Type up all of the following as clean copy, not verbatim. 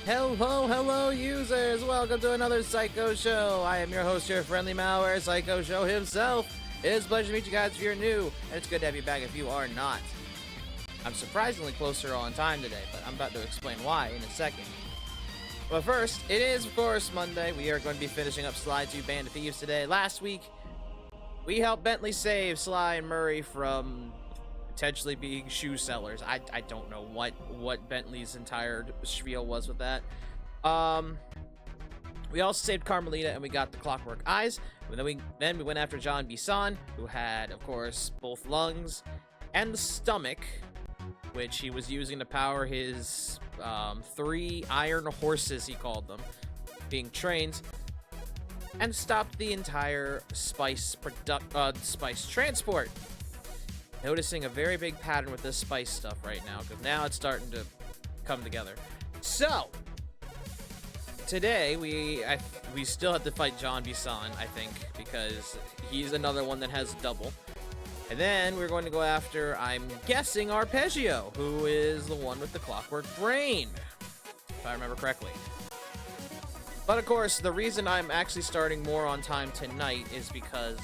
Hello, users! Welcome to another Psycho Show. I am your host, your friendly malware, Psycho Show himself. It is a pleasure to meet you guys if you're new, and it's good to have you back if you are not. I'm surprisingly closer on time today, but I'm about to explain why in a second. But first, it is, of course, Monday. We are going to be finishing up Slide 2 Band of Thieves today. Last week, we helped Bentley save Sly and Murray from potentially being shoe sellers. I don't know what Bentley's entire spiel was with that. We also saved Carmelita and we got the Clockwerk eyes. And then we went after John Bison, who had, of course, both lungs and the stomach, which he was using to power his 3 iron horses, he called them, being trained, and stopped the entire spice transport. Noticing a very big pattern with this spice stuff right now, because now it's starting to come together. So today we still have to fight John Bison, I think, because he's another one that has double. And then we're going to go after, I'm guessing, Arpeggio, who is the one with the Clockwerk Brain, if I remember correctly. But of course, the reason I'm actually starting more on time tonight is because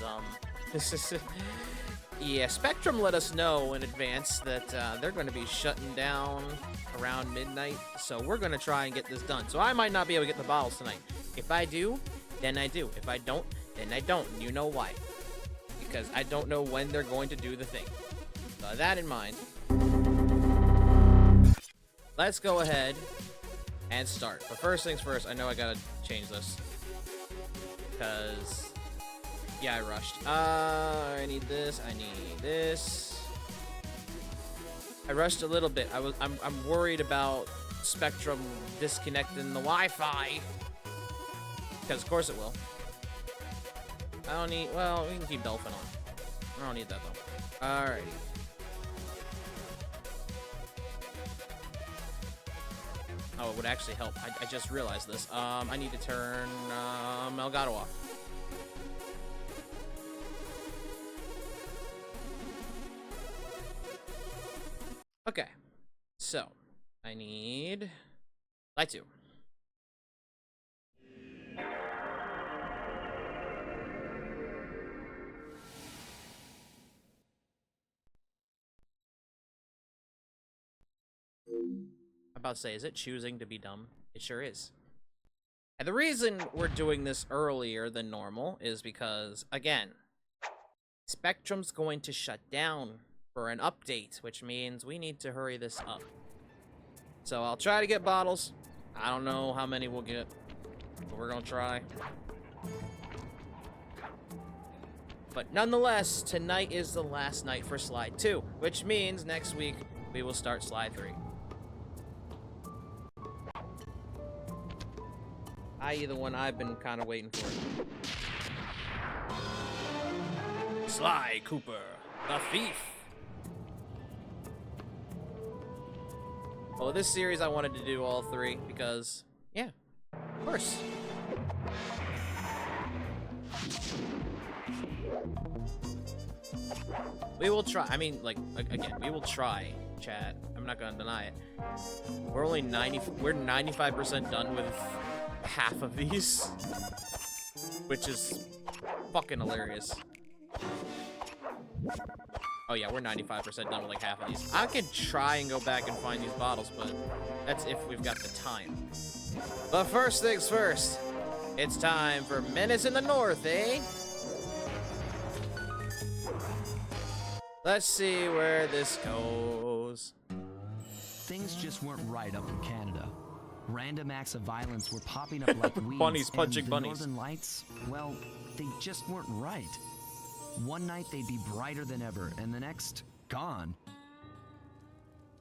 yeah, Spectrum let us know in advance that they're going to be shutting down around midnight, so we're going to try and get this done. So I might not be able to get the bottles tonight. If I do, then I do. If I don't, then I don't. You know why. Because I don't know when they're going to do the thing. So that in mind, let's go ahead and start. But first things first, I know I gotta change this. Because yeah, I rushed. I need this. I need this. I rushed a little bit. I'm worried about Spectrum disconnecting the Wi-Fi. Because of course it will. I don't need. Well, we can keep Dolphin on. I don't need that though. Alrighty. Oh, it would actually help. I just realized this. I need to turn Elgato off. Okay, so I need Light 2. I'm about to say, is it choosing to be dumb? It sure is. And the reason we're doing this earlier than normal is because, again, Spectrum's going to shut down for an update, which means we need to hurry this up. So I'll try to get bottles. I don't know how many we'll get, but we're gonna try. But nonetheless, tonight is the last night for Slide 2, which means next week we will start Slide 3. I.e. the one I've been kind of waiting for. Sly Cooper, the thief. Well, this series I wanted to do all 3 because, yeah, of course. We will try. I mean, like, again, we will try, chat. I'm not gonna deny it. We're only 95% done with half of these, which is fucking hilarious. Oh yeah, we're 95% done with like half of these. I could try and go back and find these bottles, but that's if we've got the time. But first things first, it's time for Menace in the North, eh? Let's see where this goes. Things just weren't right up in Canada. Random acts of violence were popping up like weeds. Bunnies punching and the bunnies. Northern Lights, well, they just weren't right. One night they'd be brighter than ever, and the next, gone.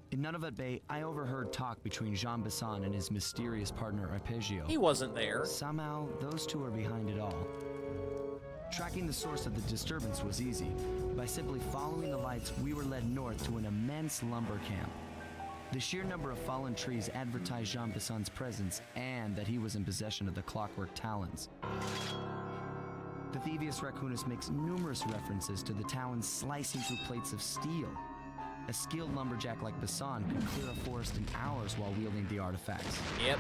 In Nunavut Bay, I overheard talk between Jean Bison and his mysterious partner Arpeggio. He wasn't there. Somehow, those two are behind it all. Tracking the source of the disturbance was easy. By simply following the lights, we were led north to an immense lumber camp. The sheer number of fallen trees advertised Jean Bison's presence and that he was in possession of the Clockwerk talons. The Thievius Raccoonus makes numerous references to the talons slicing through plates of steel. A skilled lumberjack like Bison could clear a forest in hours while wielding the artifacts. Yep.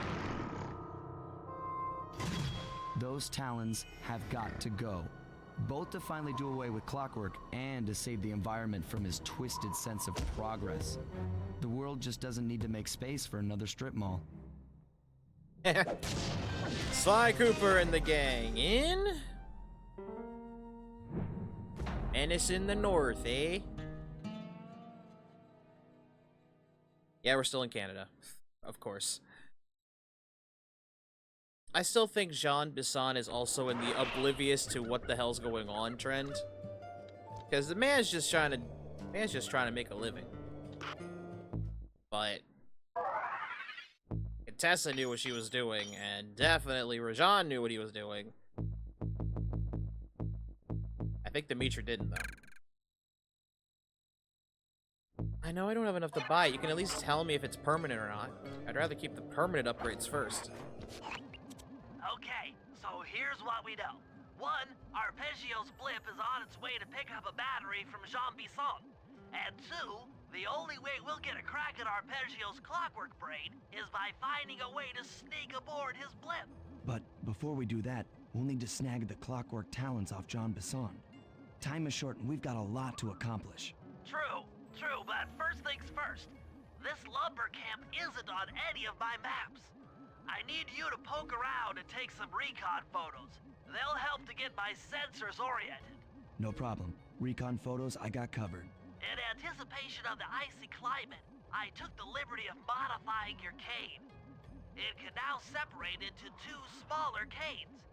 Those talons have got to go, both to finally do away with Clockwerk and to save the environment from his twisted sense of progress. The world just doesn't need to make space for another strip mall. Sly Cooper and the gang in Menace in the North, eh? Yeah, we're still in Canada, of course. I still think Jean Bison is also in the oblivious to what the hell's going on trend, because the man's just trying to make a living. But Tessa knew what she was doing, and definitely Rajan knew what he was doing. I think Dimitri didn't, though. I know I don't have enough to buy. You can at least tell me if it's permanent or not. I'd rather keep the permanent upgrades first. Okay, so here's what we know. 1, Arpeggio's blip is on its way to pick up a battery from Jean Bison. And 2, the only way we'll get a crack at Arpeggio's Clockwerk Brain is by finding a way to sneak aboard his blip. But before we do that, we'll need to snag the Clockwerk talons off Jean Bison. Time is short and we've got a lot to accomplish. True, but first things first. This lumber camp isn't on any of my maps. I need you to poke around and take some recon photos. They'll help to get my sensors oriented. No problem. Recon photos I got covered. In anticipation of the icy climate, I took the liberty of modifying your cane. It can now separate into 2 smaller canes,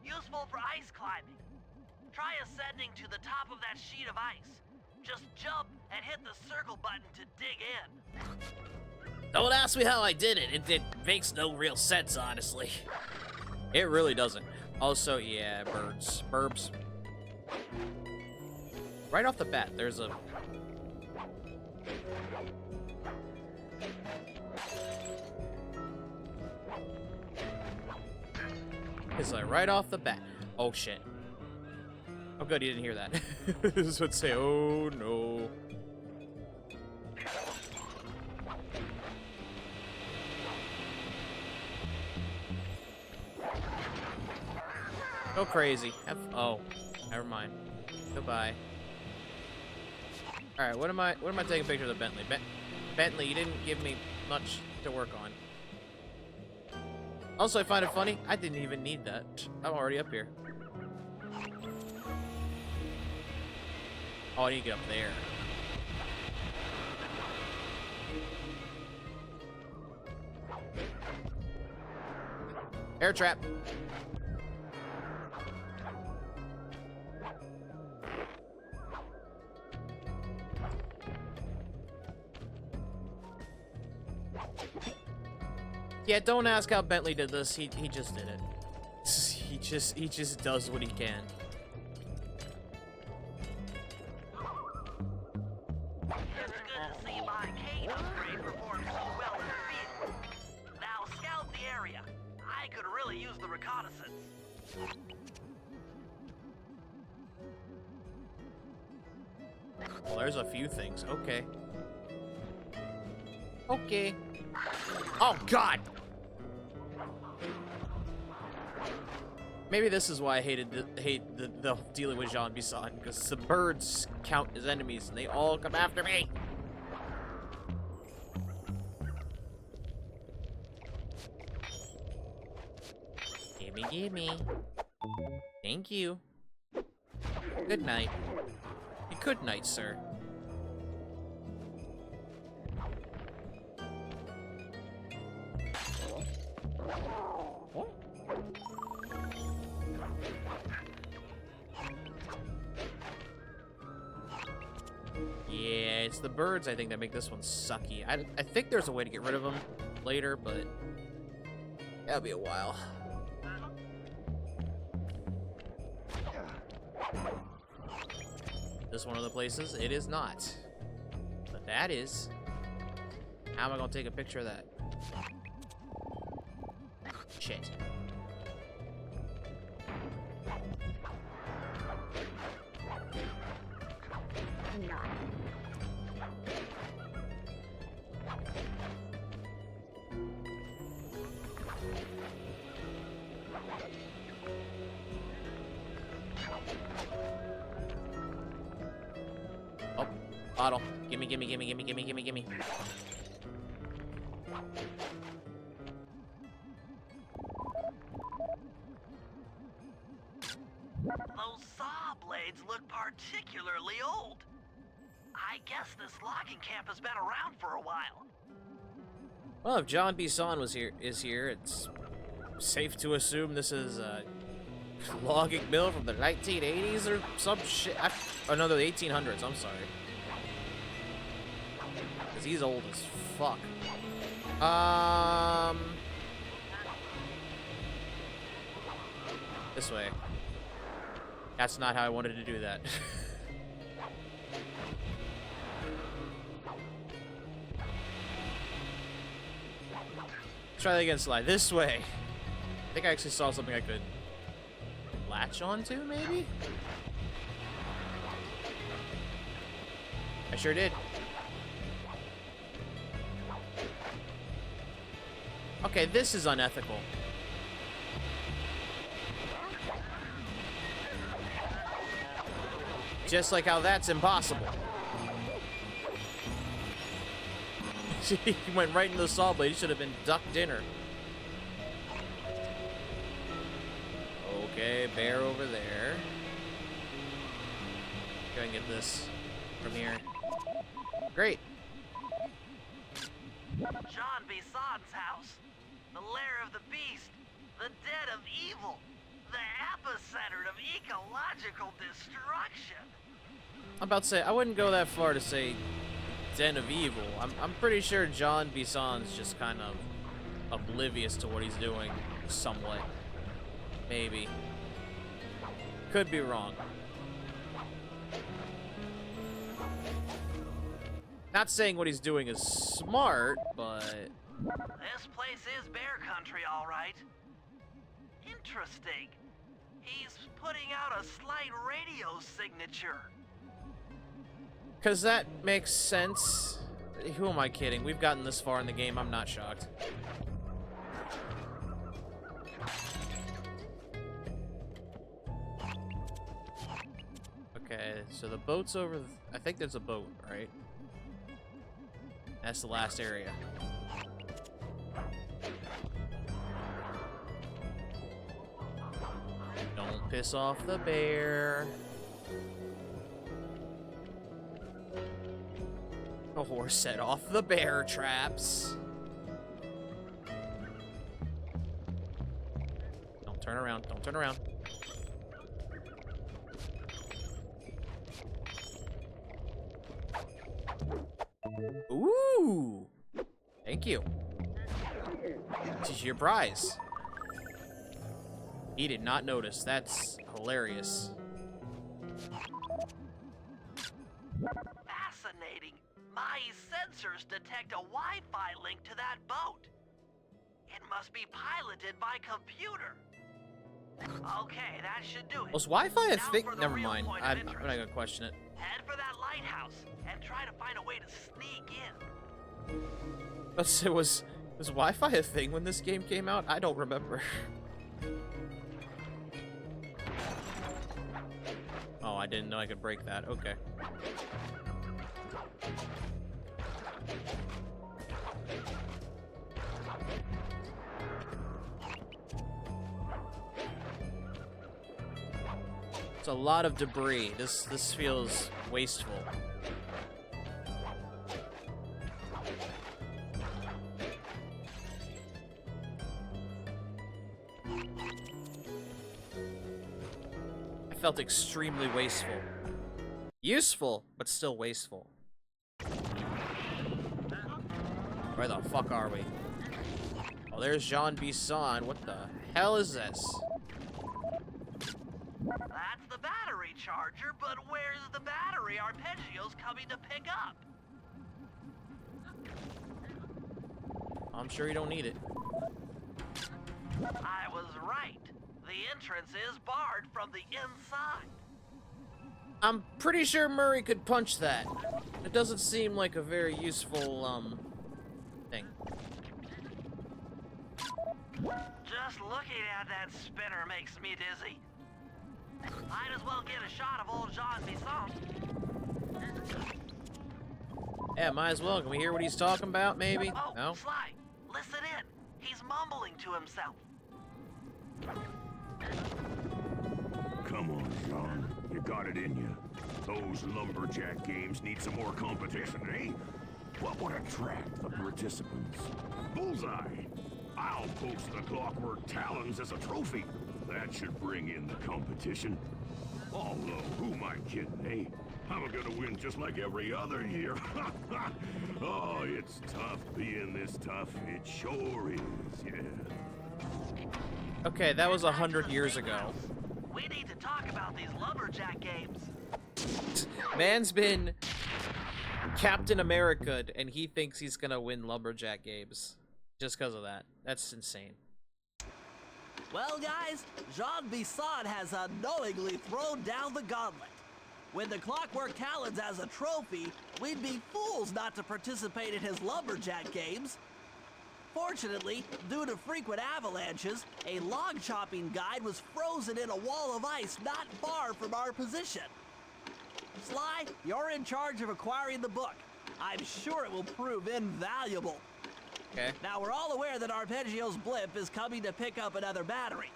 useful for ice climbing. Try ascending to the top of that sheet of ice. Just jump and hit the circle button to dig in. Don't ask me how I did it. It makes no real sense, honestly. It really doesn't. Also, yeah, burbs. Right off the bat, there's a... It's like right off the bat. Oh, shit. Oh, good, you didn't hear that. This would say, oh, no. Go crazy. Oh, never mind. Goodbye. All right, what am I taking pictures of Bentley? Bentley, you didn't give me much to work on. Also, I find it funny. I didn't even need that. I'm already up here. Oh, I need to get up there. Air trap. Yeah, don't ask how Bentley did this. He just did it. He just does what he can. It's good to see my cane upgrade perform so well in the field. Now scout the area. I could really use the reconnaissance. Well, there's a few things. Okay. Okay. Oh, God! Maybe this is why I hate the dealing with Jean Bison, because the birds count as enemies and they all come after me. Gimme. Thank you. Good night. Good night, sir. Yeah, it's the birds, I think, that make this one sucky. I think there's a way to get rid of them later, but that'll be a while. This one of the places? It is not. But that is. How am I gonna take a picture of that? Shit. Bottle. Gimme, gimme, gimme, gimme, gimme, gimme, gimme. Those saw blades look particularly old. I guess this logging camp has been around for a while. Well, if John Bison is here, it's safe to assume this is a logging mill from the 1980s or some shit. Oh no, the 1800s. I'm sorry. Cause he's old as fuck. This way. That's not how I wanted to do that. Try that again, Sly. This way. I think I actually saw something I could latch onto, maybe? I sure did. Okay, this is unethical. Just like how that's impossible. He went right into the saw blade. He should have been ducked dinner. Okay, bear over there. Go and get this from here. Great. John Bison's house. The lair of the beast. The den of evil. The epicenter of ecological destruction. I'm about to say, I wouldn't go that far to say den of evil. I'm pretty sure John Bison's just kind of oblivious to what he's doing somewhat. Maybe. Could be wrong. Not saying what he's doing is smart, but... This place is bear country, all right. Interesting. He's putting out a slight radio signature. Because that makes sense. Who am I kidding? We've gotten this far in the game. I'm not shocked. Okay, so the boat's over... I think there's a boat, right? That's the last area. Don't piss off the bear. The horse set off the bear traps. Don't turn around. Don't turn around. Ooh! Thank you. This is your prize. He did not notice. That's hilarious. Fascinating. My sensors detect a Wi-Fi link to that boat. It must be piloted by computer. Okay, that should do it. Was Wi-Fi a Now thing? for the Never real mind. point of I'm not interest. gonna question it. Head for that lighthouse and try to find a way to sneak in. But it was Wi-Fi a thing when this game came out? I don't remember. Oh, I didn't know I could break that. Okay. It's a lot of debris. This feels wasteful. I felt extremely wasteful. Useful, but still wasteful. Where the fuck are we? Oh, there's Jean Bison. What the hell is this? That's the battery charger, but where's the battery arpeggios coming to pick up? I'm sure you don't need it. I was right. The entrance is barred from the inside. I'm pretty sure Murray could punch that. It doesn't seem like a very useful, thing. Just looking at that spinner makes me dizzy. Might as well get a shot of old Jean Bison. Yeah, might as well. Can we hear what he's talking about, maybe? Oh, No? Sly, listen in. He's mumbling to himself. Come on, John. You got it in you. Those lumberjack games need some more competition, eh? What would attract the participants? Bullseye! I'll post the Clockwerk Talons as a trophy. That should bring in the competition. Although, who am I kidding, eh? I'm gonna win just like every other year. Oh, it's tough being this tough. It sure is, yeah. Okay, that was 100 years ago. We need to talk about these lumberjack games. Man's been Captain America, and he thinks he's gonna win lumberjack games just because of that. That's insane. Well, guys, Jean Bison has unknowingly thrown down the gauntlet. With the Clockwerk Talons as a trophy, we'd be fools not to participate in his lumberjack games. Fortunately, due to frequent avalanches, a log chopping guide was frozen in a wall of ice not far from our position. Sly, you're in charge of acquiring the book. I'm sure it will prove invaluable. Okay. Now, we're all aware that Arpeggio's blimp is coming to pick up another battery.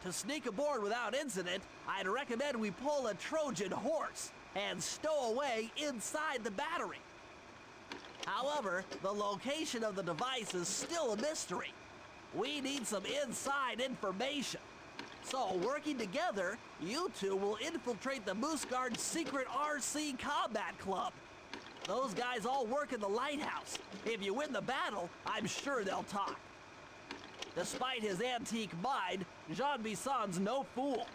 To sneak aboard without incident, I'd recommend we pull a Trojan horse and stow away inside the battery. However, the location of the device is still a mystery. We need some inside information. So, working together, you two will infiltrate the Moose Guard's secret RC combat club. Those guys all work in the lighthouse. If you win the battle, I'm sure they'll talk. Despite his antique mind, Jean Bison's no fool.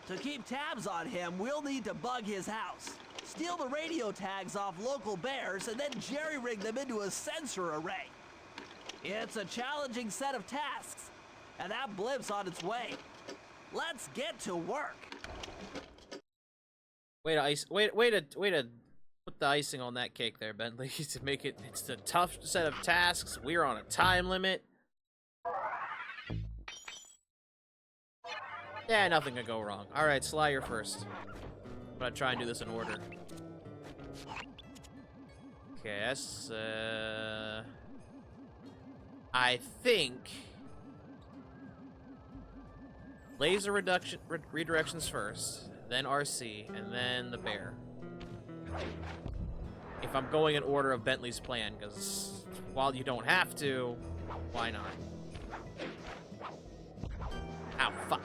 To keep tabs on him, we'll need to bug his house, steal the radio tags off local bears, and then jerry-rig them into a sensor array. It's a challenging set of tasks, and that blimp's on its way. Let's get to work. Way to put the icing on that cake there, Bentley. To make it, it's a tough set of tasks. We're on a time limit. Yeah, nothing could go wrong. All right, Sly, you're first. I'm gonna try and do this in order. Okay, that's I think laser redirections first, then RC, and then the bear. If I'm going in order of Bentley's plan, because while you don't have to, why not? Ow, fuck.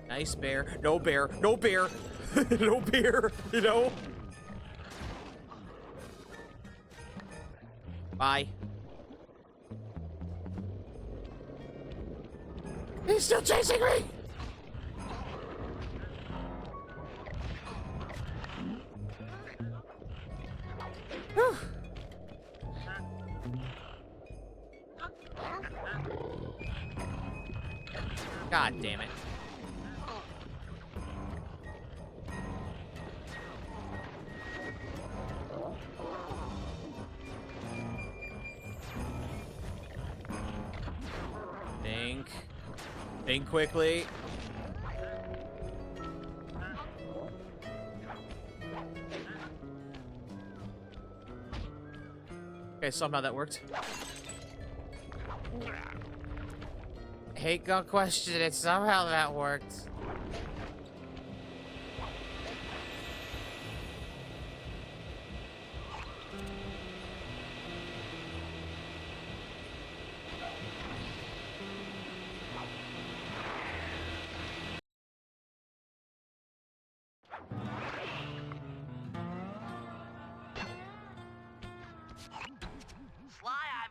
Nice bear. No bear. No bear. No bear. You know? Bye. He's still chasing me! Whew. God damn it. Think quickly. Okay, somehow that worked. Hate gonna question it, somehow that worked.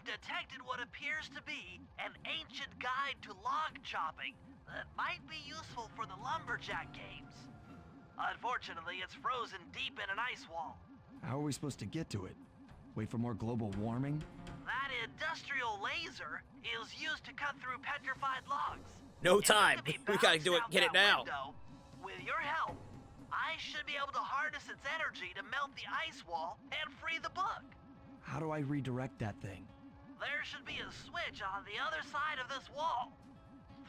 Detected what appears to be an ancient guide to log chopping that might be useful for the lumberjack games. Unfortunately, it's frozen deep in an ice wall. How are we supposed to get to it? Wait for more global warming? That industrial laser is used to cut through petrified logs. No time. We gotta do it. Get it now. With your help, I should be able to harness its energy to melt the ice wall and free the book. How do I redirect that thing? There should be a switch on the other side of this wall.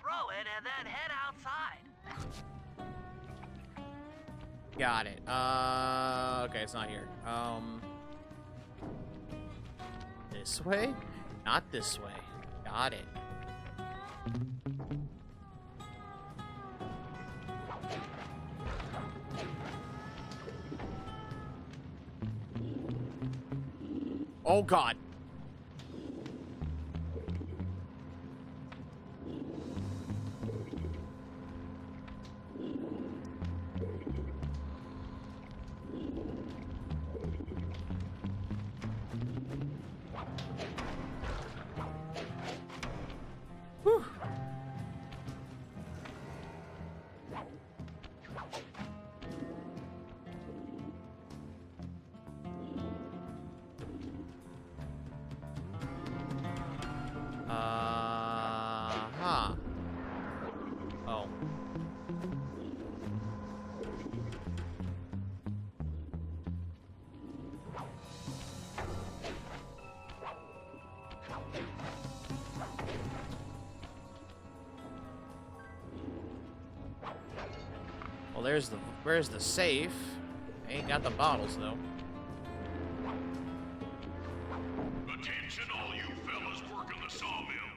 Throw it and then head outside. Got it. Okay, it's not here. This way? Not this way. Got it. Oh God. Whew. Huh. Oh. Well, where's the safe? Ain't got the bottles though. Attention, all you fellas working the sawmill.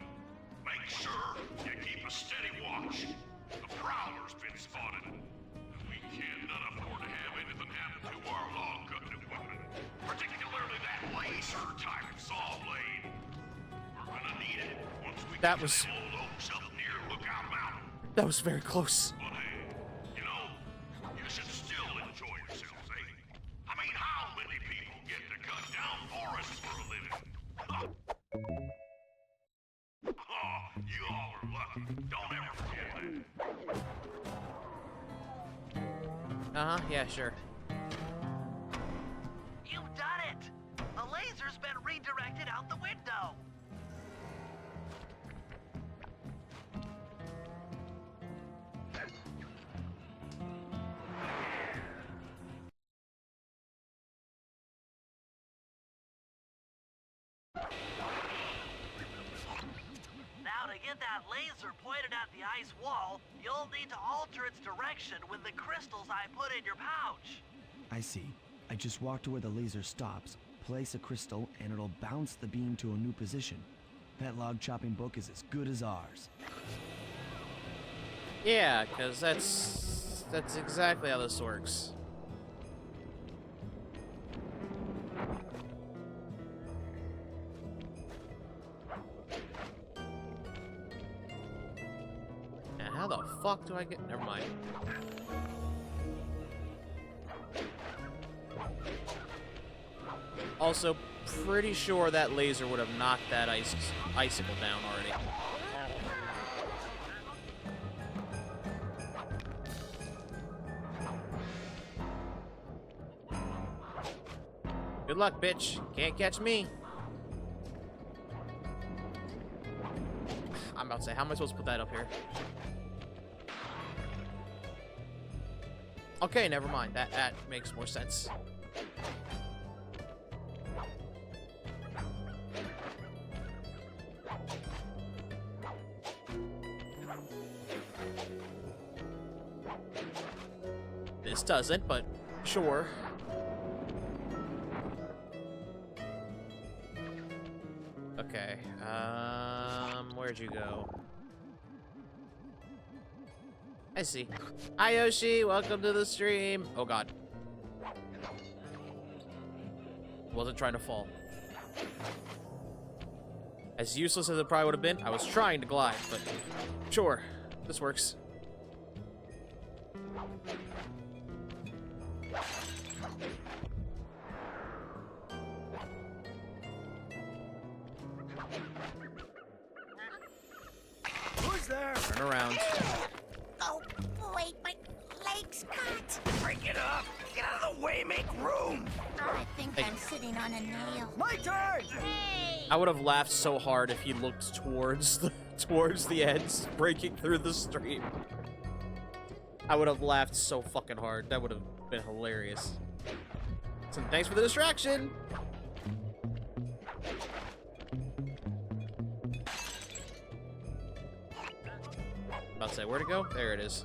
Make sure you keep a steady watch. The prowler's been spotted. We cannot afford to have anything happen to our log cutting equipment, particularly that laser-type saw blade. We're gonna need it once we That get was- to the old oaks up near Lookout Mountain. That was very close. But hey, you know, you should still enjoy yourselves, eh? I mean, how many people get to cut down forests for a living? Oh, you all are lucky. Don't ever forget that. Uh-huh, yeah, sure. You've done it! The laser's been redirected out the window! Now to get that laser pointed at the ice wall, you'll need to alter its direction with the crystals I put in your pouch. I see. I just walk to where the laser stops, place a crystal, and it'll bounce the beam to a new position. That log chopping book is as good as ours. Yeah, because that's exactly how this works. Now, how the fuck do I get? Never mind. Also, pretty sure that laser would have knocked that icicle down already. Good luck, bitch. Can't catch me. I'm about to say, how am I supposed to put that up here? Okay, never mind. That makes more sense. This doesn't, but sure. Okay, where'd you go? I see. Hi, Yoshi, welcome to the stream. Oh, God. Wasn't trying to fall. As useless as it probably would have been, I was trying to glide, but sure, this works. Who's there? Turn around. Oh, wait, my leg's cut. Break it up! Get out of the way, make room! I think Hey. I'm sitting on a nail. My turn! Hey! I would have laughed so hard if he looked towards the ends, breaking through the stream. I would have laughed so fucking hard. That would have been hilarious. So thanks for the distraction. About to say, where to go? There it is.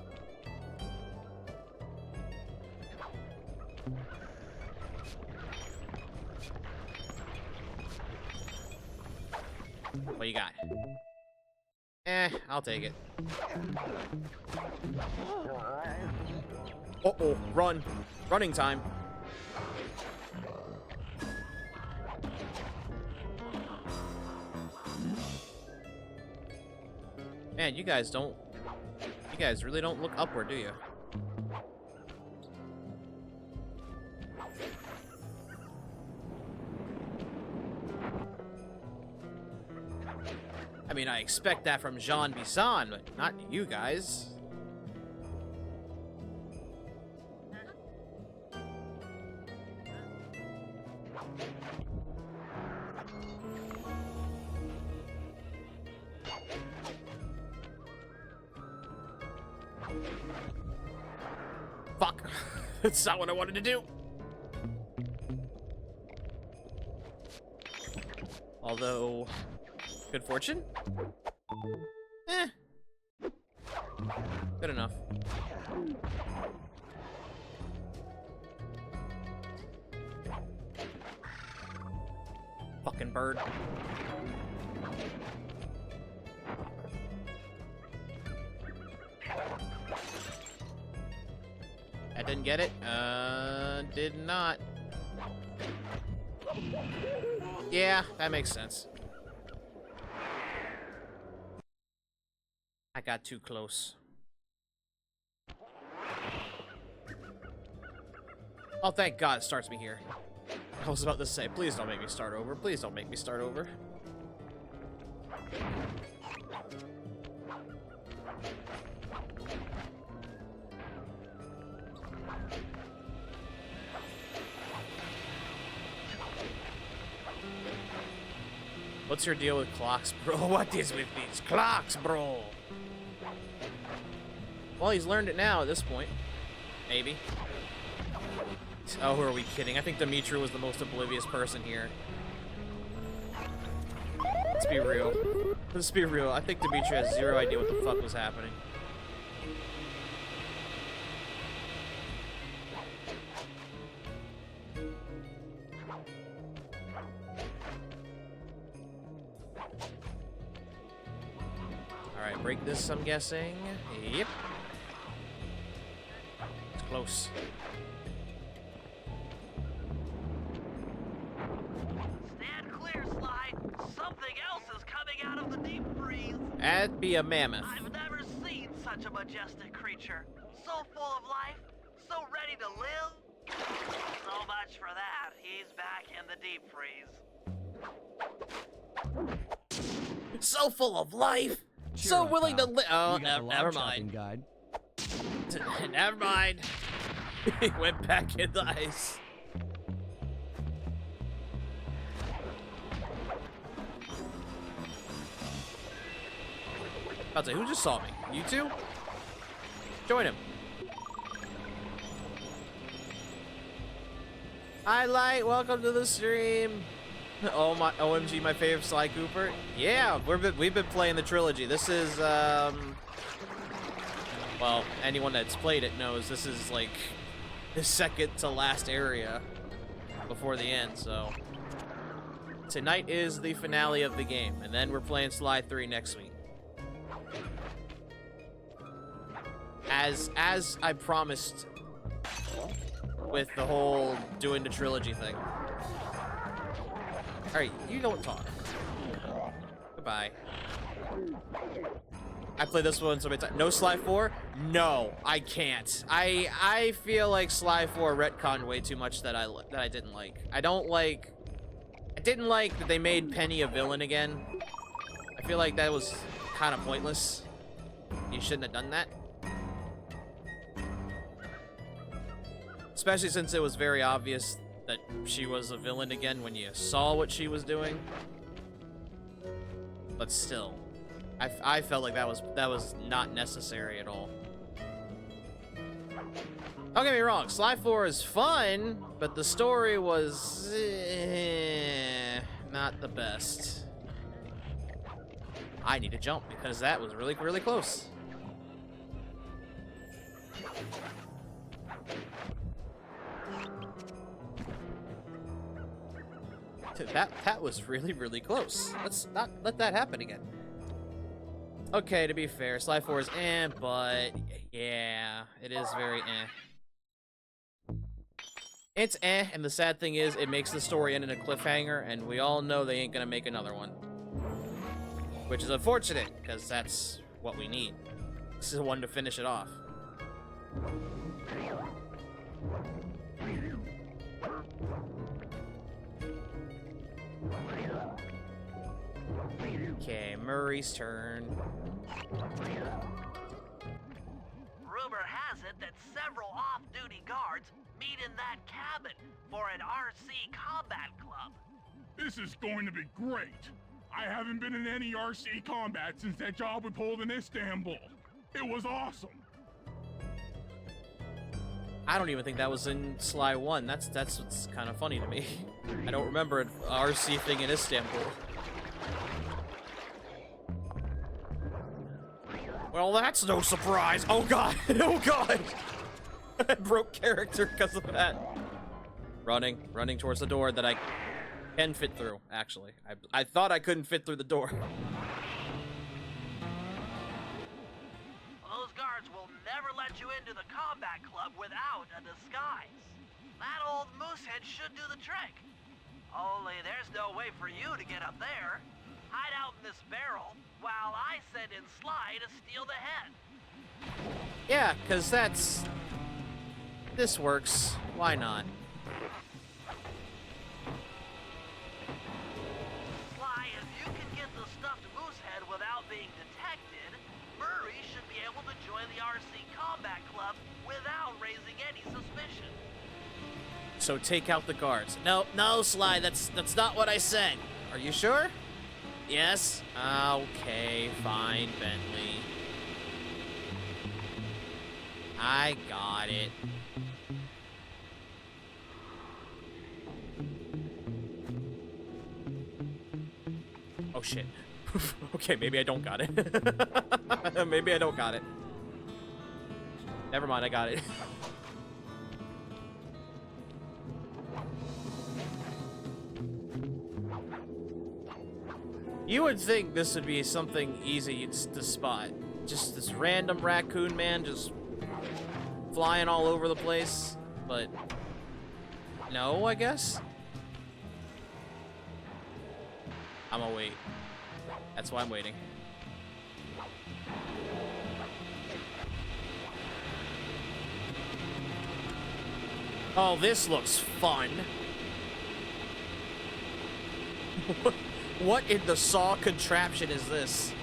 What you got? I'll take it. Uh-oh, run. Running time. Man, you guys really don't look upward, do you? I mean, I expect that from Jean Bison, but not you guys. Fuck. That's not what I wanted to do. Although, good fortune? Good enough. Fucking bird. I didn't get it. Did not. Yeah, that makes sense. I got too close. Oh, thank God it starts me here. I was about to say, please don't make me start over. Please don't make me start over. What's your deal with clocks, bro? What is with these clocks, bro? Well, he's learned it now at this point. Maybe. Oh, who are we kidding? I think Dimitri was the most oblivious person here. Let's be real. Let's be real. I think Dimitri has zero idea what the fuck was happening. Alright, break this, I'm guessing. Yep. It's close. Stand clear, Sly. Something else is coming out of the deep freeze. That'd be a mammoth. I've never seen such a majestic creature. So full of life, so ready to live. So much for that. He's back in the deep freeze. So full of life. Cheer So up, willing to pal. live. Oh, We got the never log chopping mind. guide. Never mind. He went back in the ice. I'll say, who just saw me? You two? Join him. Hi, Light. Welcome to the stream. Oh my, OMG, my favorite Sly Cooper. Yeah, we've been playing the trilogy. This is well, anyone that's played it knows this is like the second to last area before the end. So tonight is the finale of the game, and then we're playing Sly 3 next week. As I promised with the whole doing the trilogy thing. Alright, you don't talk. Goodbye. I played this one so many times. No Sly 4? No, I can't. I feel like Sly 4 retconned way too much that I didn't like. I didn't like that they made Penny a villain again. I feel like that was kind of pointless. You shouldn't have done that. Especially since it was very obvious that she was a villain again when you saw what she was doing. But still, I felt like that was not necessary at all. Don't get me wrong, Sly 4 is fun, but the story was not the best. I need to jump because that was really, really close. That was really, really close. Let's not let that happen again. Okay, to be fair, Sly 4 is but yeah, it is very It's and the sad thing is, it makes the story end in a cliffhanger, and we all know they ain't gonna make another one. Which is unfortunate, because that's what we need. This is the one to finish it off. Okay, Murray's turn. Rumor has it that several off-duty guards meet in that cabin for an RC combat club. This is going to be great. I haven't been in any RC combat since that job we pulled in Istanbul. It was awesome. I don't even think that was in Sly 1. That's what's kind of funny to me. I don't remember an RC thing in Istanbul. Well, that's no surprise. Oh god. Oh god. I broke character because of that. Running towards the door that I can fit through, actually. I thought I couldn't fit through the door. Those guards will never let you into the combat club without a disguise. That old moosehead should do the trick. Only there's no way for you to get up there. Hide out in this barrel while I send in Sly to steal the head. Yeah, because this works. Why not? Sly, if you can get the stuffed moosehead without being detected, Murray should be able to join the RC Combat Club without raising any suspicion. So take out the guards. No, Sly, that's not what I said. Are you sure? Yes? Okay, fine, Bentley. I got it. Oh shit. Okay, maybe I don't got it. Maybe I don't got it. Never mind, I got it. You would think this would be something easy to spot. Just this random raccoon man just flying all over the place, but no, I guess. I'm gonna wait. That's why I'm waiting. Oh, this looks fun. What in the saw contraption is this?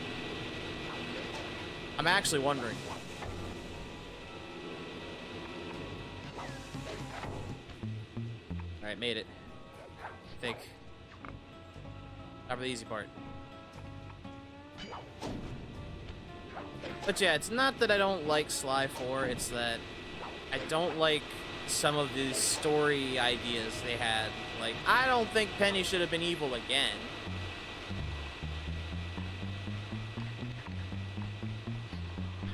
I'm actually wondering. Alright, made it. I think. Time for the easy part. But yeah, it's not that I don't like Sly 4, it's that I don't like some of the story ideas they had. Like, I don't think Penny should have been evil again.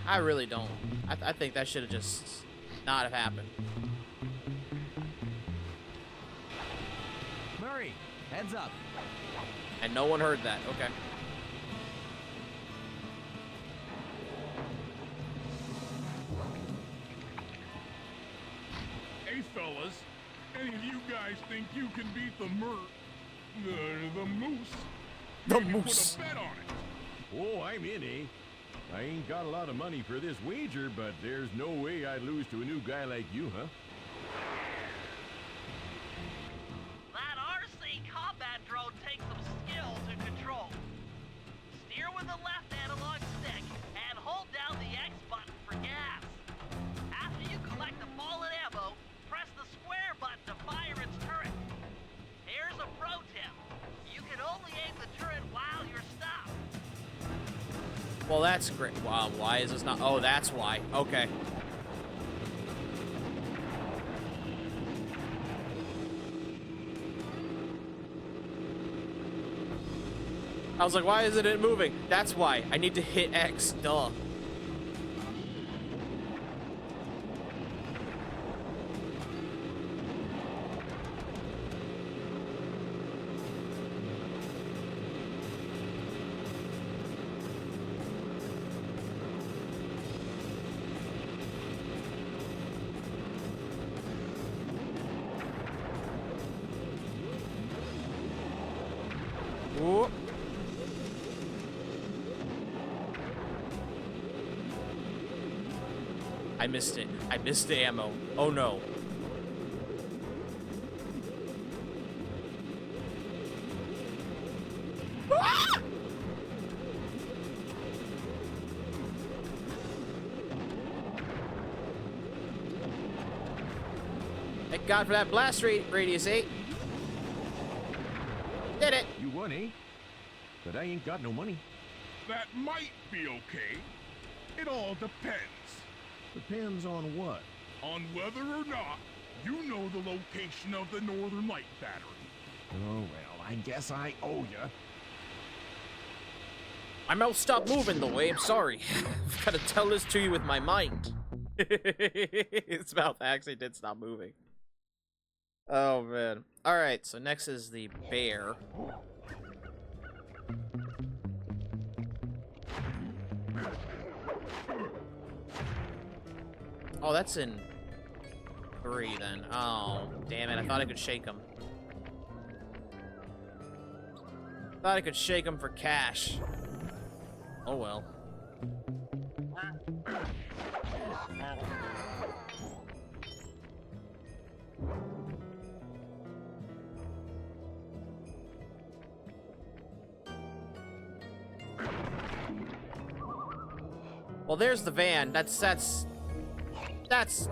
I really don't. I think that should have just not have happened. Murray, heads up. And no one heard that. Okay. Hey, fellas, any of you guys think you can beat the moose? The Maybe moose. Put a bet on it. Oh, I'm in, eh? I ain't got a lot of money for this wager, but there's no way I'd lose to a new guy like you, huh? That RC combat drone takes some skill to control. Steer with the left analog stick and hold down the X button for gas. After you collect the fallen ammo, press the square button to fire its turret. Here's a pro tip. You can only aim the turret while you're stopped. Well, that's great. Wow, why is this not? Oh, that's why. Okay. I was like, why isn't it moving? That's why. I need to hit X. Duh. Whoop. I missed it. I missed the ammo. Oh no. Ah! Thank God for that blast radius 8. Did it. You won, eh? But I ain't got no money. That might be okay. It all depends. Depends on what? On whether or not you know the location of the Northern Light Battery. Oh, well, I guess I owe ya. My mouth stopped moving the way. I'm sorry. I've got to tell this to you with my mind. His mouth actually did stop moving. Oh, man. Alright, so next is the bear. Oh, that's in 3 then. Oh, damn it. I thought I could shake him. Thought I could shake him for cash. Oh well. Well, there's the van. That's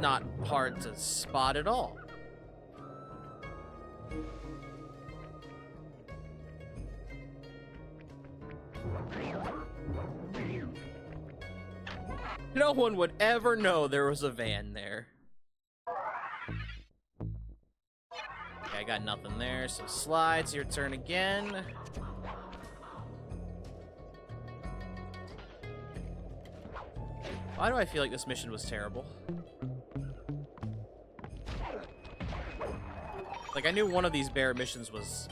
not hard to spot at all. No one would ever know there was a van there. Okay, I got nothing there, so slides, your turn again. Why do I feel like this mission was terrible? Like, I knew one of these bear missions was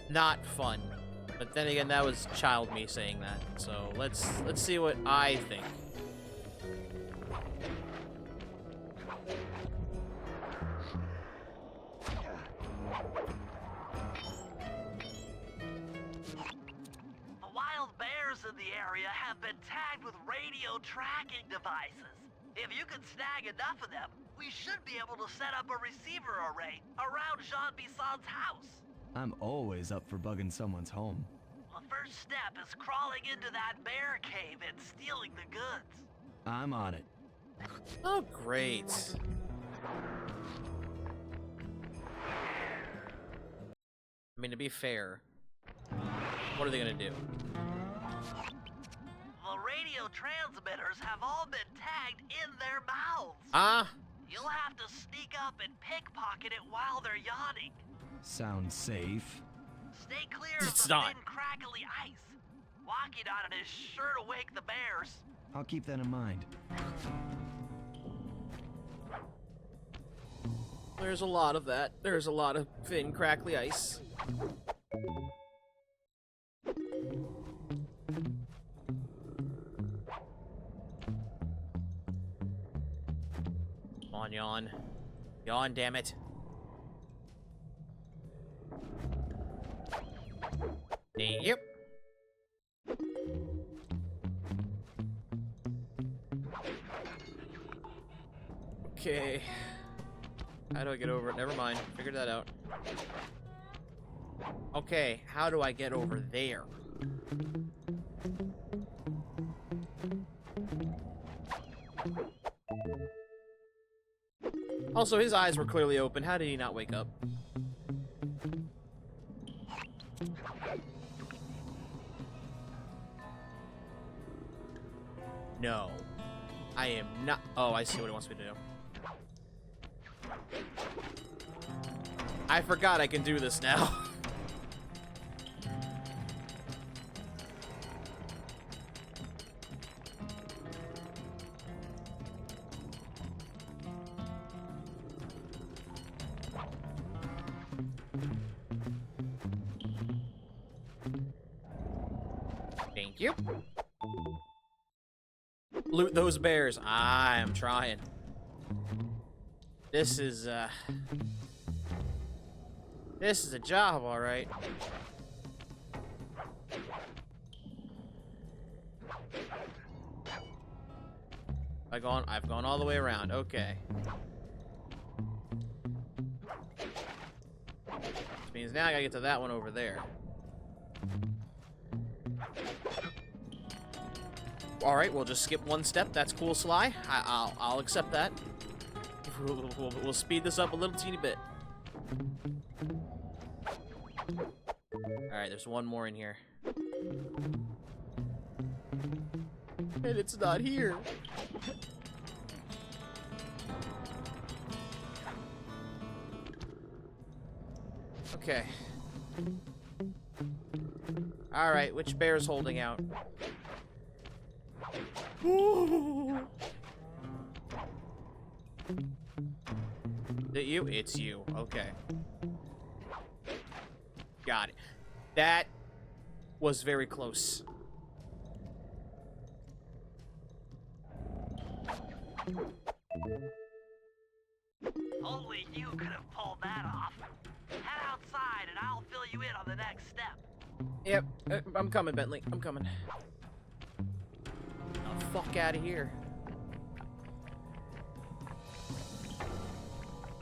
not fun. But then again, that was child me saying that. So let's see what I think. The wild bears in the area have been tagged with radio tracking devices. If you can snag enough of them, we should be able to set up a receiver array around Jean Bison's house. I'm always up for bugging someone's home. The first step is crawling into that bear cave and stealing the goods. I'm on it. Oh, great. I mean, to be fair, what are they gonna do? The radio transmitters have all been tagged in their mouths. Ah, You'll have to sneak up and pickpocket it while they're yawning. Sounds safe. Stay clear It's of the not. thin, crackly ice. Walking on it is sure to wake the bears. I'll keep that in mind. there's a lot of that. There's a lot of thin, crackly ice. Come on, yawn. Yawn, damn it. Yep. Okay. How do I get over it? Never mind. Figured that out. Okay, how do I get over there? Also, his eyes were clearly open. How did he not wake up? No. I am not. Oh, I see what he wants me to do. I forgot I can do this now. Thank you. Loot those bears. I am trying. This is, This is a job, all right. I've gone all the way around. Okay. Which means now I gotta get to that one over there. All right, we'll just skip one step. That's cool, Sly. I'll accept that. We'll speed this up a little teeny bit. All right, there's one more in here. And it's not here. Okay. All right, which bear's holding out? Is it you? It's you. Okay. Got it. That was very close. Only you could have pulled that off. Head outside and I'll fill you in on the next step. Yep, I'm coming, Bentley. I'm coming. Oh, fuck out of here.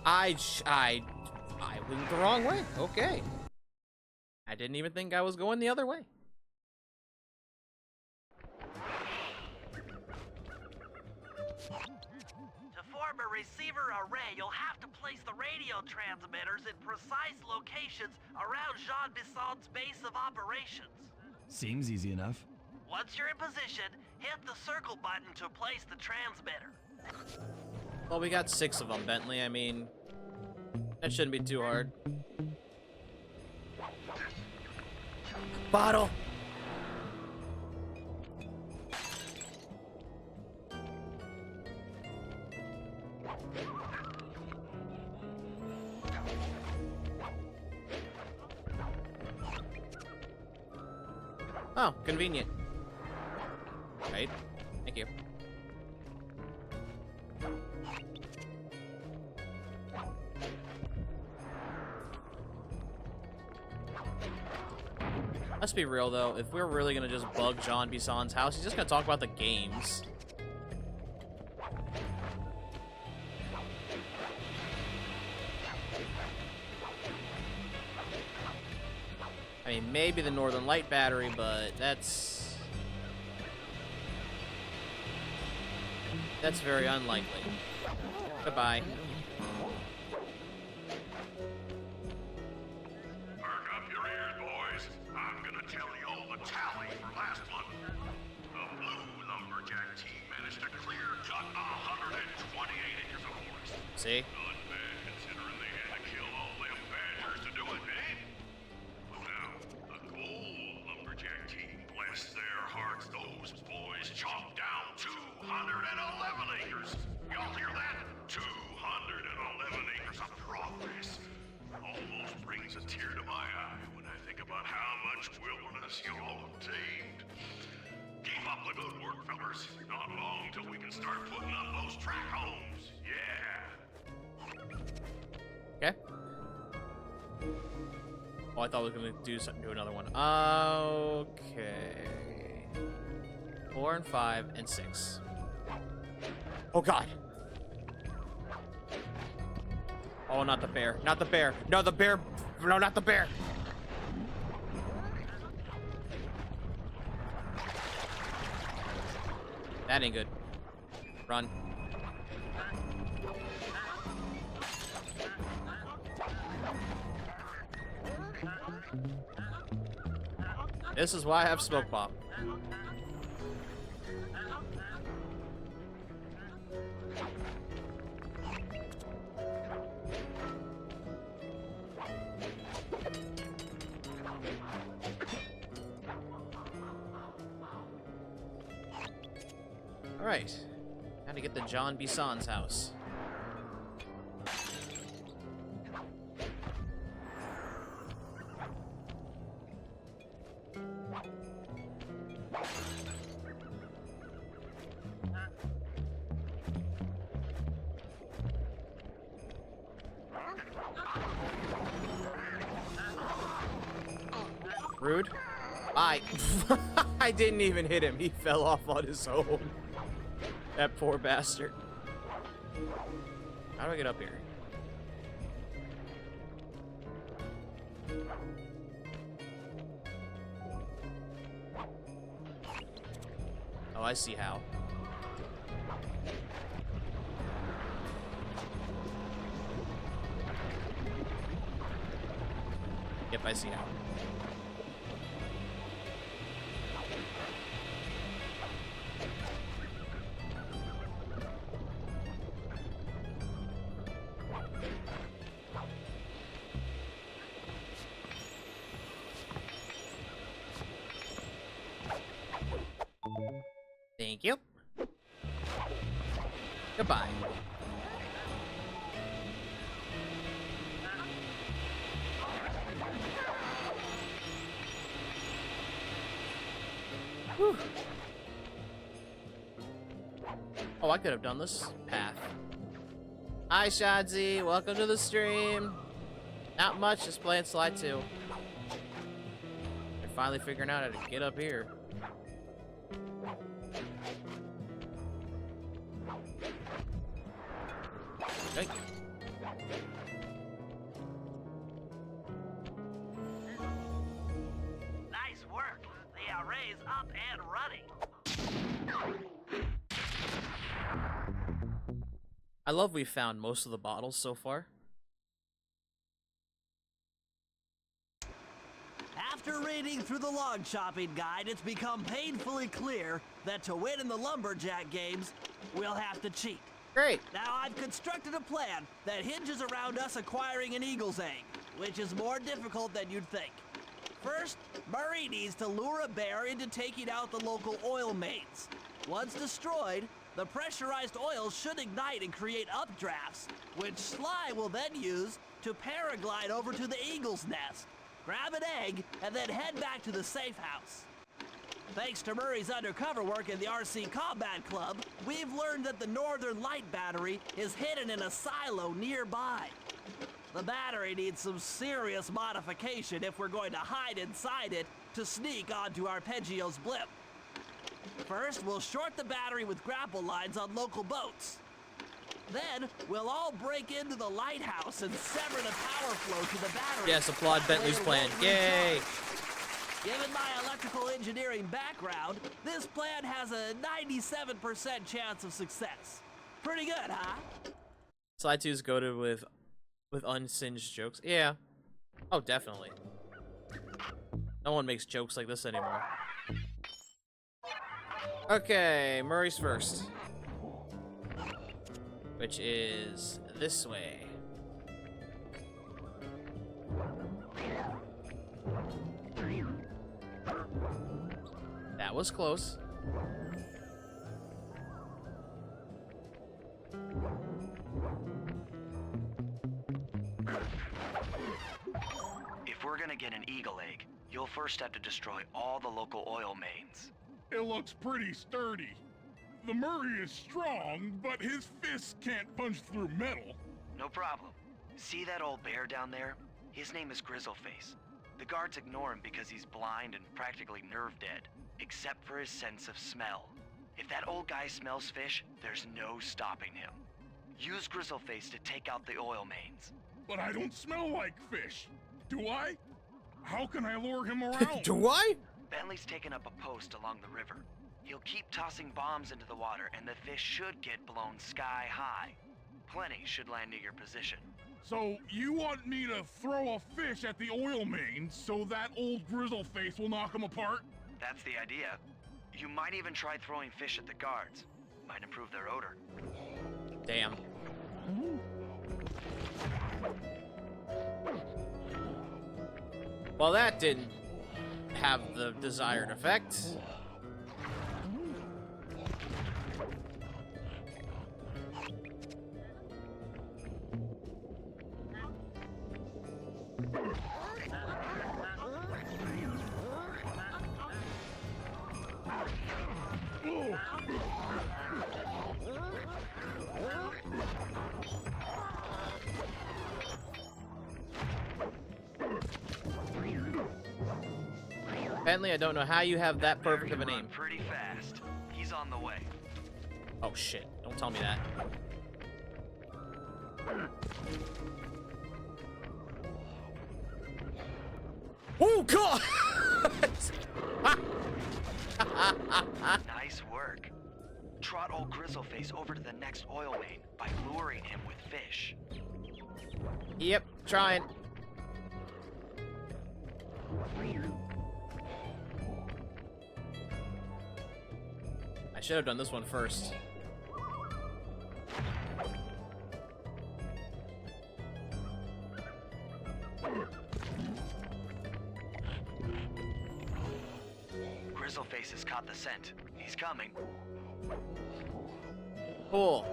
I went the wrong way. Okay. I didn't even think I was going the other way. To form a receiver array, you'll have to place the radio transmitters in precise locations around Jean Bison's base of operations. Seems easy enough. Once you're in position, hit the circle button to place the transmitter. Well, we got 6 of them, Bentley. I mean, that shouldn't be too hard. Bottle! Oh, convenient. Right. Thank you. Let's be real, though. If we're really gonna just bug Jean Bison's house, he's just gonna talk about the games. I mean, maybe the Northern Light battery, but that's very unlikely. Goodbye. Perk up your ears, boys. I'm gonna tell you all the tally for last month. The Blue Lumberjack team managed to clear cut 128 acres of forest. See? Not bad considering they had to kill all them badgers to do it, eh? Now, the Gold Lumberjack team, bless their hearts, those boys chopped down 211 acres. Y'all hear that? 211 acres of progress. Almost brings a tear to my eye when I think about how much wilderness y'all have tamed. Keep up the good work, fellas. Not long till we can start putting up those track homes. Yeah. Okay. Oh, I thought we were gonna do another one. Okay. 4 and 5 and 6. Oh God. Oh, not the bear. Not the bear. No, the bear. No, not the bear. That ain't good. Run. This is why I have smoke bomb. All right, now to get to Jean Bison's house. Rude. Bye. I didn't even hit him. He fell off on his own. That poor bastard. How do I get up here? Oh, I see how. Yep, I see how. Thank you. Goodbye. Whew. Oh, I could have done this path. Hi, Shadzi. Welcome to the stream. Not much, just playing Slide 2. They're finally figuring out how to get up here. Thank you. Nice work. The array's up and running. I love we found most of the bottles so far. After reading through the log shopping guide, it's become painfully clear that to win in the lumberjack games, we'll have to cheat. Great. Now, I've constructed a plan that hinges around us acquiring an eagle's egg, which is more difficult than you'd think. First, Murray needs to lure a bear into taking out the local oil mains. Once destroyed, the pressurized oil should ignite and create updrafts, which Sly will then use to paraglide over to the eagle's nest, grab an egg, and then head back to the safe house. Thanks to Murray's undercover work in the RC Combat Club, we've learned that the Northern Light Battery is hidden in a silo nearby. The battery needs some serious modification if we're going to hide inside it to sneak onto Arpeggio's blimp. First, we'll short the battery with grapple lines on local boats. Then, we'll all break into the lighthouse and sever the power flow to the battery. Yes, applaud Bentley's plan. Yay! Given my electrical engineering background, this plan has a 97% chance of success. Pretty good, huh? Slide 2's goated with unsinged jokes. Yeah. Oh, definitely. No one makes jokes like this anymore. Okay, Murray's first. Which is this way. That was close. If we're gonna get an eagle egg, you'll first have to destroy all the local oil mains. It looks pretty sturdy. The Murray is strong, but his fists can't punch through metal. No problem. See that old bear down there? His name is Grizzleface. The guards ignore him because he's blind and practically nerve dead, except for his sense of smell. If that old guy smells fish, there's no stopping him. Use Grizzleface to take out the oil mains. But I don't smell like fish. Do I? How can I lure him around? Do I? Bentley's taken up a post along the river. He'll keep tossing bombs into the water, and the fish should get blown sky high. Plenty should land near your position. So you want me to throw a fish at the oil mains so that old Grizzleface will knock him apart? That's the idea. You might even try throwing fish at the guards. Might improve their odor. Damn. Well, that didn't have the desired effect. Bentley, I don't know how you have that Bear perfect of a can run name. pretty fast. He's on the way. Oh shit, don't tell me that. Oh god! Nice work. Trot old Grizzleface over to the next oil main by luring him with fish. Yep, trying. I should have done this one first. Grizzleface has caught the scent. He's coming. Cool.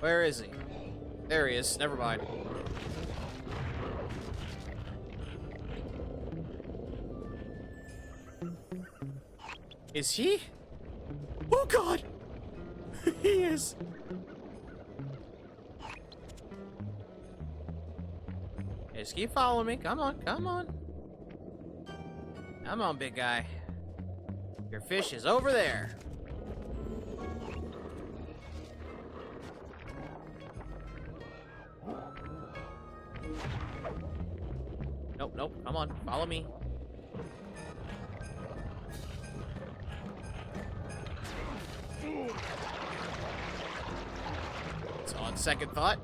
Where is he? There he is. Never mind. Is he? Oh god! He is. Hey, just keep following me. Come on, come on. Come on, big guy. Your fish is over there. Nope, nope. Come on, follow me. So on second thought.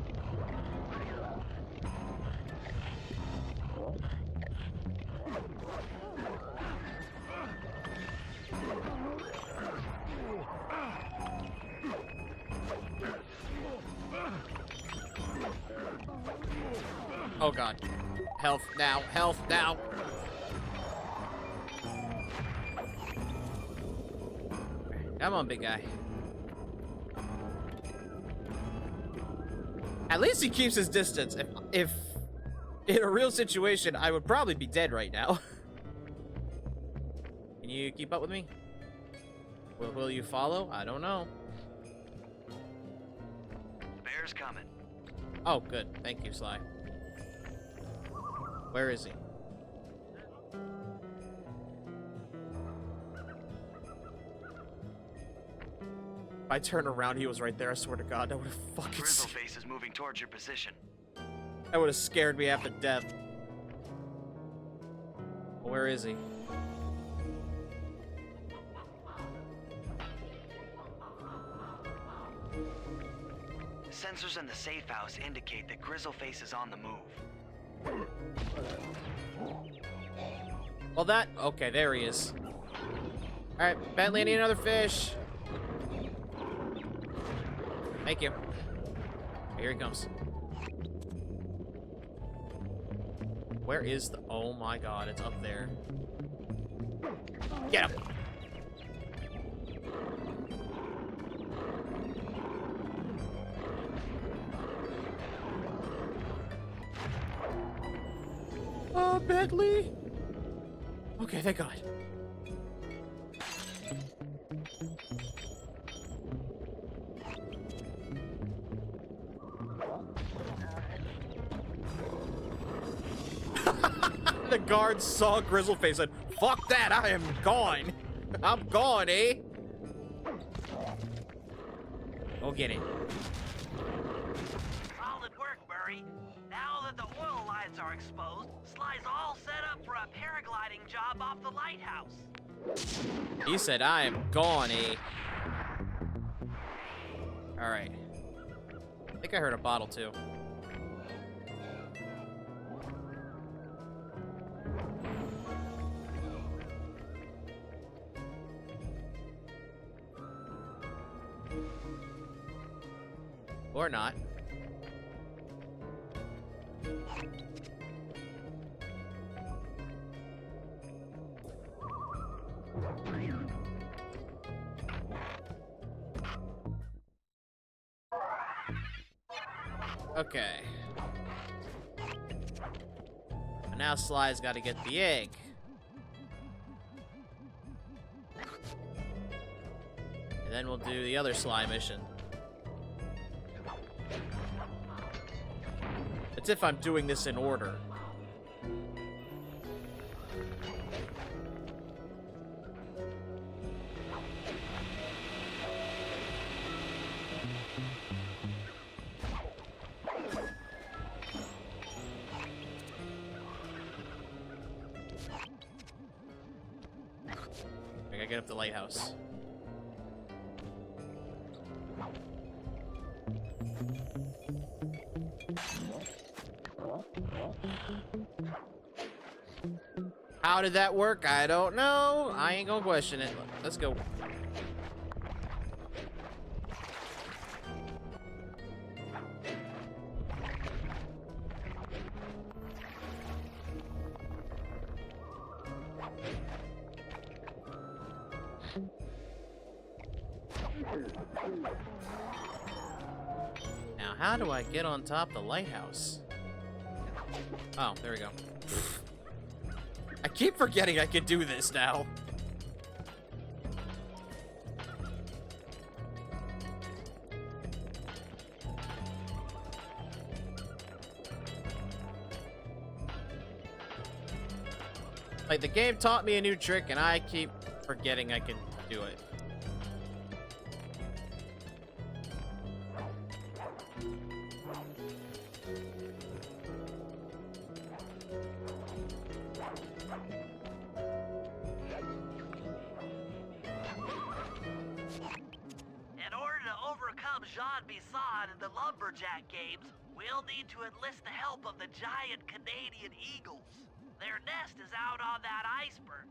Oh god. Health now, health now. Come on, big guy. At least he keeps his distance. If in a real situation, I would probably be dead right now. Can you keep up with me? Will you follow? I don't know. Bear's coming. Oh, good. Thank you, Sly. Where is he? If I turn around, he was right there. I swear to God, that would have fucking. Grizzleface is moving towards your position. That would have scared me half to death. Where is he? Sensors in the safe house indicate that Grizzleface is on the move. Well, that... Okay, there he is. Alright, Bentley, I need another fish. Thank you. Here he comes. Where is the... Oh my god, it's up there. Get him! Bentley? Okay, thank God. The guard saw Grizzleface and said, "Fuck that, I am gone. I'm gone, eh?" Go get it. Solid work, Murray. Now that the oil lines are exposed, Sly's all set up for a paragliding job off the lighthouse. He said, "I am gone, eh?" Alright. I think I heard a bottle, too. Or not. Okay. And now Sly's got to get the egg. And then we'll do the other Sly mission. That's if I'm doing this in order. I gotta get up the lighthouse. How did that work? I don't know. I ain't gonna question it. Let's go. Now, how do I get on top of the lighthouse? Oh, there we go. I keep forgetting I can do this now. Like, the game taught me a new trick, and I keep forgetting I can do it. Bison in the Lumberjack games, we'll need to enlist the help of the giant Canadian eagles. Their nest is out on that iceberg.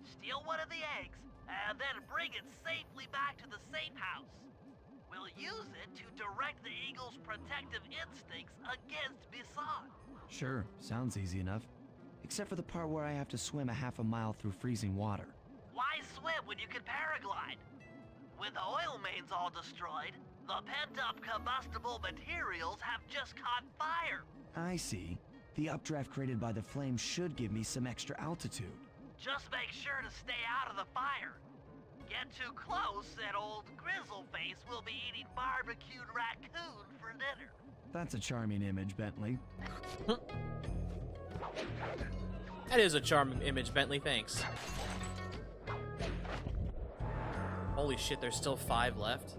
Steal one of the eggs, and then bring it safely back to the safe house. We'll use it to direct the eagle's protective instincts against Bison. Sure, sounds easy enough. Except for the part where I have to swim a half a mile through freezing water. Why swim when you can paraglide? With the oil mains all destroyed, the pent-up combustible materials have just caught fire. I see. The updraft created by the flames should give me some extra altitude. Just make sure to stay out of the fire. Get too close and old Grizzleface will be eating barbecued raccoon for dinner. That's a charming image, Bentley. That is a charming image, Bentley, thanks. Holy shit, there's still 5 left.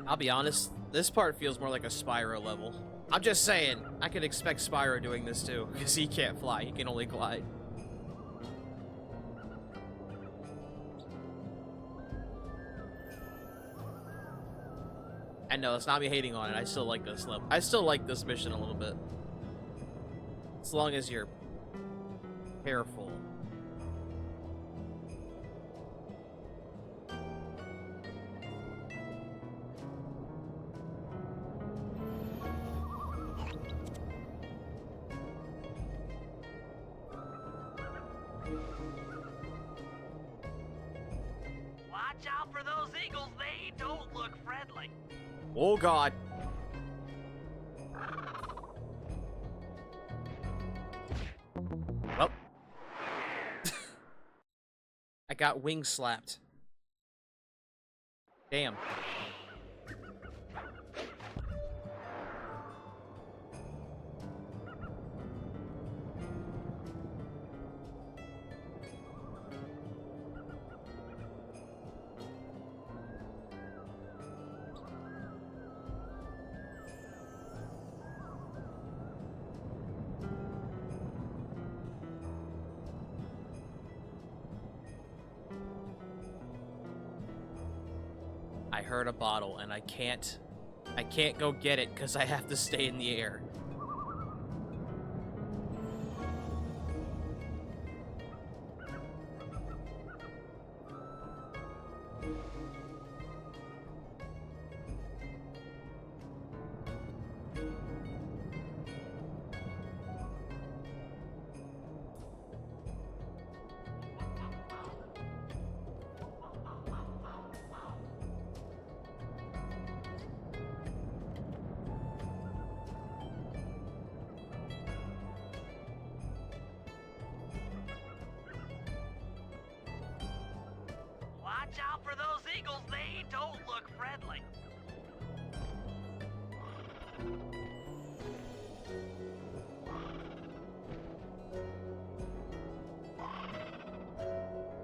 I'll be honest, this part feels more like a Spyro level. I'm just saying, I could expect Spyro doing this too, because he can't fly, he can only glide. And no, it's not me hating on it, I still like this level. I still like this mission a little bit. As long as you're careful. Watch out for those eagles, they don't look friendly. Oh god. Well. I got wing slapped. Damn. I heard a bottle and I can't go get it because I have to stay in the air. eagles, they don't look friendly.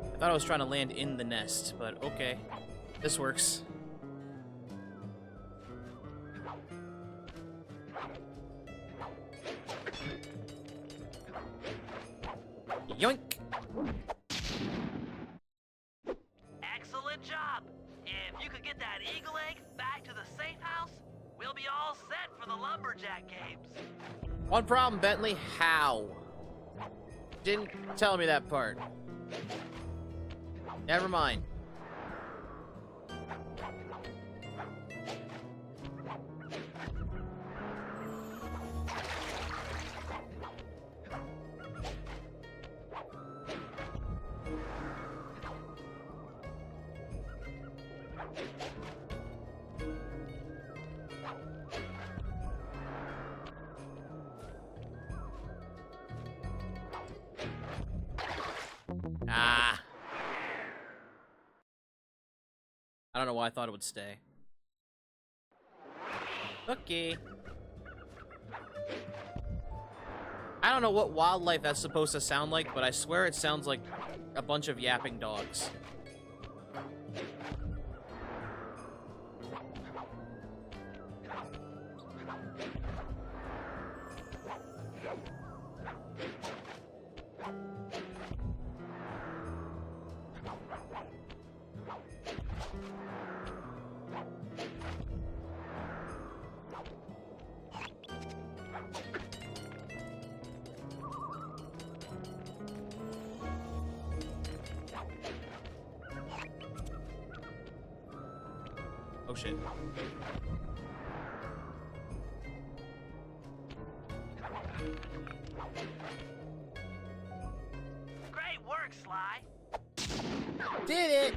I thought I was trying to land in the nest, but okay. This works. Yoink! Excellent job. If you could get that eagle egg back to the safe house, we'll be all set for the lumberjack games. One problem, Bentley. How? Didn't tell me that part. Never mind. Ah. I don't know why I thought it would stay. Okay. I don't know what wildlife that's supposed to sound like, but I swear it sounds like a bunch of yapping dogs. Oh shit. Great work, Sly. Did it!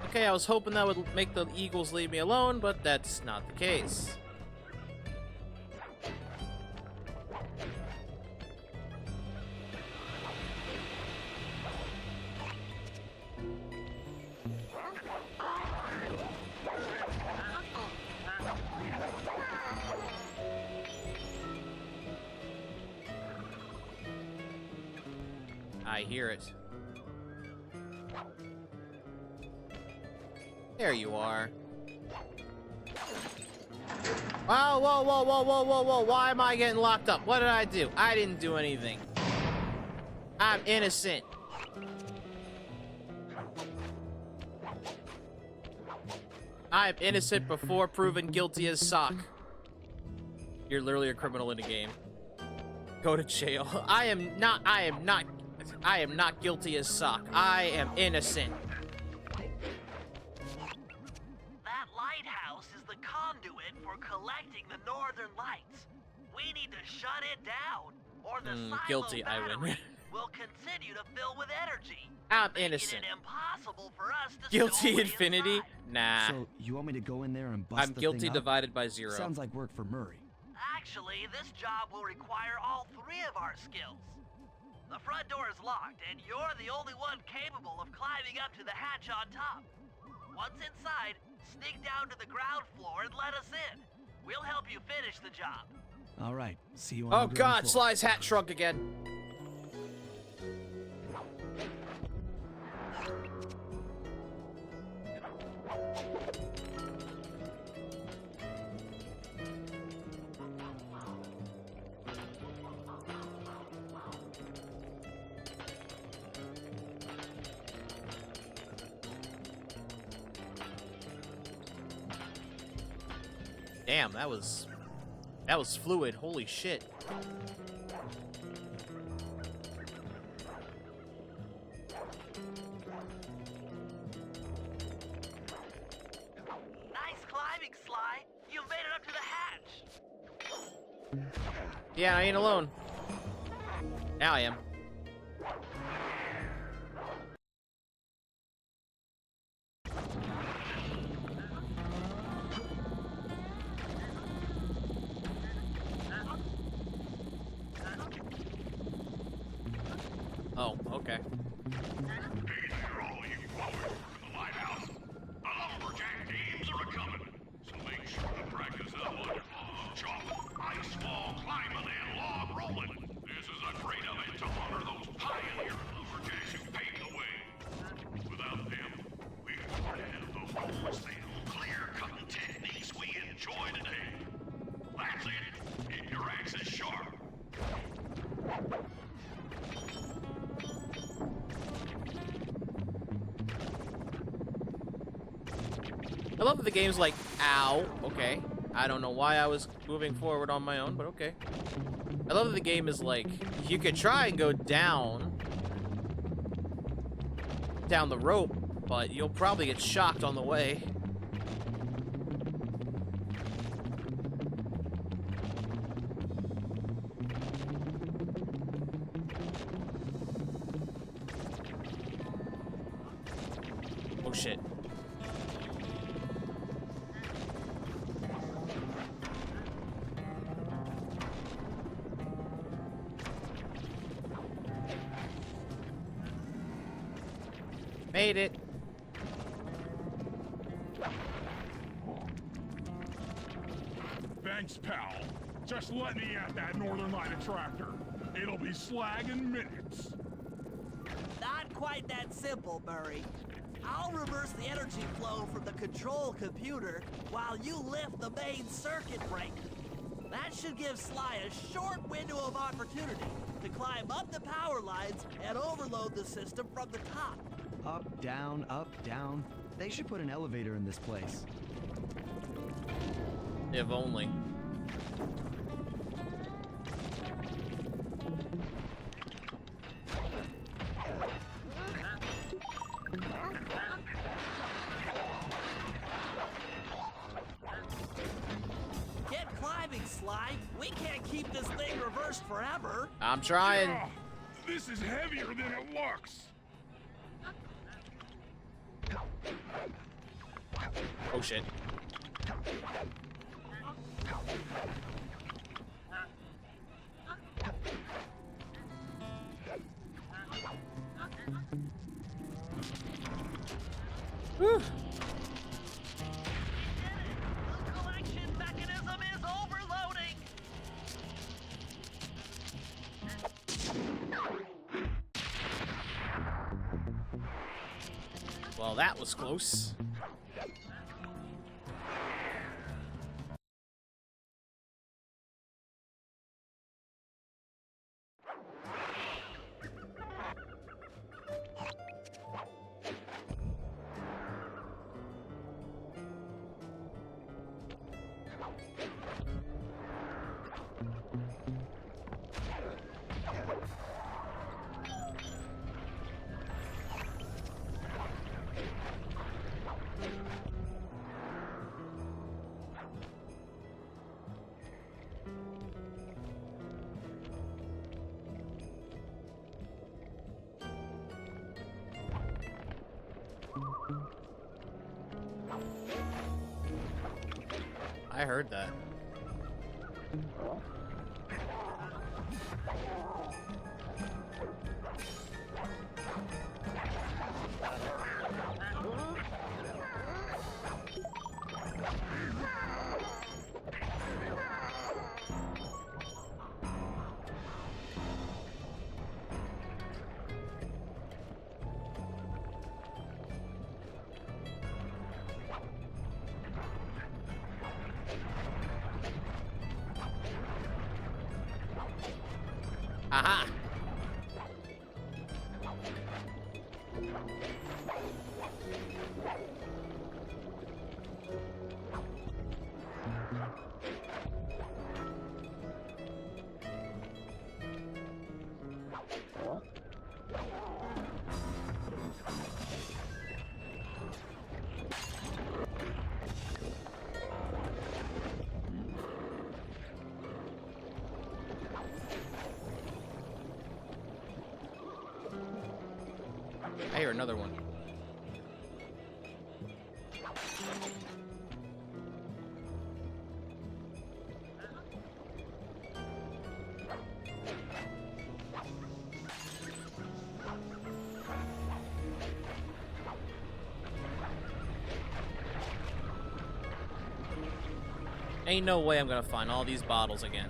Okay, I was hoping that would make the eagles leave me alone, but that's not the case. I hear it. There you are. Whoa, whoa, whoa, whoa, whoa, whoa, whoa. Why am I getting locked up? What did I do? I didn't do anything. I'm innocent. I'm innocent before proven guilty as sock. You're literally a criminal in a game. Go to jail. I am not guilty as sock. I am innocent. That lighthouse is the conduit for collecting the northern lights. We need to shut it down, or the silo guilty, I battery win. will continue to fill with energy. I'm making innocent. It impossible for us to Guilty stow infinity? inside. Nah. So, you want me to go in there and bust I'm the guilty thing up? divided by 0. Sounds like work for Murray. Actually, this job will require all 3 of our skills. The front door is locked, and you're the only one capable of climbing up to the hatch on top. Once inside, sneak down to the ground floor and let us in. We'll help you finish the job. All right, see you on Oh the ground god, floor. Sly's hat shrunk again. Damn, that was fluid. Holy shit. Nice climbing, Sly. You made it up to the hatch. Yeah, I ain't alone. Now I am. Okay. Hey there, all you followers in the lighthouse. The lumberjack games are a-coming, so make sure to practice up on your log chopping, ice wall climbing, and log rolling. This is a great event to honor those pioneer lumberjacks who paved the way. Without them, we wouldn't have the wholesale, clear-cutting techniques we enjoy today. That's it. Keep your axes sharp. I love that the game's like, ow, okay. I don't know why I was moving forward on my own, but okay. I love that the game is like, you could try and go down the rope, but you'll probably get shocked on the way. Oh shit. Made it. Thanks, pal. Just let me at that Northern Light attractor. It'll be slag in minutes. Not quite that simple, Murray. I'll reverse the energy flow from the control computer while you lift the main circuit breaker. That should give Sly a short window of opportunity to climb up the power lines and overload the system from the top. Up, down, up, down. They should put an elevator in this place. If only. Get climbing, Sly. We can't keep this thing reversed forever. I'm trying. Ugh, this is heavier than it looks. Oh shit. Whew. The collection mechanism is overloading. Well, that was close. I heard that. Aha! I hear another one. Ain't no way I'm gonna find all these bottles again.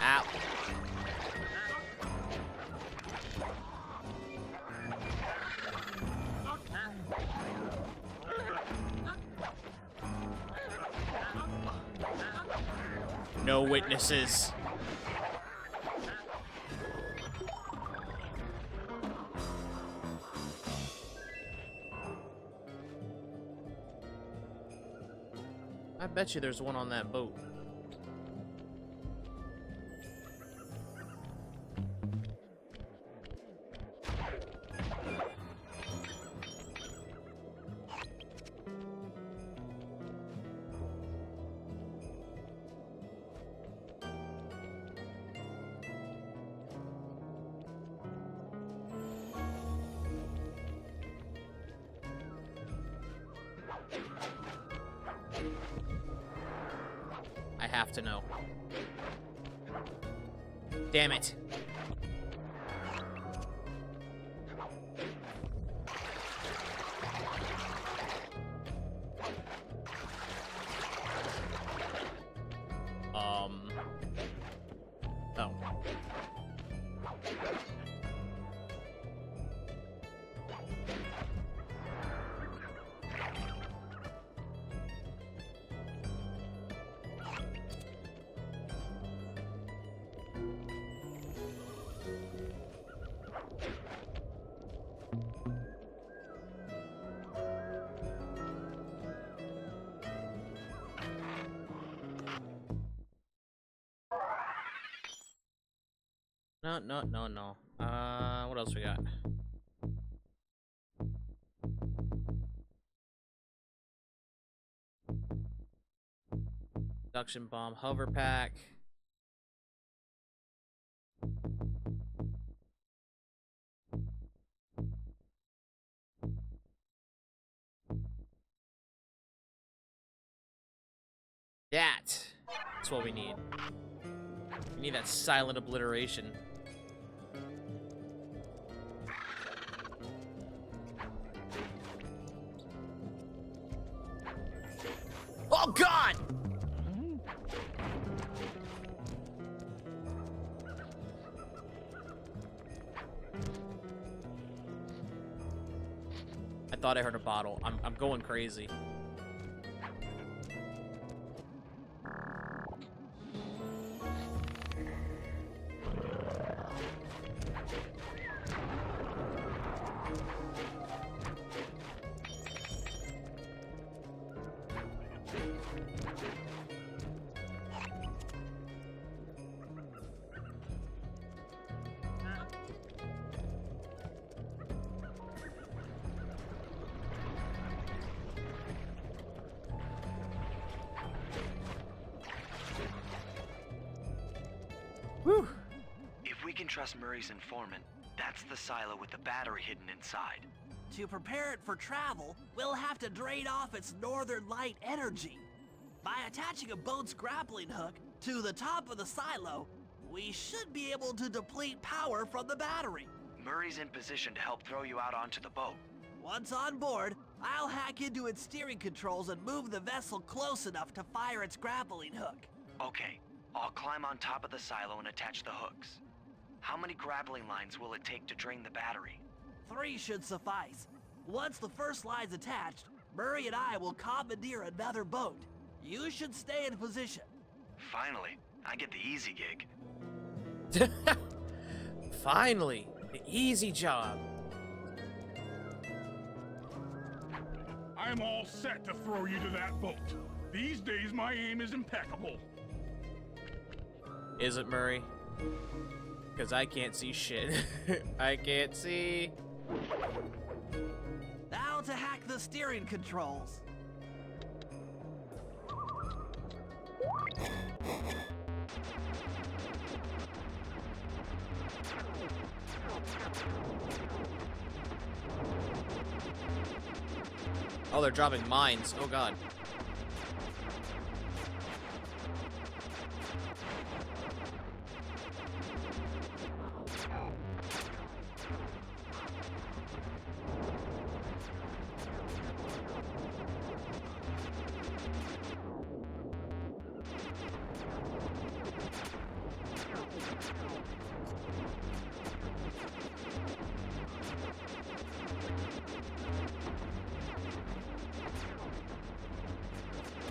Ow. No witnesses. I bet you there's one on that boat. I have to know. Damn it. Oh. No. What else we got? Induction bomb, hover pack. That's what we need. We need that silent obliteration. Oh God! I thought I heard a bottle. I'm going crazy. Whew. If we can trust Murray's informant, that's the silo with the battery hidden inside. To prepare it for travel, we'll have to drain off its northern light energy. By attaching a boat's grappling hook to the top of the silo, we should be able to deplete power from the battery. Murray's in position to help throw you out onto the boat. Once on board, I'll hack into its steering controls and move the vessel close enough to fire its grappling hook. Okay, I'll climb on top of the silo and attach the hooks. How many grappling lines will it take to drain the battery? 3 should suffice. Once the first line's attached, Murray and I will commandeer another boat. You should stay in position. Finally, I get the easy gig. Finally, the easy job. I'm all set to throw you to that boat. These days, my aim is impeccable. Is it, Murray? Because I can't see shit. I can't see. Now to hack the steering controls. Oh, they're dropping mines. Oh, God.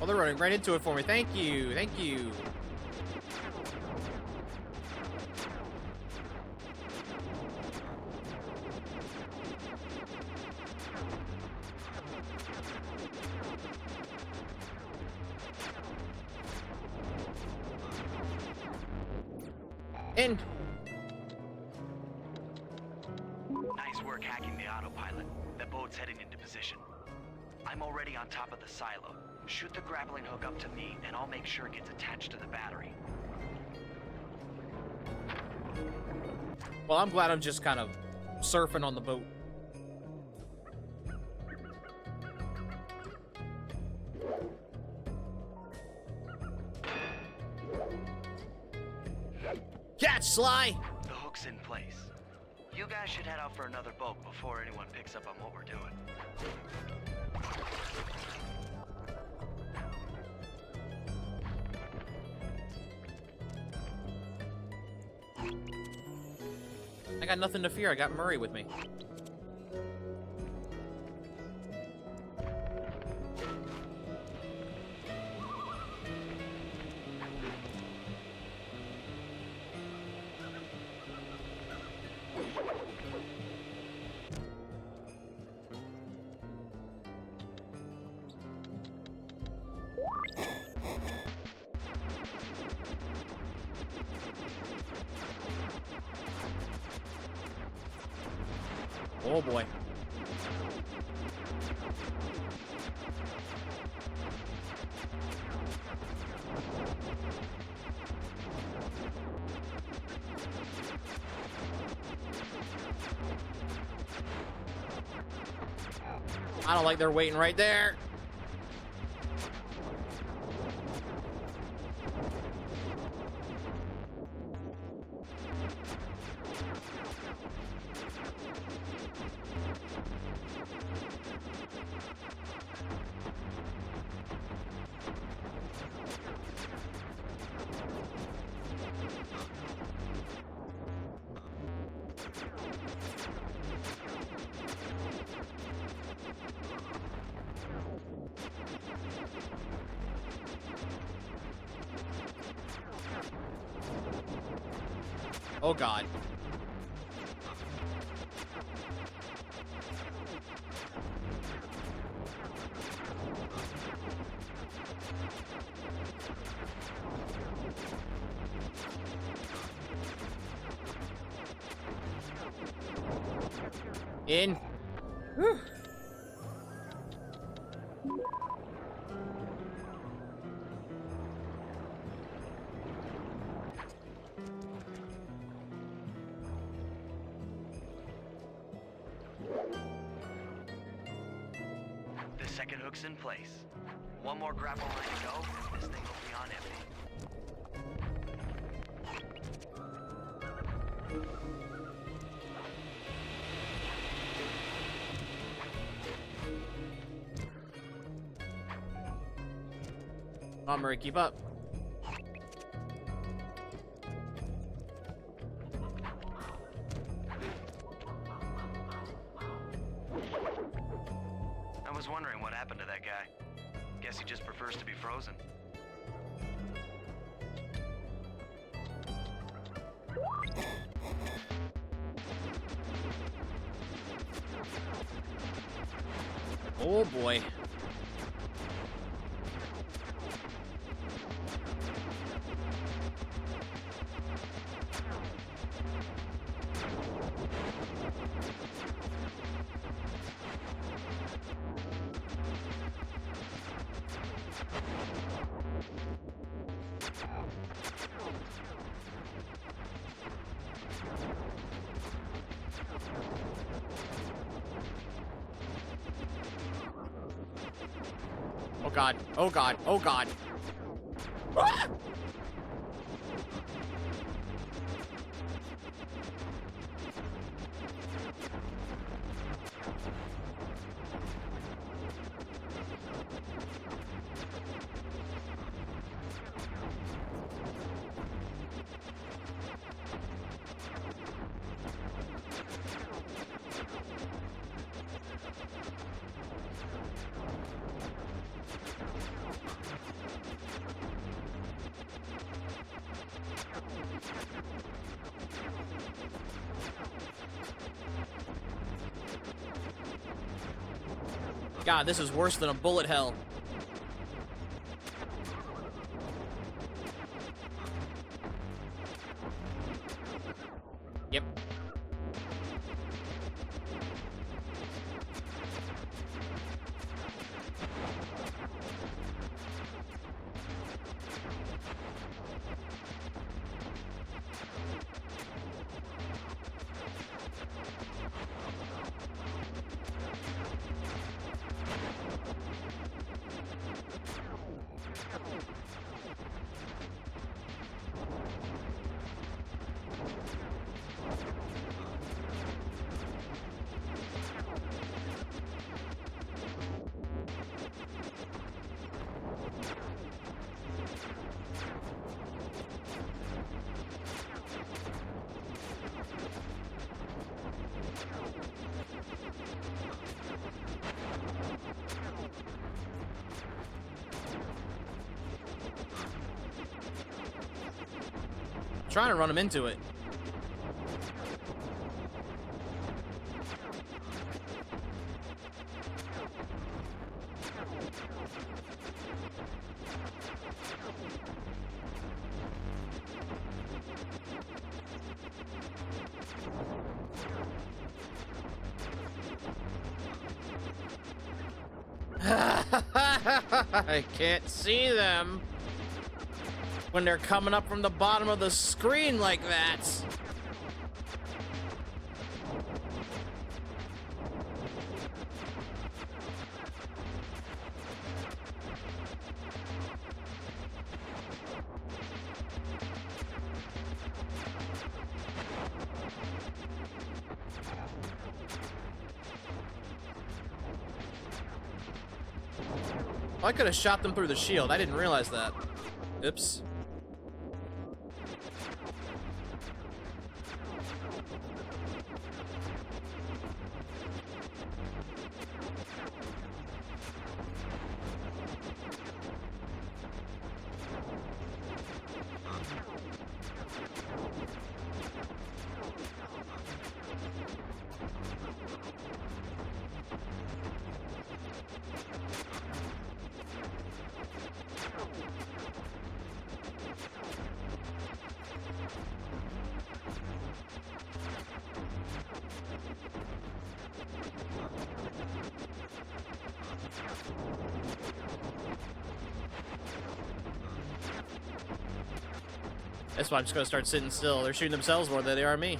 Oh, they're running right into it for me. Thank you. Thank you. In. Nice work hacking the autopilot. The boat's heading into position. I'm already on top of the silo. Shoot the grappling hook up to me, and I'll make sure it gets attached to the battery. Well, I'm glad I'm just kind of surfing on the boat. Catch, Sly! The hook's in place. You guys should head out for another boat before anyone picks up on what we're doing. I got nothing to fear. I got Murray with me. Oh boy. I don't like they're waiting right there. Oh God. In. Whew. The second hook's in place. One more grapple line to go, and this thing will be on empty. Come on, Murray, keep up. I was wondering what happened to that guy. Guess he just prefers to be frozen. Oh boy. god. Oh god. Oh god. Ah! God, this is worse than a bullet hell. Yep. Trying to run him into it. I can't see them when they're coming up from the bottom of the screen like that. I could have shot them through the shield. I didn't realize that. Oops. That's why I'm just gonna start sitting still. They're shooting themselves more than they are me.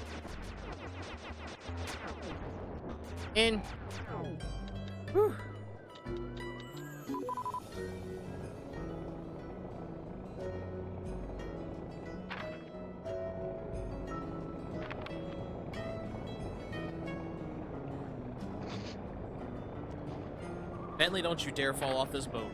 In. Whew. Bentley, don't you dare fall off this boat.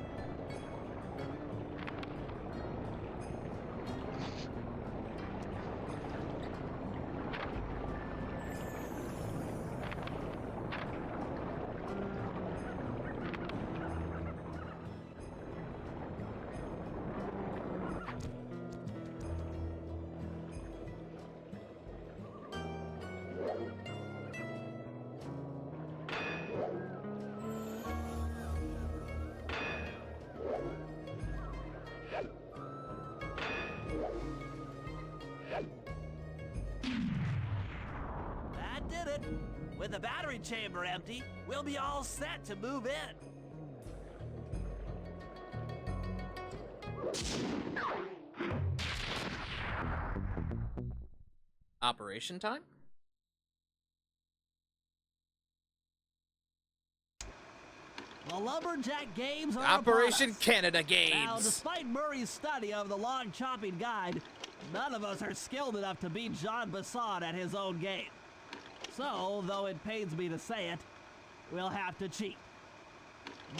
That did it. With the battery chamber empty, we'll be all set to move in. Operation time? Lumberjack Games are Operation upon us. Canada Now, Games. despite Murray's study of the log chopping guide, none of us are skilled enough to beat Jean Bison at his own game. So, though it pains me to say it, we'll have to cheat.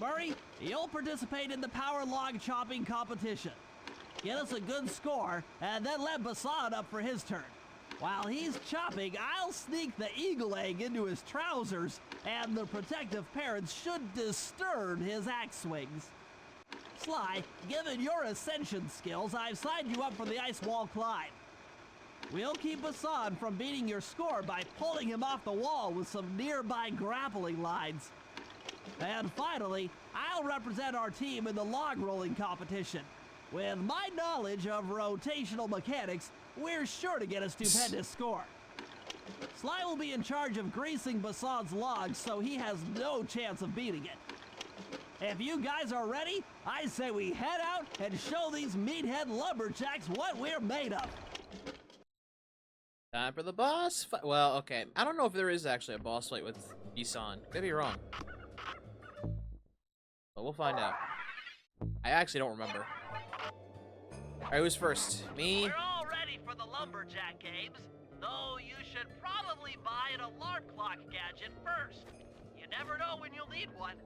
Murray, you'll participate in the power log chopping competition. Get us a good score, and then let Bison up for his turn. While he's chopping, I'll sneak the eagle egg into his trousers, and the protective parents should disturb his axe swings. Sly, given your ascension skills, I've signed you up for the ice wall climb. We'll keep Bison from beating your score by pulling him off the wall with some nearby grappling lines. And finally, I'll represent our team in the log rolling competition. With my knowledge of rotational mechanics, we're sure to get a stupendous score. Sly will be in charge of greasing Bason's logs, so he has no chance of beating it. If you guys are ready, I say we head out and show these meathead lumberjacks what we're made of. Time for the boss fight. Well, okay. I don't know if there is actually a boss fight with Bison. Could be wrong. But we'll find out. I actually don't remember. Alright, who's first? Me? We're all ready for the Lumberjack Games, though you should probably buy an alarm clock gadget first. You never know when you'll need one.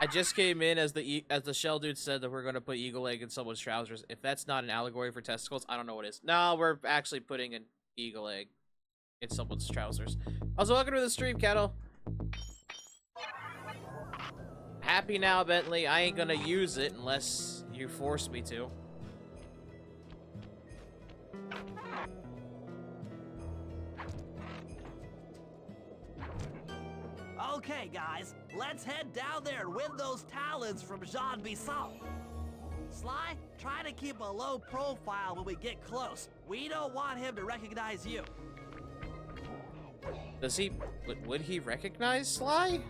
I just came in as the shell dude said that we're gonna put eagle egg in someone's trousers. If that's not an allegory for testicles, I don't know what is. No, we're actually putting an eagle egg in someone's trousers. Also, welcome to the stream, Kettle. Happy now, Bentley. I ain't gonna use it unless you force me to. Okay, guys, let's head down there and win those talons from Jean Bison. Sly, try to keep a low profile when we get close. We don't want him to recognize you. Does he... Would he recognize Sly?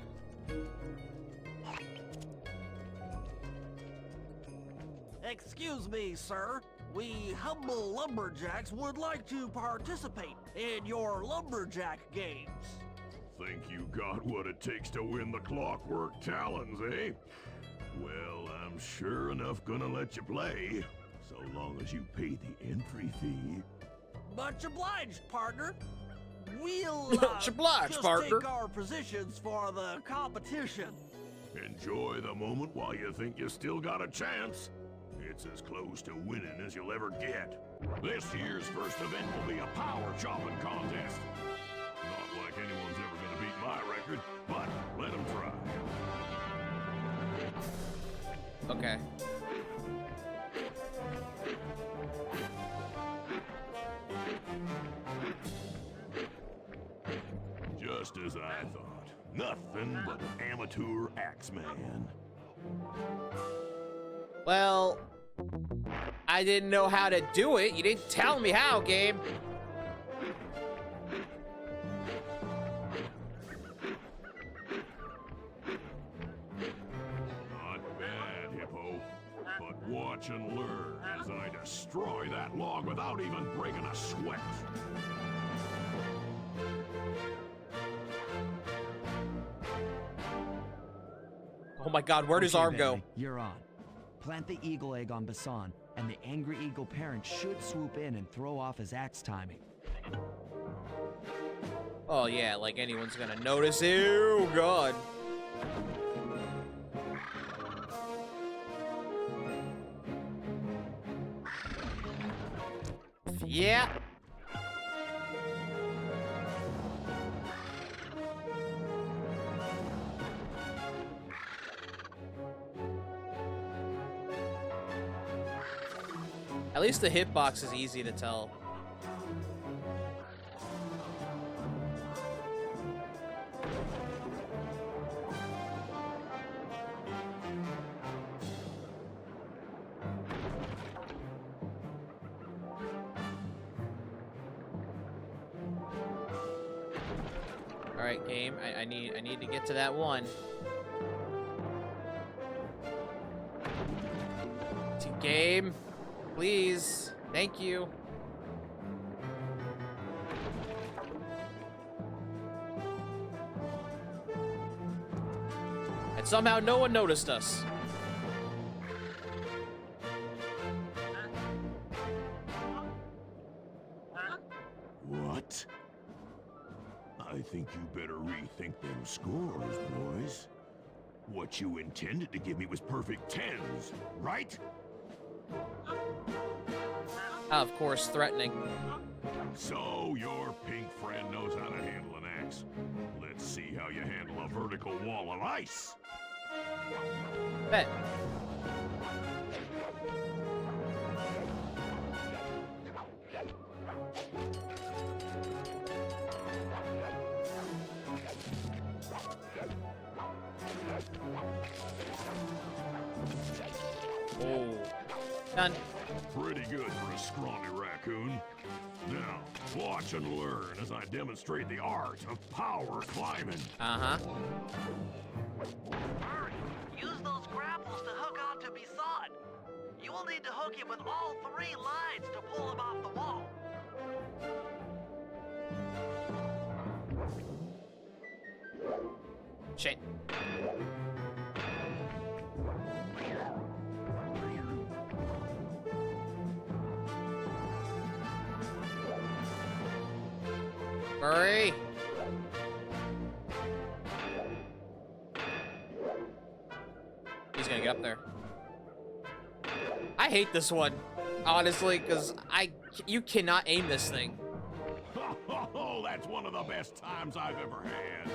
Excuse me, sir. We humble lumberjacks would like to participate in your lumberjack games. Think you got what it takes to win the Clockwerk Talons, eh? Well, I'm sure enough gonna let you play, so long as you pay the entry fee. Much obliged, partner. We'll Much obliged, just partner. take our positions for the competition. Enjoy the moment while you think you still got a chance. It's as close to winning as you'll ever get. This year's first event will be a power chopping contest. Not like anyone's ever gonna beat my record, but let them try. Okay. Just as I thought. Nothing but an amateur axeman. Well, I didn't know how to do it. You didn't tell me how, game. Not bad, Hippo. But watch and learn as I destroy that log without even breaking a sweat. Oh my god, where'd his Okay, arm go? Bentley, you're on. Plant the eagle egg on Bison, and the angry eagle parent should swoop in and throw off his axe timing. Oh yeah, like anyone's gonna notice. Ew, god. Yeah. At least the hitbox is easy to tell. All right, game. I need to get to that one. Game, please. Thank you. And somehow no one noticed us. What? I think you better rethink them scores, boys. What you intended to give me was perfect tens, right? Of course, threatening. So your pink friend knows how to handle an axe. Let's see how you handle a vertical wall of ice. Bet. Oh. Done. Pretty good for a scrawny raccoon. Now, watch and learn as I demonstrate the art of power climbing. Uh-huh. Hurry! Use those grapples to hook onto Bison. You will need to hook him with all 3 lines to pull him off the wall. Shit. Hurry! He's gonna get up there. I hate this one, honestly, because you cannot aim this thing. Oh, that's one of the best times I've ever had.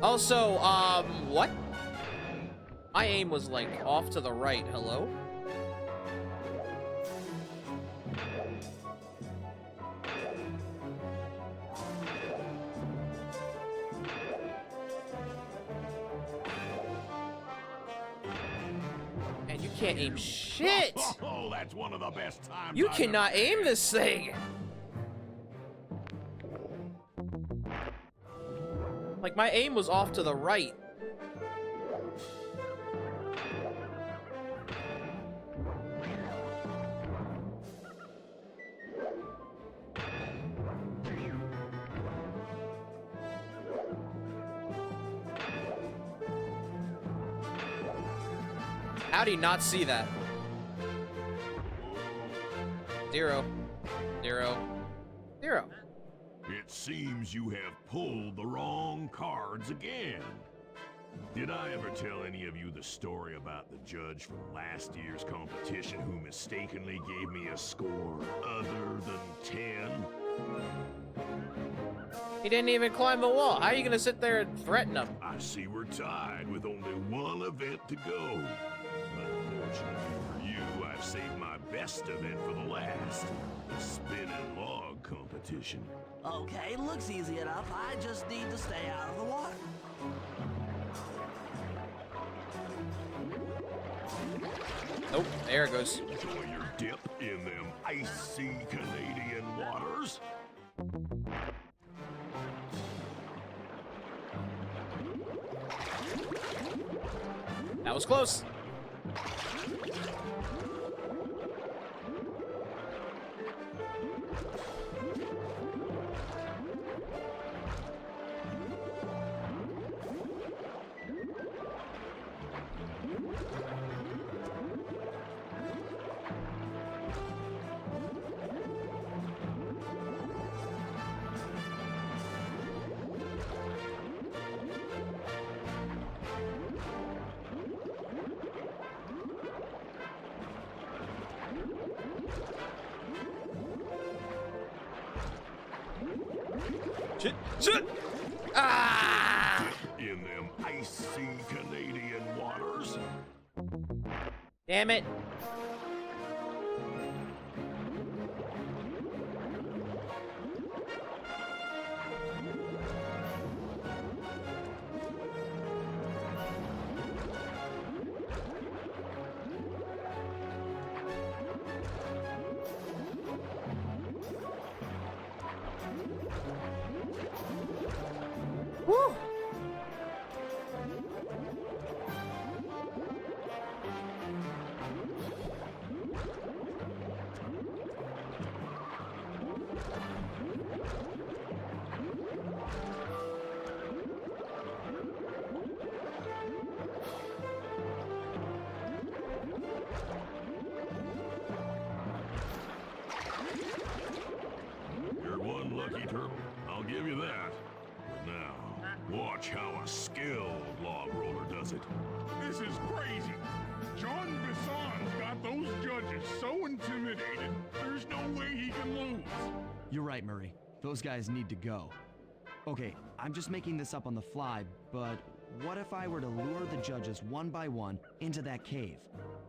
Also, what? My aim was, like, off to the right. Hello? And you can't aim shit! Oh, that's one of the best times You I've cannot ever aim had. this thing! Like, my aim was off to the right. How do you not see that? 0, 0, 0. It seems you have pulled the wrong cards again. Did I ever tell any of you the story about the judge from last year's competition who mistakenly gave me a score other than 10? He didn't even climb the wall. How are you gonna sit there and threaten him? I see we're tied with only one event to go. Unfortunately for you, I've saved my best event for the last, the spin and log competition. Okay, looks easy enough. I just need to stay out of the water. Nope, there it goes. Enjoy your dip in them icy Canadian waters. That was close. Shit. Ah! In them icy Canadian waters. Damn it. Woo! Turtle. I'll give you that. But now, watch how a skilled log roller does it. This is crazy. John Bison's got those judges so intimidated, there's no way he can lose. You're right, Murray. Those guys need to go. Okay, I'm just making this up on the fly, but what if I were to lure the judges one by one into that cave?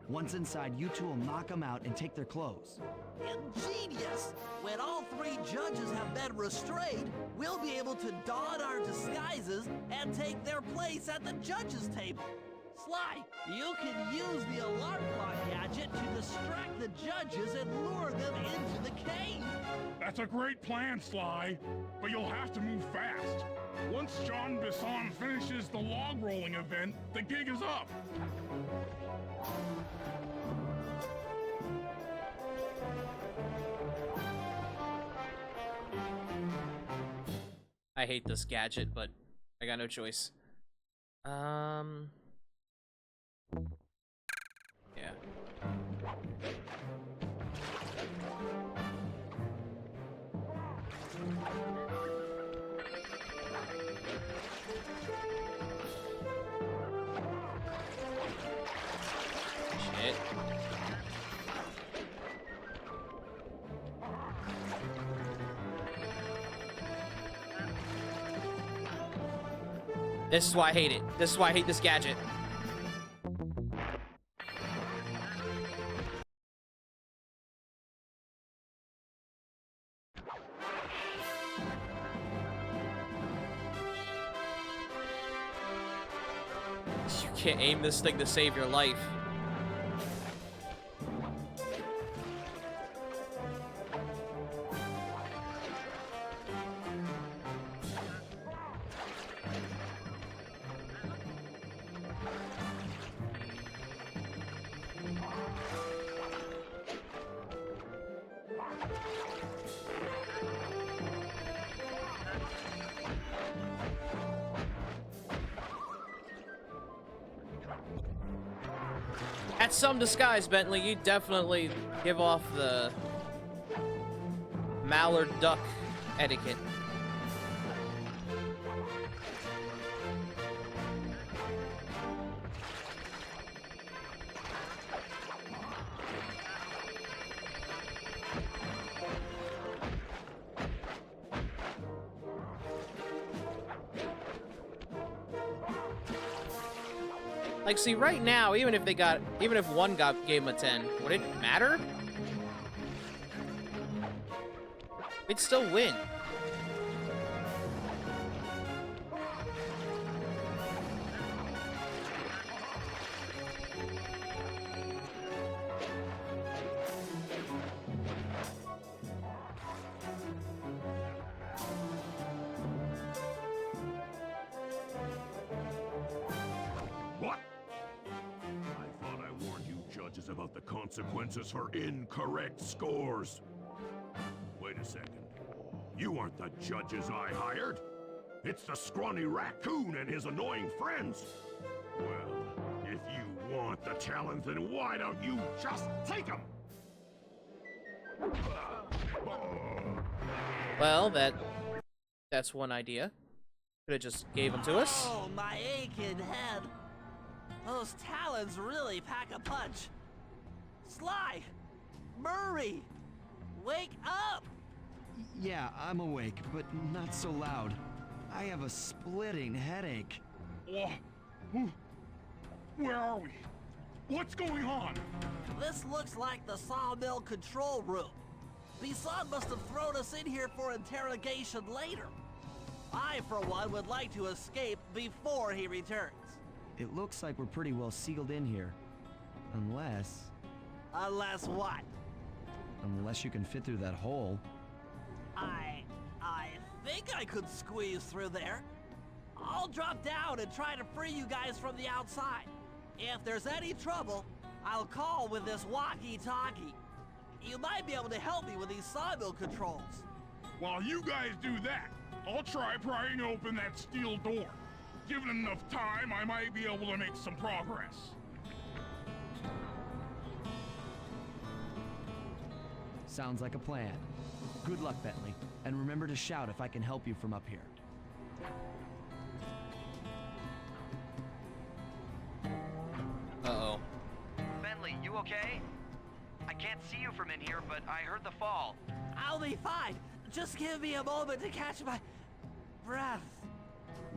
Once inside, you two will knock them out and take their clothes. Ingenious! When all three judges have been restrained, we'll be able to don our disguises and take their place at the judges' table. Sly, you can use the alarm clock gadget to distract the judges and lure them into the cave. That's a great plan, Sly, but you'll have to move fast. Once John Bison finishes the log rolling event, the gig is up. I hate this gadget, but I got no choice. Yeah. Shit. This is why I hate it. This is why I hate this gadget. You can't aim this thing to save your life. That's some disguise, Bentley. You definitely give off the mallard duck etiquette. Like, see, right now, even if one gave him a 10, would it matter? It'd still win. What? I thought I warned you judges about the consequences for incorrect scores. Wait a second. You aren't the judges I hired. It's the scrawny raccoon and his annoying friends. Well, if you want the challenge, then why don't you just take them? Well, that's one idea. Could have just gave them to us. Oh, my aching head. Those talons really pack a punch. Sly! Murray! Wake up! Yeah, I'm awake, but not so loud. I have a splitting headache. Where are we? What's going on? This looks like the sawmill control room. Bison must have thrown us in here for interrogation later. I, for one, would like to escape before he returns. It looks like we're pretty well sealed in here. Unless Unless what? Unless you can fit through that hole. I think I could squeeze through there. I'll drop down and try to free you guys from the outside. If there's any trouble, I'll call with this walkie-talkie. You might be able to help me with these sawmill controls. While you guys do that, I'll try prying open that steel door. Given enough time, I might be able to make some progress. Sounds like a plan. Good luck, Bentley. And remember to shout if I can help you from up here. Uh-oh. Bentley, you okay? I can't see you from in here, but I heard the fall. I'll be fine. Just give me a moment to catch my breath.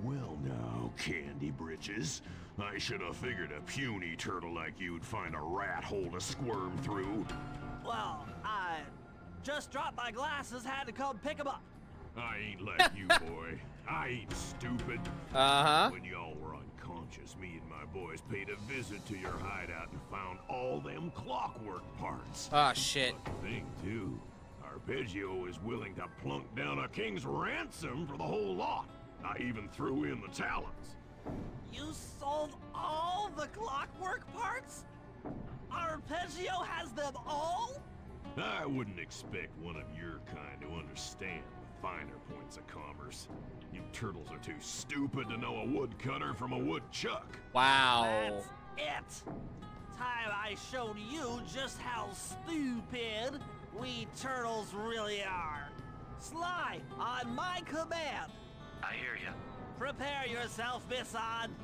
Well now, Candy Britches. I should have figured a puny turtle like you'd find a rat hole to squirm through. Well, I just dropped my glasses, had to come pick them up. I ain't like you, boy. I ain't stupid. Uh-huh. When y'all were unconscious, me and my boys paid a visit to your hideout and found all them clockwork parts. Oh, shit. But the thing, too, Arpeggio is willing to plunk down a king's ransom for the whole lot. I even threw in the talons. You sold all the clockwork parts? Arpeggio has them all? I wouldn't expect one of your kind to understand the finer points of commerce. You turtles are too stupid to know a woodcutter from a woodchuck. Wow. That's it. Time I showed you just how stupid we turtles really are. Sly, on my command. I hear you. Prepare yourself, Bison.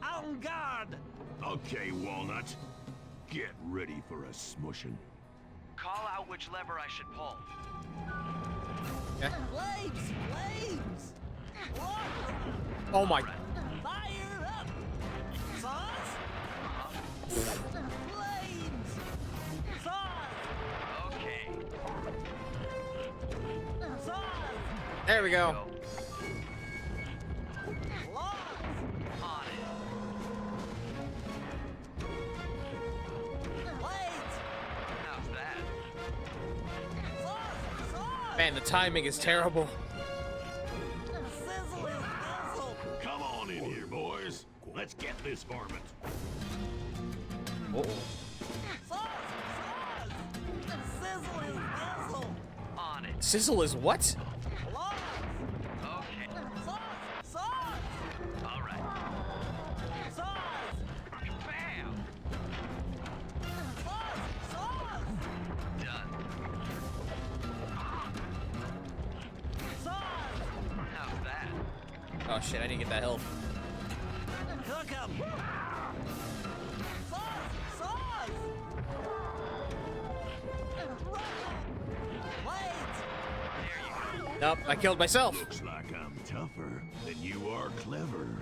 En garde. Okay, Walnut. Get ready for a smushing. Call out which lever I should pull. Okay. Flames! Flames! Oh my. Fire up! Sauce? Flames! Sauce! Okay. Sauce! There we go. Logs! On it. Blades! How's that? Sauce! Sauce! Man, the timing is terrible. Sizzle is sizzle! Come on in here, boys. Let's get this varmint. Oh. Sauce! Sauce! Sizzle is sizzle! On it. Sizzle is what? Logs! Okay. Sauce! Sauce! All right. Sauce! Bam! Sauce! Sauce! Done. Sauce! How's that? Oh shit, I need to get that health. Cook 'em! Sauce! Sauce! Blades! There you go. Nope, I killed myself. Looks like I'm tougher than you are clever.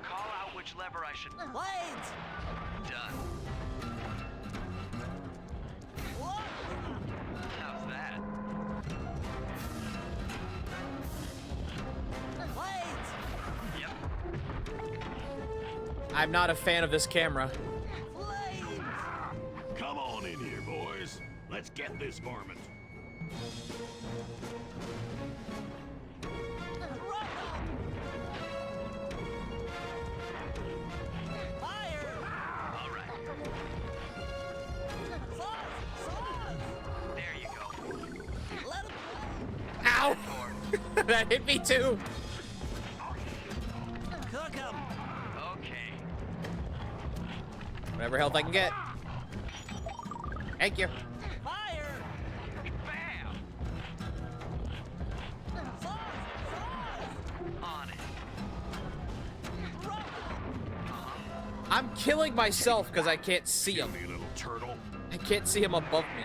Call out which lever I should. Blades! Done. Look! How's that? Blades! Yep. I'm not a fan of this camera. Blades! Come on in here, boys. Let's get this varmint. Fire! All right. Sauce! Sauce! There you go. Let 'em Ow! That hit me too. cook 'em! Okay. Whatever health I can get. Thank you. Fire! Bam! Sauce! Sauce! On it. I'm killing myself because I can't see him. You little turtle. I can't see him above me.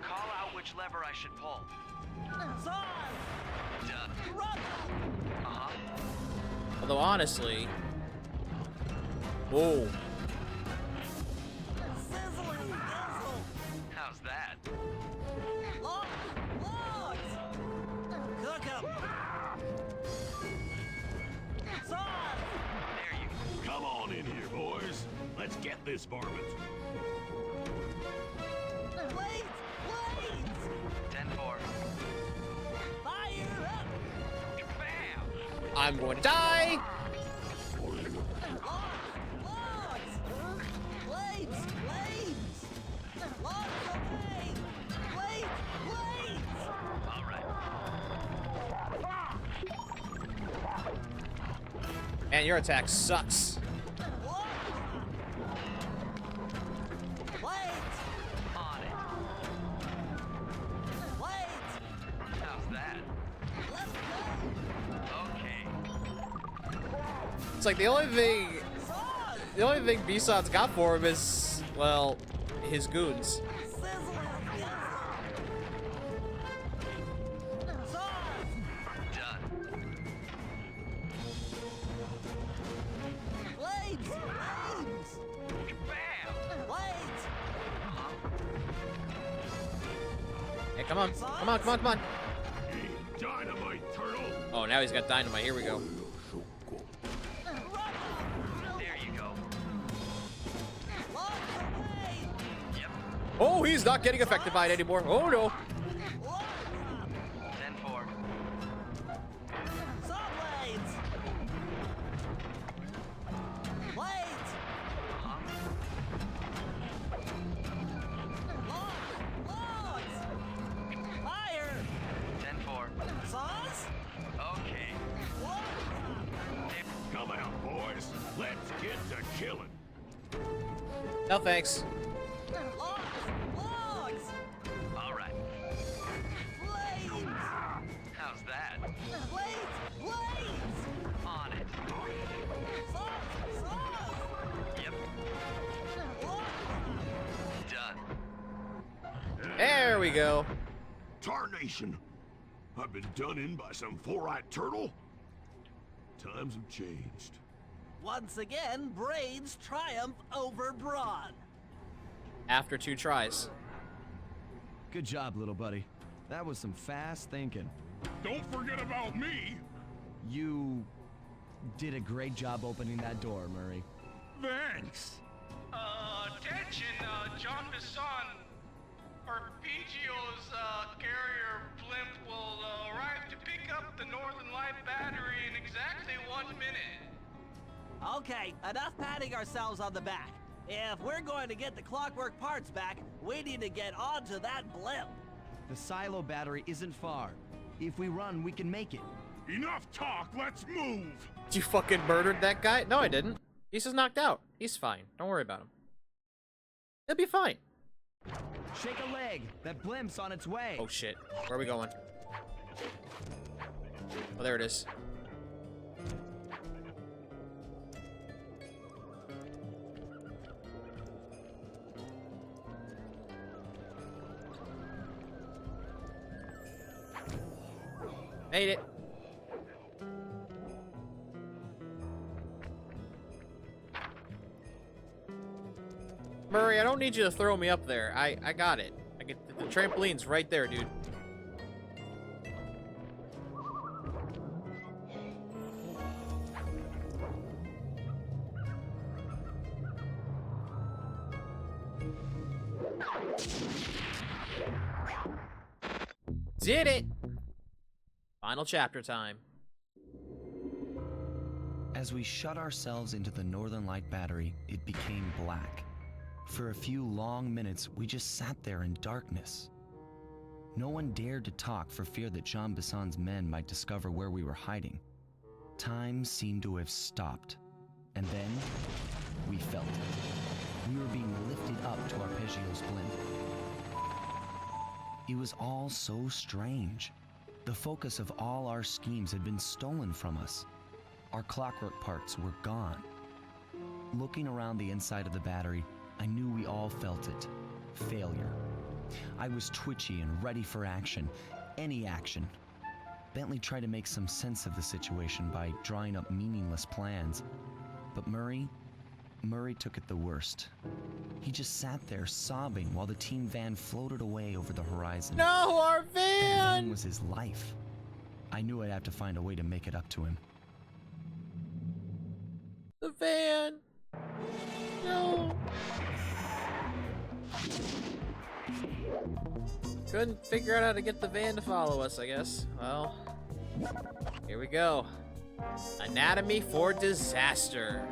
Call out which lever I should pull. Sauce! Done. Rub 'em! Uh-huh. Although honestly, whoa. Sizzle and sizzle! How's that? Logs! Logs! Cook 'em! Sauce! There you go. Come on in here, boys. Let's get this varmint. Blades! Blades! 10-4. Fire up! Bam! I'm going to die. Logs! Blades! Blades! Logs away! Blades! Blades! All right. Man, your attack sucks. It's like the only thing Bison's got for him is, well, his goons. Hey, come on. Come on, come on, come on. Hey, dynamite, turtle! Oh, now he's got dynamite. Here we go. There you go. Yep. Oh, he's not getting affected by it anymore. Oh, no. 10-4. Fire! 10-4. Sauce? Okay. Come out, boys. Let's get to killing. No, thanks. Logs! All right. Blades! How's that? Blades! Blades! On it. Sauce! Sauce! Yep. Done. There we go. Tarnation! I've been done in by some four-eyed turtle? Times have changed. Once again, Brains triumph over Brawn. After 2 tries. Good job, little buddy. That was some fast thinking. Don't forget about me. You did a great job opening that door, Murray. Thanks. Attention, John Bison. Arpeggio's carrier blimp will arrive to pick up the Northern Light battery in exactly 1 minute. Okay, enough patting ourselves on the back. If we're going to get the Clockwerk parts back, we need to get onto that blimp. The silo battery isn't far. If we run, we can make it. Enough talk, let's move. You fucking murdered that guy? No, I didn't. He's just knocked out. He's fine. Don't worry about him. He'll be fine. Shake a leg. That blimp's on its way. Oh, shit. Where are we going? Oh, there it is. Made it. Murray, I don't need you to throw me up there. I got it. I get the trampoline's right there, dude. Did it! Final chapter time. As we shut ourselves into the Northern Light battery, it became black. For a few long minutes, we just sat there in darkness. No one dared to talk for fear that Jean Bison's men might discover where we were hiding. Time seemed to have stopped. And then, we felt it. We were being lifted up to Arpeggio's blimp. It was all so strange. The focus of all our schemes had been stolen from us. Our clockwork parts were gone. Looking around the inside of the battery, I knew we all felt it. Failure. I was twitchy and ready for action. Any action. Bentley tried to make some sense of the situation by drawing up meaningless plans. But Murray took it the worst. He just sat there sobbing while the team van floated away over the horizon. No, our That van! van was his life. I knew I'd have to find a way to make it up to him. The van! No! Couldn't figure out how to get the van to follow us, I guess. Well, here we go. Anatomy for disaster.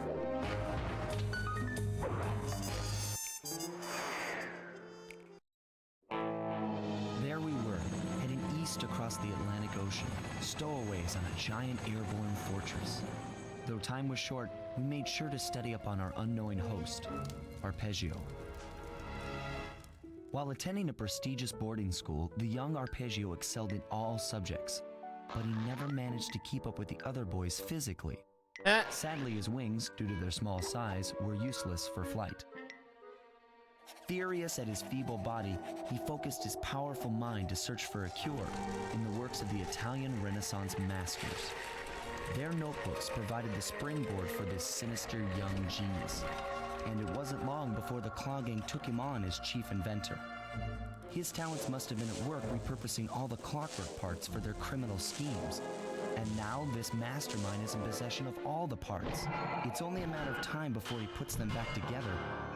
There we were, heading east across the Atlantic Ocean, stowaways on a giant airborne fortress. Though time was short, we made sure to study up on our unknowing host, Arpeggio. While attending a prestigious boarding school, the young Arpeggio excelled in all subjects, but he never managed to keep up with the other boys physically. Sadly, his wings, due to their small size, were useless for flight. Furious at his feeble body, he focused his powerful mind to search for a cure in the works of the Italian Renaissance masters. Their notebooks provided the springboard for this sinister young genius, and it wasn't long before the Klaw gang took him on as chief inventor. His talents must have been at work repurposing all the clockwork parts for their criminal schemes. And now this mastermind is in possession of all the parts. It's only a matter of time before he puts them back together.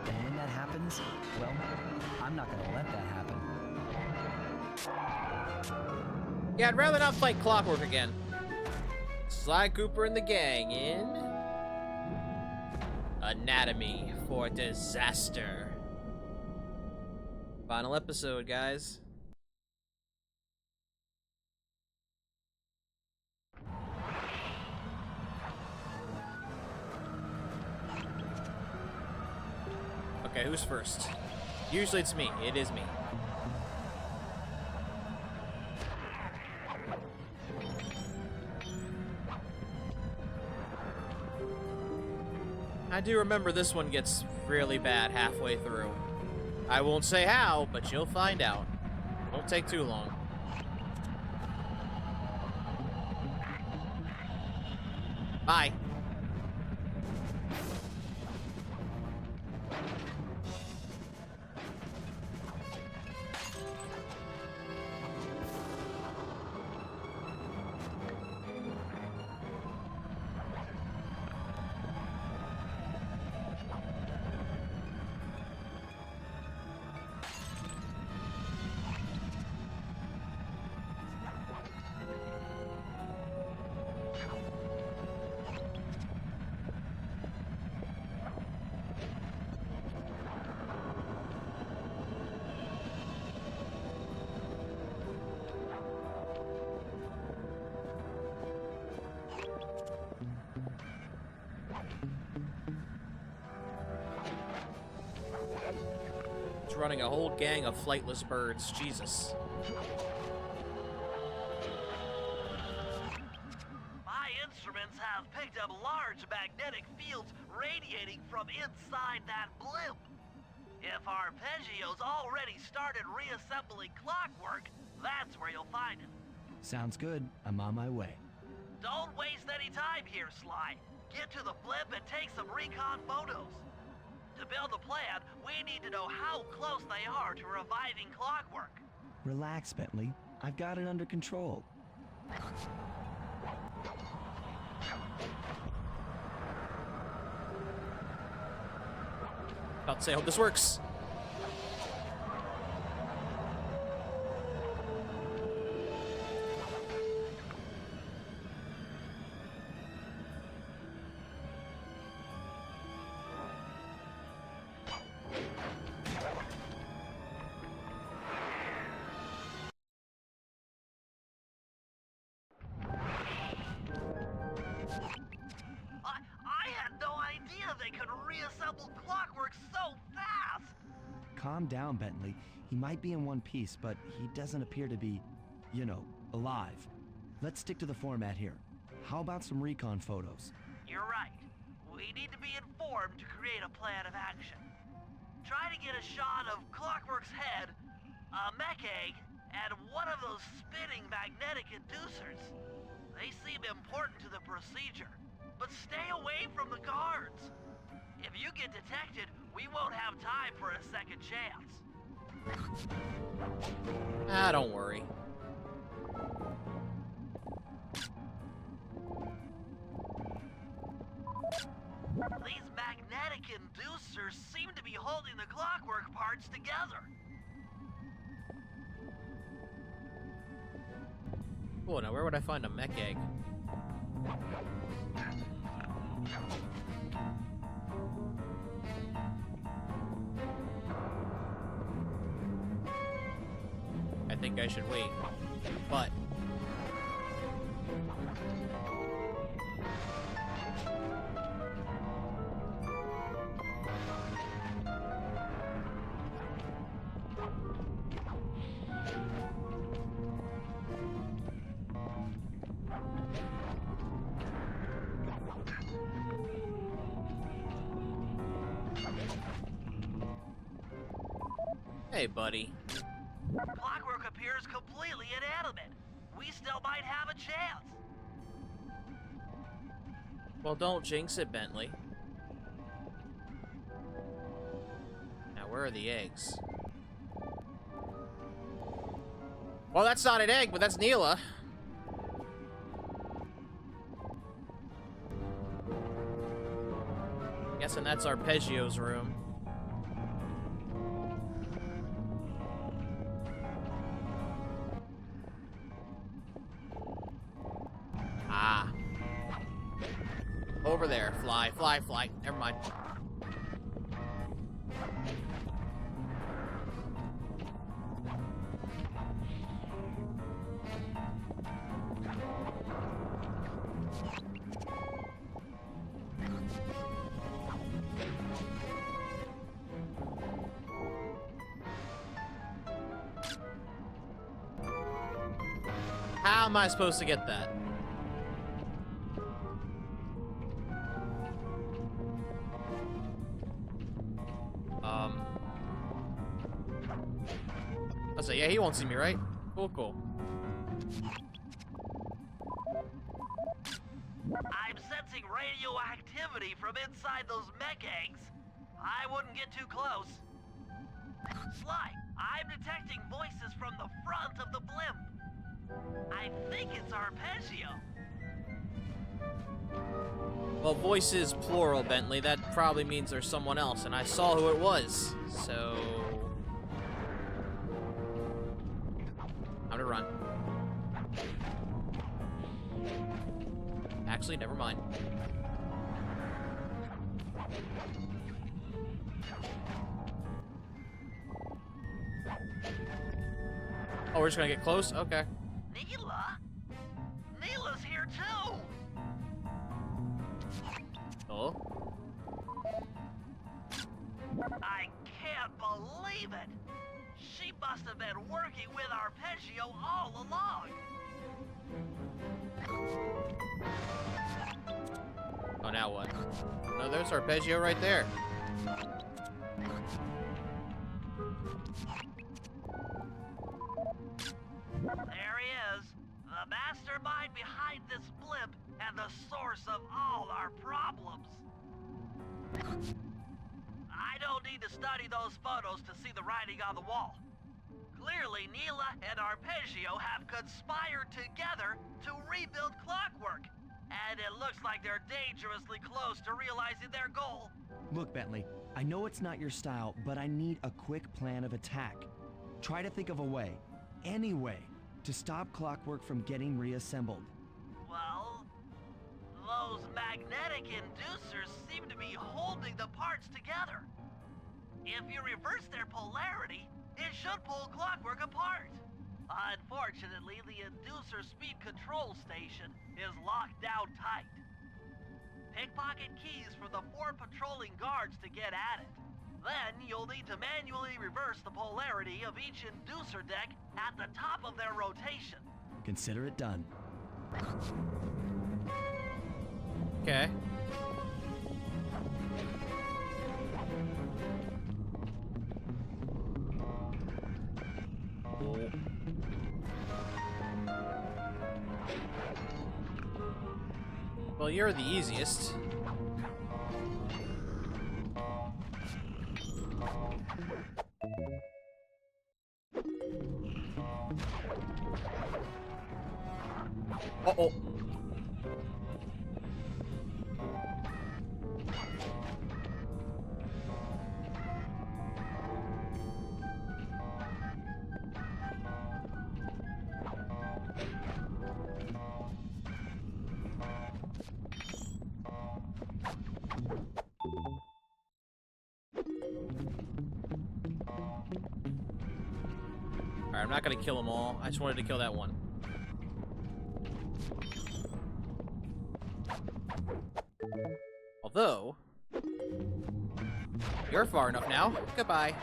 And when that happens, well, I'm not gonna let that happen. Yeah, I'd rather not fight Clockwerk again. Sly Cooper and the gang in Anatomy for Disaster. Final episode, guys. Okay, who's first? Usually it's me. It is me. I do remember this one gets really bad halfway through. I won't say how, but you'll find out. Won't take too long. Bye. Running a whole gang of flightless birds. Jesus. My instruments have picked up large magnetic fields radiating from inside that blimp. If Arpeggio's already started reassembling Clockwerk, that's where you'll find it. Sounds good. I'm on my way. Don't waste any time here, Sly. Get to the blimp and take some recon photos. To build a plan, we need to know how close they are to reviving Clockwerk. Relax, Bentley. I've got it under control. About to say, I hope this works. I had no idea they could reassemble Clockwerk so fast! Calm down, Bentley. He might be in one piece, but he doesn't appear to be, you know, alive. Let's stick to the format here. How about some recon photos? You're right. We need to be informed to create a plan of action. Try to get a shot of Clockwerk's head, a mech egg, and one of those spinning magnetic inducers. They seem important to the procedure, but stay away from the guards. If you get detected, we won't have time for a second chance. Ah, don't worry. These magnetic inducers seem to be holding the Clockwerk parts together. Cool, now where would I find a mech egg? I think I should wait, but... Hey, buddy. Clockwerk appears completely inanimate. We still might have a chance. Well, don't jinx it, Bentley. Now, where are the eggs? Well, that's not an egg, but that's Neela. Guessing that's Arpeggio's room. Ah. Over there. Fly, fly, fly. Never mind. How am I supposed to get that? I say, yeah, he won't see me, right? Cool, cool. I'm sensing radioactivity from inside those mech eggs. I wouldn't get too close. Sly, I'm detecting voices from the front of the blimp. I think it's Arpeggio. Well, voice is plural, Bentley. That probably means there's someone else, and I saw who it was. So... I'm gonna run. Actually, never mind. Oh, we're just gonna get close? Okay. Neela? Neela's here too! Oh? I can't believe it! She must have been working with Arpeggio all along! Oh, now what? No, there's Arpeggio right there. There he is, the mastermind behind this blimp and the source of all our problems. I don't need to study those photos to see the writing on the wall. Clearly, Neela and Arpeggio have conspired together to rebuild Clockwerk. And it looks like they're dangerously close to realizing their goal. Look, Bentley, I know it's not your style, but I need a quick plan of attack. Try to think of a way, any way, to stop Clockwerk from getting reassembled. Well, those magnetic inducers seem to be holding the parts together. If you reverse their polarity, it should pull Clockwerk apart. Unfortunately, the inducer speed control station is locked down tight. Pickpocket keys from the 4 patrolling guards to get at it. Then you'll need to manually reverse the polarity of each inducer deck at the top of their rotation. Consider it done. Okay. Well, you're the easiest. Uh-oh. Alright, I'm not gonna kill them all. I just wanted to kill that one. Although, you're far enough now. Goodbye.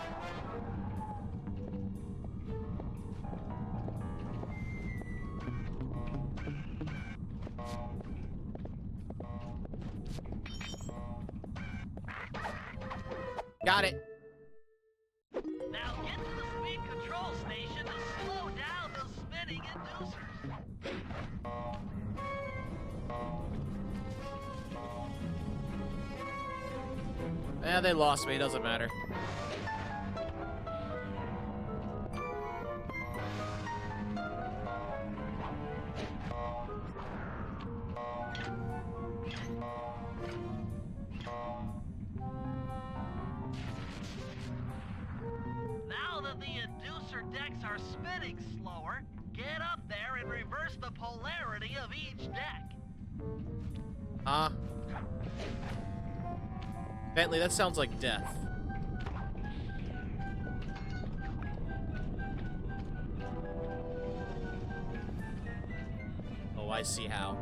Got it. Now get to the Yeah, they lost me. It doesn't matter. Now that the inducer decks are spinning slower, get up there and reverse the polarity of each deck. Bentley, that sounds like death. Oh, I see how.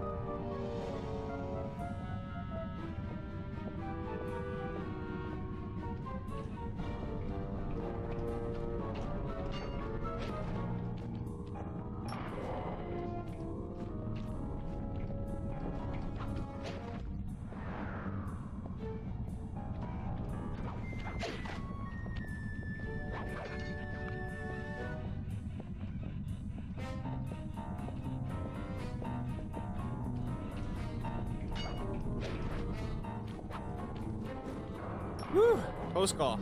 Woo! Post call.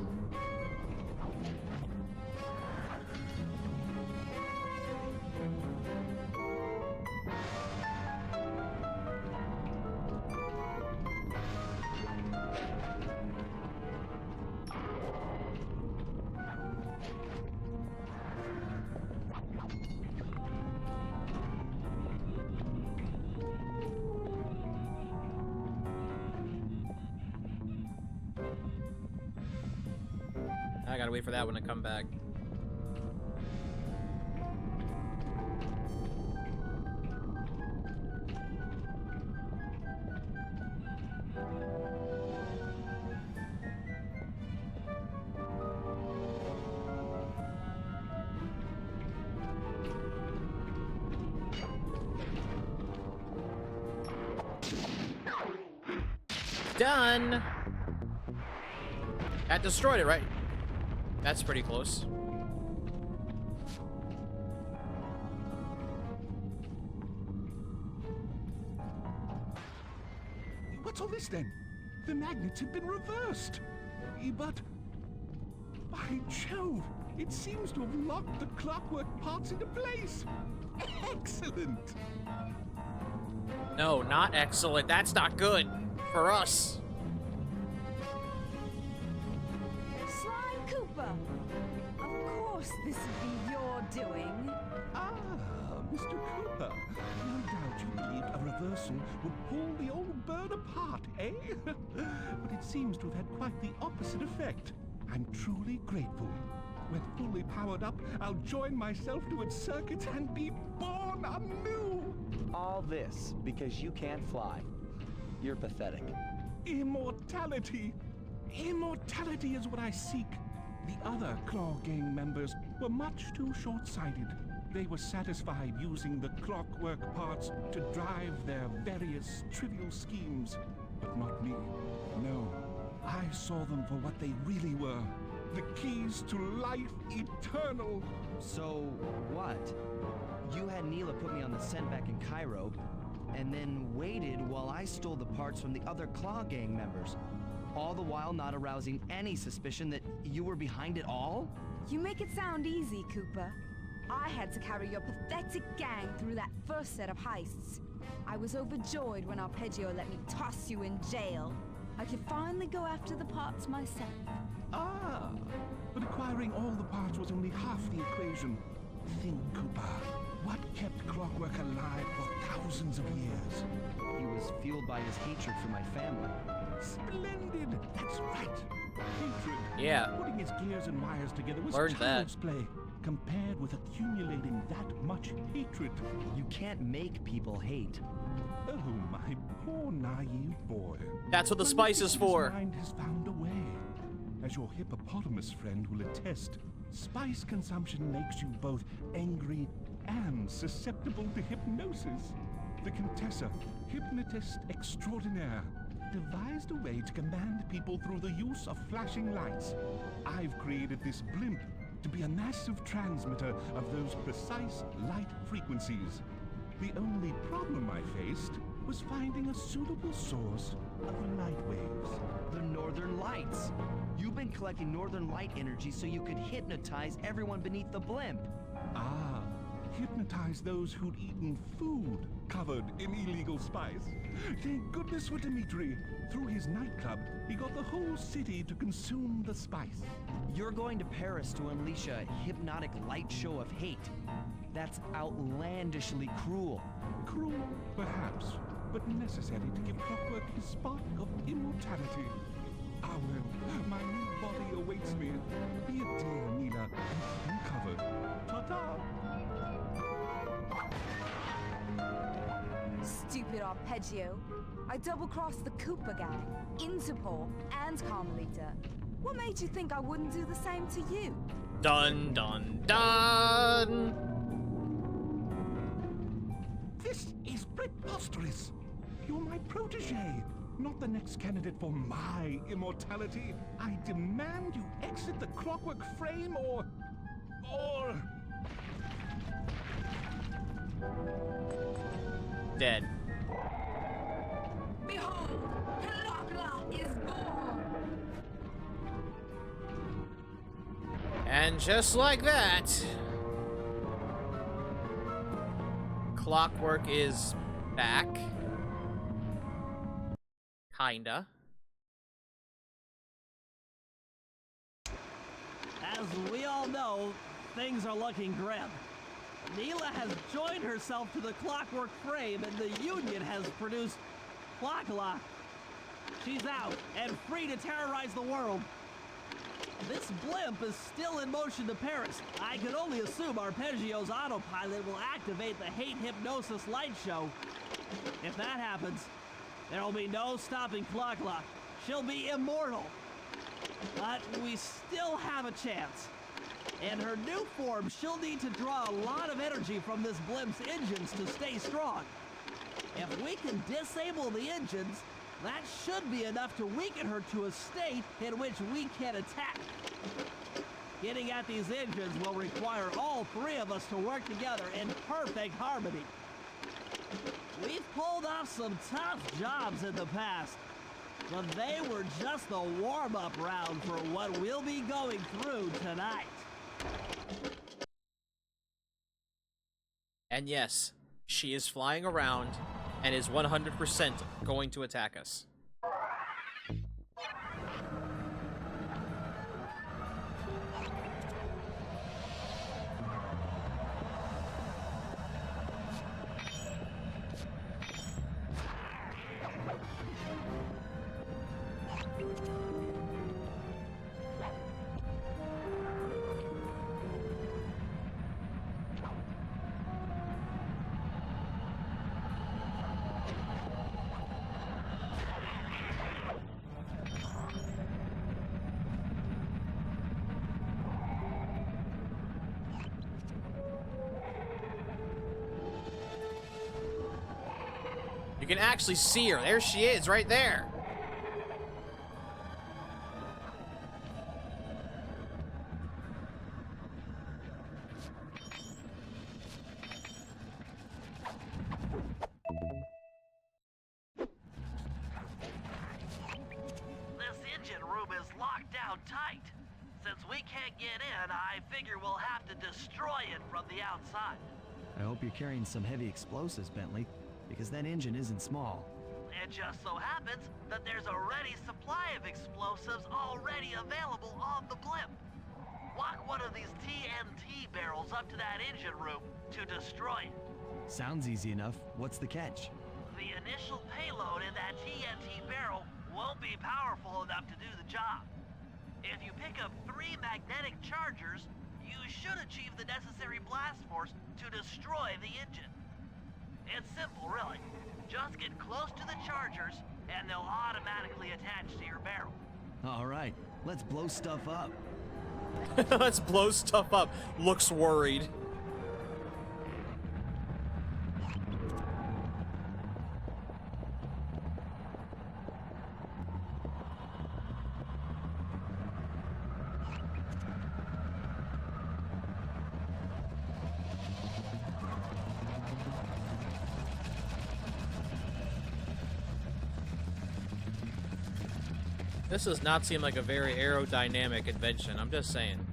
I gotta wait for that one to come back. Done! That destroyed it, right? That's pretty close. What's all this then? The magnets have been reversed. But by Jove, it seems to have locked the clockwork parts into place. Excellent. No, not excellent. That's not good for us. This would be your doing. Ah, Mr. Cooper. No doubt you believed a reversal would pull the old bird apart, eh? But it seems to have had quite the opposite effect. I'm truly grateful. When fully powered up, I'll join myself to its circuits and be born anew. All this because you can't fly. You're pathetic. Immortality. Immortality is what I seek. The other Klaw gang members were much too short-sighted. They were satisfied using the clockwork parts to drive their various trivial schemes. But not me. No. I saw them for what they really were. The keys to life eternal. So, what? You had Neela put me on the scent back in Cairo, and then waited while I stole the parts from the other Klaw gang members. All the while not arousing any suspicion that you were behind it all? You make it sound easy, Cooper. I had to carry your pathetic gang through that first set of heists. I was overjoyed when Arpeggio let me toss you in jail. I could finally go after the parts myself. Ah, but acquiring all the parts was only half the equation. Think, Cooper. What kept Clockwork alive for thousands of years? He was fueled by his hatred for my family. Splendid! That's right. Hatred. Yeah. Putting his gears and wires together was Learned child's play, compared with accumulating that much hatred. You can't make people hate. Oh, my poor naive boy. That's what the spice is for. His mind has found a way. As your hippopotamus friend will attest, spice consumption makes you both angry and susceptible to hypnosis. The Contessa, hypnotist extraordinaire, devised a way to command people through the use of flashing lights. I've created this blimp to be a massive transmitter of those precise light frequencies. The only problem I faced was finding a suitable source of light waves. The Northern Lights. You've been collecting Northern Light energy so you could hypnotize everyone beneath the blimp. Ah, hypnotize those who'd eaten food covered in illegal spice. Thank goodness for Dmitri. Through his nightclub, he got the whole city to consume the spice. You're going to Paris to unleash a hypnotic light show of hate. That's outlandishly cruel. Cruel, perhaps, but necessary to give Clockwerk his spark of immortality. Ah well, my new body awaits me. Be it dear, Nila, and covered. Ta-ta! Stupid arpeggio. I double-crossed the Cooper gang, Interpol, and Carmelita. What made you think I wouldn't do the same to you? Dun dun dun! This is preposterous! You're my protege, not the next candidate for my immortality. I demand you exit the Clockwerk frame or... Dead. Behold, Klaw is born! And just like that, Clockwerk is back. Kinda. As we all know, things are looking grim. Neela has joined herself to the Clockwerk frame, and the Union has produced Klaw. She's out and free to terrorize the world. This blimp is still in motion to Paris. I can only assume Arpeggio's autopilot will activate the hate hypnosis light show. If that happens, there will be no stopping Klaw. She'll be immortal. But we still have a chance. In her new form, she'll need to draw a lot of energy from this blimp's engines to stay strong. If we can disable the engines, that should be enough to weaken her to a state in which we can attack. Getting at these engines will require all three of us to work together in perfect harmony. We've pulled off some tough jobs in the past, but they were just the warm-up round for what we'll be going through tonight. And yes, she is flying around and is 100% going to attack us. You can actually see her. There she is, right there. This engine room is locked down tight. Since we can't get in, I figure we'll have to destroy it from the outside. I hope you're carrying some heavy explosives, Bentley, because that engine isn't small. It just so happens that there's a ready supply of explosives already available on the blimp. Walk one of these TNT barrels up to that engine room to destroy it. Sounds easy enough. What's the catch? The initial payload in that TNT barrel won't be powerful enough to do the job. If you pick up 3 magnetic chargers, you should achieve the necessary blast force to destroy the engine. It's simple, really. Just get close to the chargers, and they'll automatically attach to your barrel. All right, let's blow stuff up. Let's blow stuff up. Looks worried. This does not seem like a very aerodynamic invention, I'm just saying.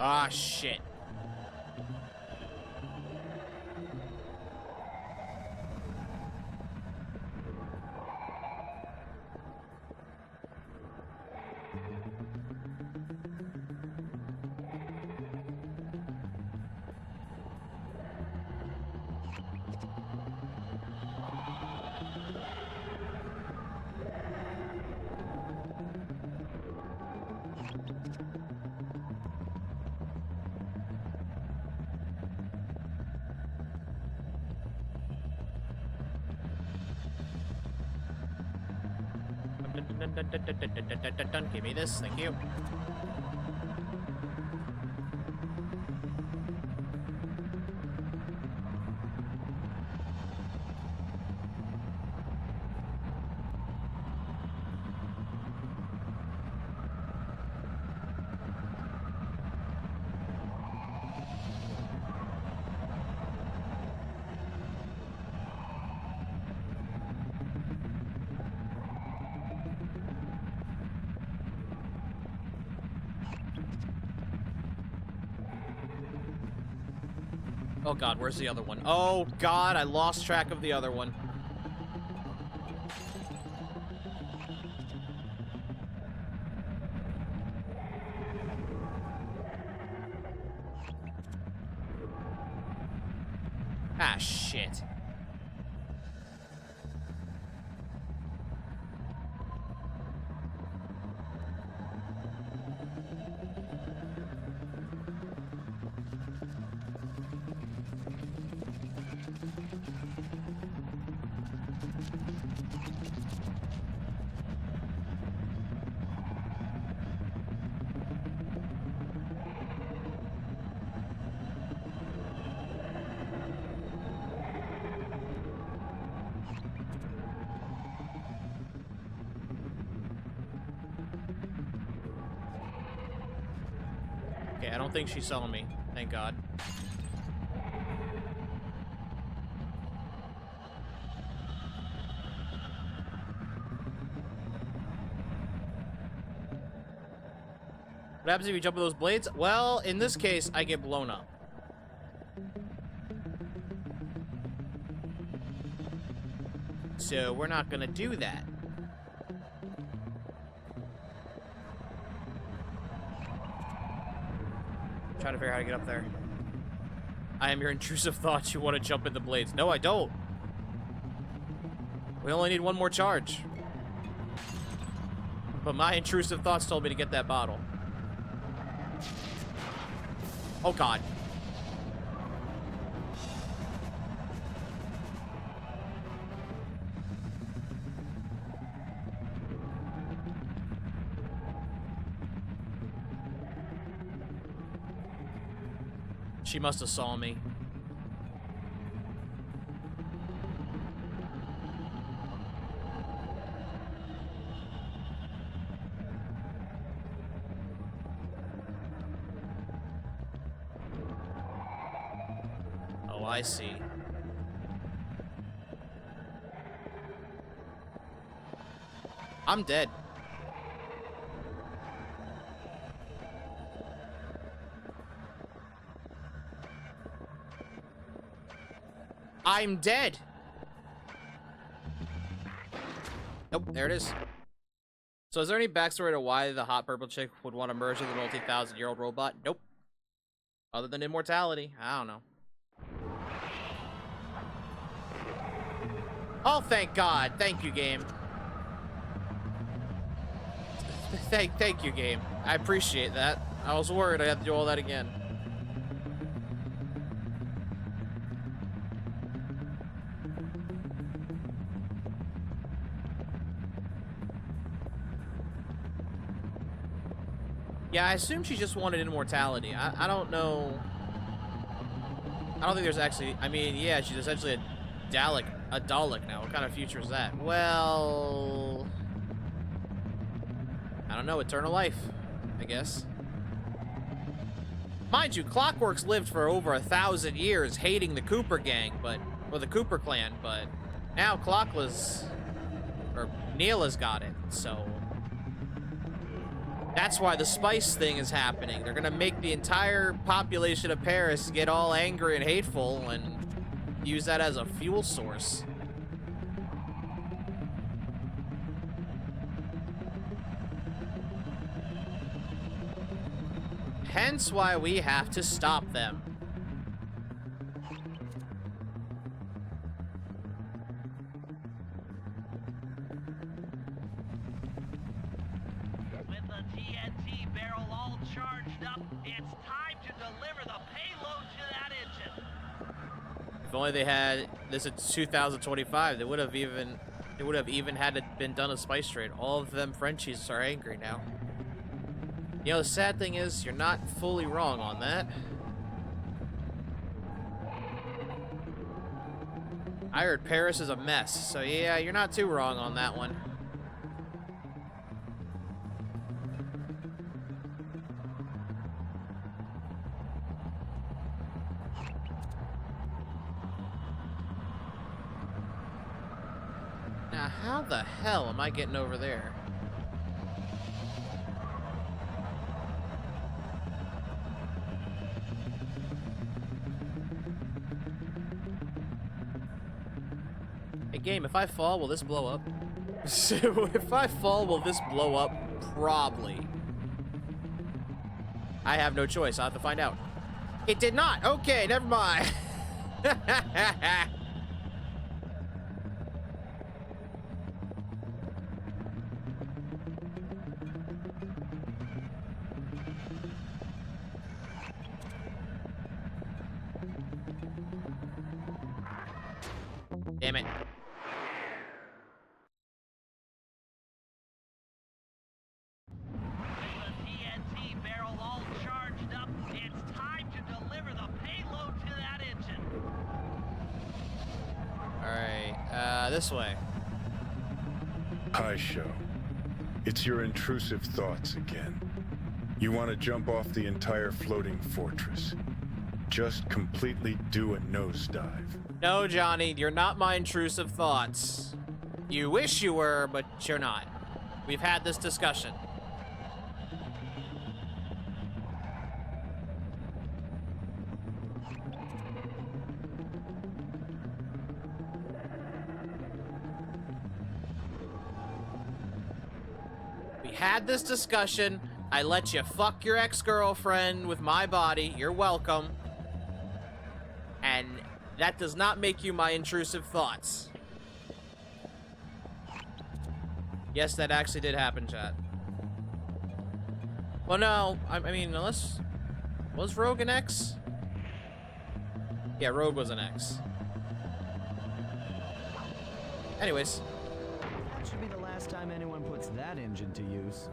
Ah, shit. Give me this, thank you. Oh god, where's the other one? Oh god, I lost track of the other one. Ah, shit. Okay, I don't think she saw me. Thank God. What happens if you jump with those blades? Well, in this case, I get blown up. So we're not gonna do that. Trying to figure out how to get up there. I am your intrusive thoughts. You want to jump in the blades. No, I don't. We only need one more charge. But my intrusive thoughts told me to get that bottle. Oh, God. She must have saw me. Oh, I see. I'm dead. I'm dead. Nope, there it is. So is there any backstory to why the hot purple chick would want to merge with a multi-thousand-year-old robot? Nope. Other than immortality, I don't know. Oh, thank God. Thank you, game. Thank you, game. I appreciate that. I was worried I'd have to do all that again. Yeah, I assume she just wanted immortality. I don't know. I don't think there's actually... I mean, yeah, she's essentially a Dalek now. What kind of future is that? Well... I don't know. Eternal life, I guess. Mind you, Clockwerk's lived for over 1,000 years hating the Cooper gang, but... Or the Cooper clan, but... Now Clockla's... Or Neela's got it, so... That's why the spice thing is happening. They're gonna make the entire population of Paris get all angry and hateful and use that as a fuel source. Hence why we have to stop them. If only they had this in 2025, they would have even had it been done a spice trade. All of them Frenchies are angry now. You know, the sad thing is, you're not fully wrong on that. I heard Paris is a mess, so yeah, you're not too wrong on that one. Now, how the hell am I getting over there? Hey, game, if I fall, will this blow up? So, if I fall, will this blow up? Probably. I have no choice. I'll have to find out. It did not. Okay, never mind. Damn it. TNT barrel all charged up. It's time to deliver the payload to that engine. Alright, this way. Hi, Show. It's your intrusive thoughts again. You want to jump off the entire floating fortress. Just completely do a nosedive. No, Johnny, you're not my intrusive thoughts. You wish you were, but you're not. We've had this discussion. We had this discussion. I let you fuck your ex-girlfriend with my body. You're welcome. And that does not make you my intrusive thoughts. Yes, that actually did happen, chat. Well, no, I mean, unless... Was Rogue an ex? Yeah, Rogue was an ex. Anyways. That should be the last time anyone puts that engine to use.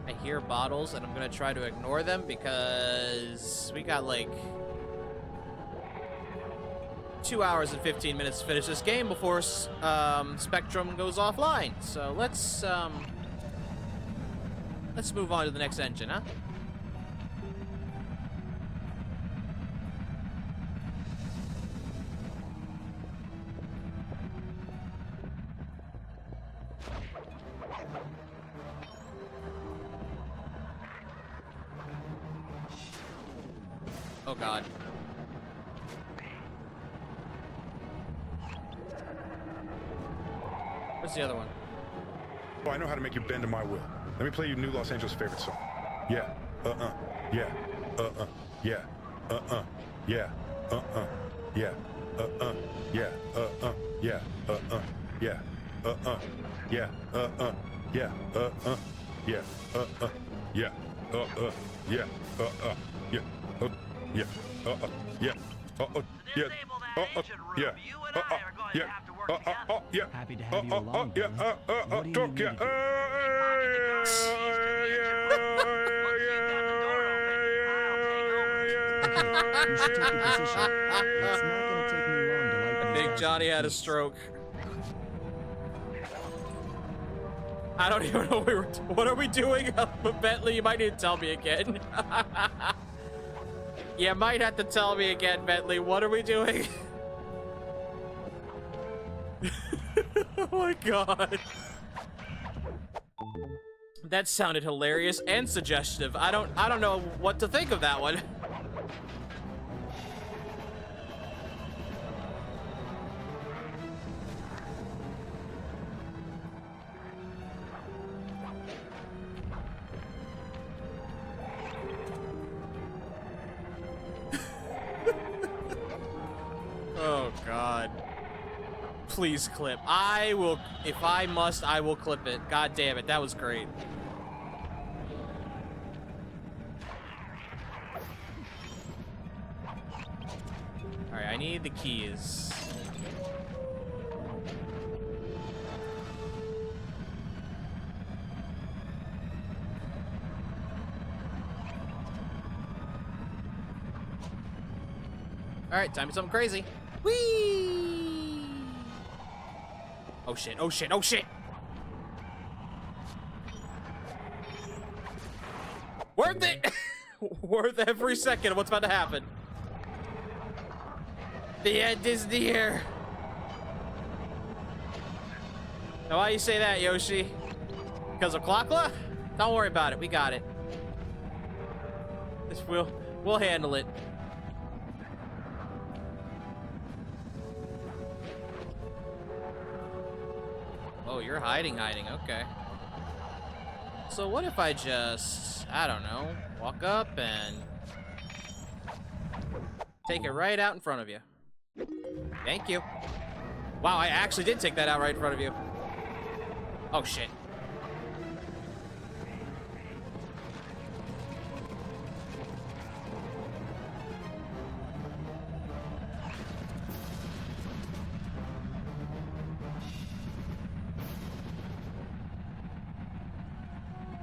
I hear bottles, and I'm gonna try to ignore them because we got like 2 hours and 15 minutes to finish this game before Spectrum goes offline. So let's move on to the next engine, huh? Oh god. Where's the other one? Oh, I know how to make you bend to my will. Let me play you new Los Angeles favorite song. Yeah, yeah, yeah, yeah, yeah, yeah, yeah, yeah, yeah, yeah, yeah, yeah, yeah, yeah, yeah, yeah, yeah, yeah, Disable that engine room. yeah, You and I are going to have to work together. yeah, Happy to have you along, yeah, brother. What do you need me to do? Pickpocket the guard keys to the engine room. Once you've got the door open, I'll take over. You should take your position. It's not gonna take me long to light I these think guys Johnny with had a keys. stroke. I don't even know what are we doing? But Bentley, you might need to tell me again. You might have to tell me again, Bentley. What are we doing? Oh my god. That sounded hilarious and suggestive. I don't know what to think of that one. Oh god. Please clip. I will, if I must, I will clip it. God damn it, that was great. Alright, I need the keys. Alright, time for something crazy. Whee! Oh shit, oh shit, oh shit! Worth it! Worth every second of what's about to happen. The end is near. Now why you say that, Yoshi? Because of Klaw? Don't worry about it, we got it. We'll handle it. Oh, you're hiding, okay. So what if I just, I don't know, walk up and take it right out in front of you? Thank you. Wow, I actually did take that out right in front of you. Oh, shit.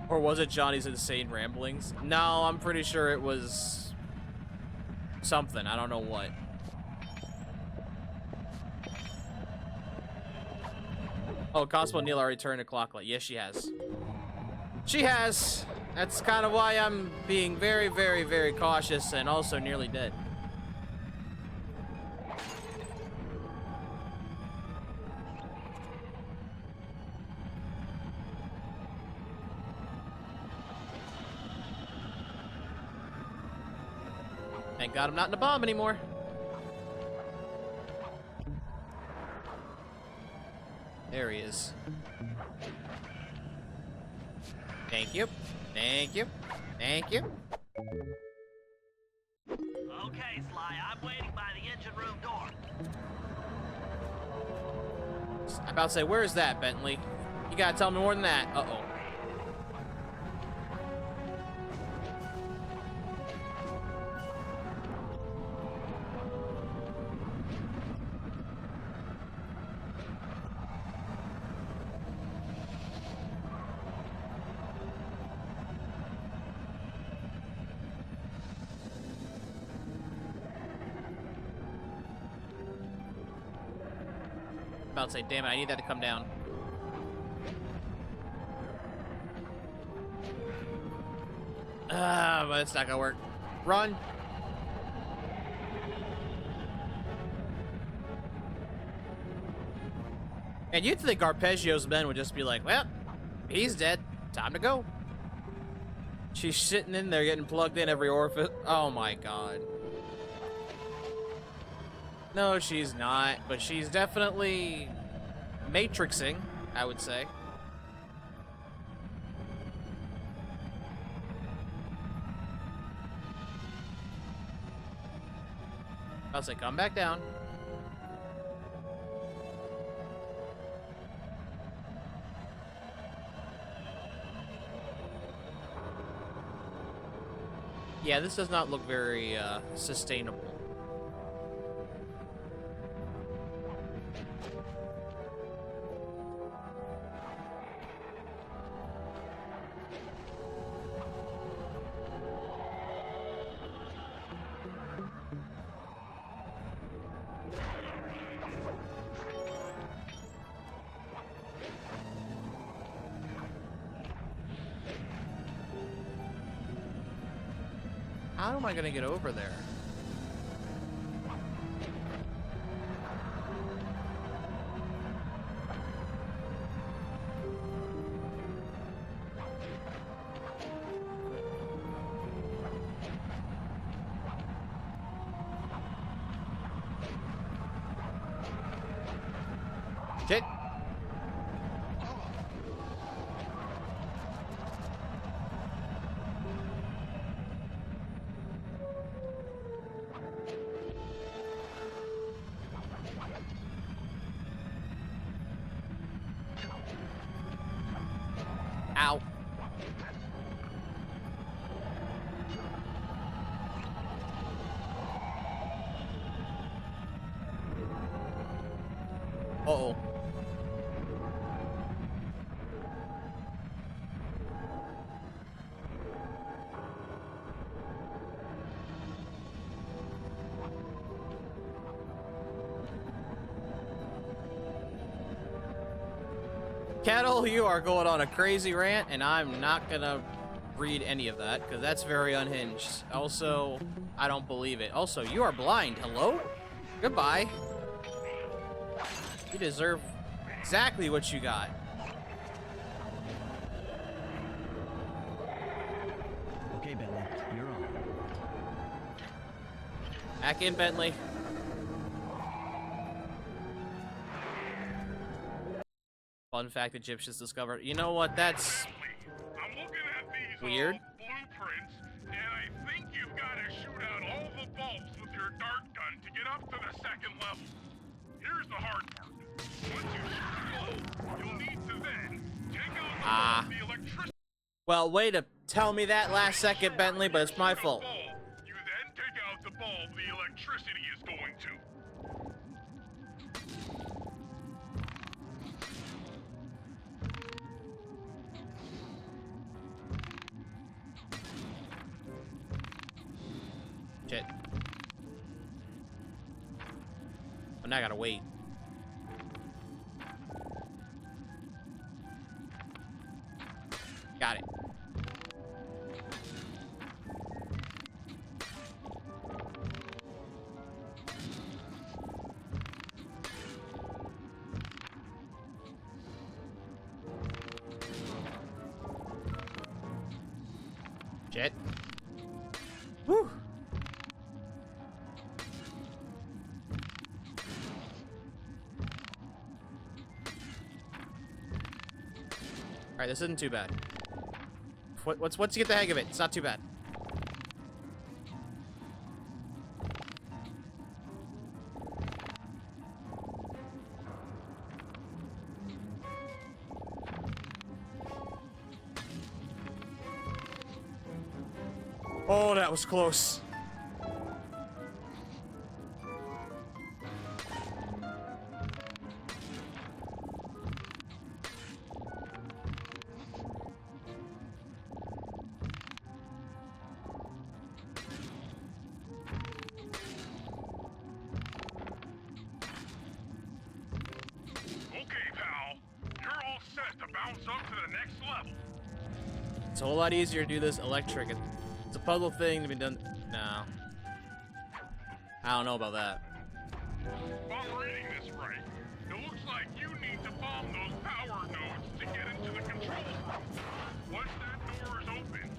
Or was it Johnny's insane ramblings? No, I'm pretty sure it was something. I don't know what. Oh, Constable Neil already turned to Clockwerk. Yes, she has. She has. That's kind of why I'm being very, very, very cautious and also nearly dead. Thank God I'm not in a bomb anymore. There he is. Thank you. Thank you. Thank you. Okay, Sly, I'm waiting by the engine room door. I'm about to say, where is that, Bentley? You gotta tell me more than that. Uh-oh. About to say, damn it, I need that to come down. But it's not gonna work. Run! And you'd think Arpeggio's men would just be like, well, he's dead. Time to go. She's sitting in there getting plugged in every orifice. Oh my god. No, she's not, but she's definitely matrixing, I would say. I'll say, come back down. Yeah, this does not look very sustainable. How am I gonna get over there? Shit. Ow. Uh-oh. Kettle, you are going on a crazy rant, and I'm not gonna read any of that, because that's very unhinged. Also, I don't believe it. Also, you are blind. Hello? Goodbye. You deserve exactly what you got. Okay, Bentley, you're on. Back in, Bentley. Fun fact Egyptians discovered. You know what? That's I'm looking at these weird. blueprints, and I think you've got to shoot out all the bulbs with your dart gun to get up to the second level. Here's the hard part. Once you shoot the bulb, you'll need to then take out the electricity. Well, way to tell me that last second, Bentley, but it's my fault. You then take out the bulb the electricity is going to. Shit. Oh, now I gotta wait. Got it. Shit. Woo! Alright, this isn't too bad. Once you get the hang of it, it's not too bad. Oh, that was close. It's a whole lot easier to do this electric. It's a puzzle thing to be done. No. I don't know about that. If I'm reading this right, it looks like you need to bomb those power nodes to get into the control room. Once that door is open,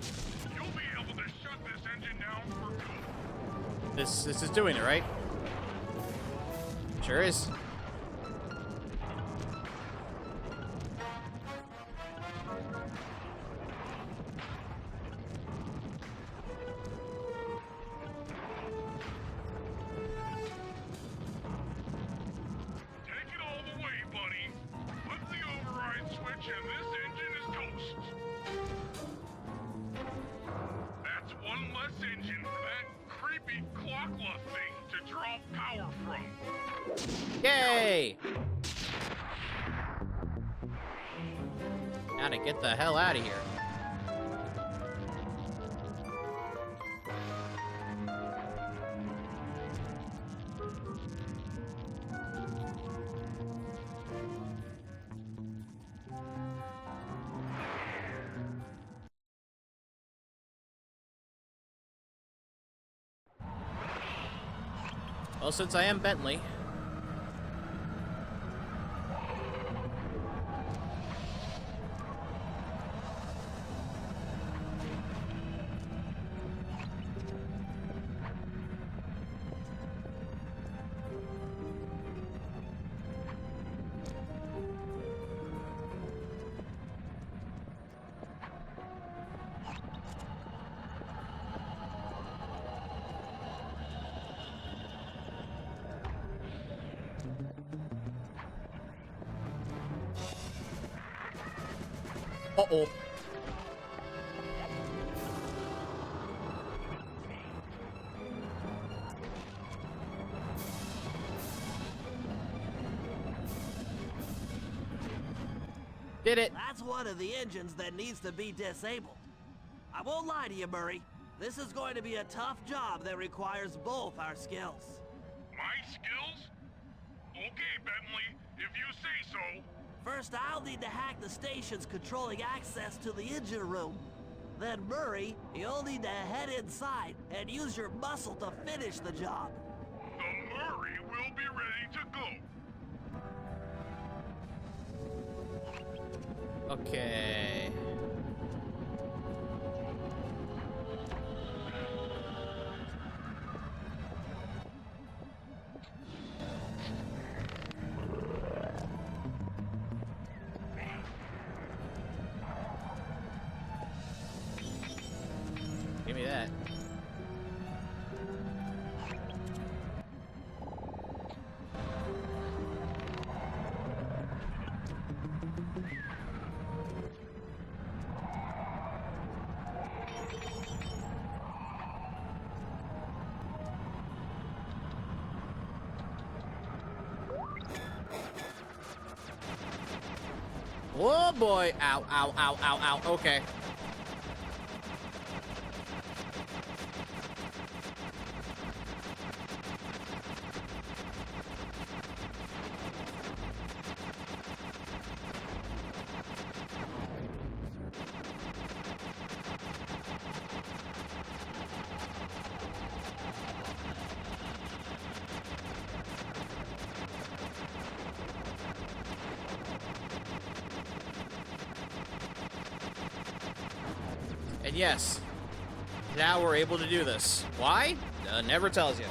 you'll be able to shut this engine down for good. This is doing it, right? Sure is. Hey! Gotta get the hell out of here. Well, since I am Bentley, uh-oh. Did it. That's one of the engines that needs to be disabled. I won't lie to you, Murray. This is going to be a tough job that requires both our skills. My skills? Okay, Bentley, if you say so. First, I'll need to hack the stations controlling access to the engine room. Then, Murray, you'll need to head inside and use your muscle to finish the job. The Murray will be ready to go. Okay. Give me that. Oh boy. Ow, ow, ow, ow, ow. Okay. And yes, now we're able to do this. Why? Never tells you.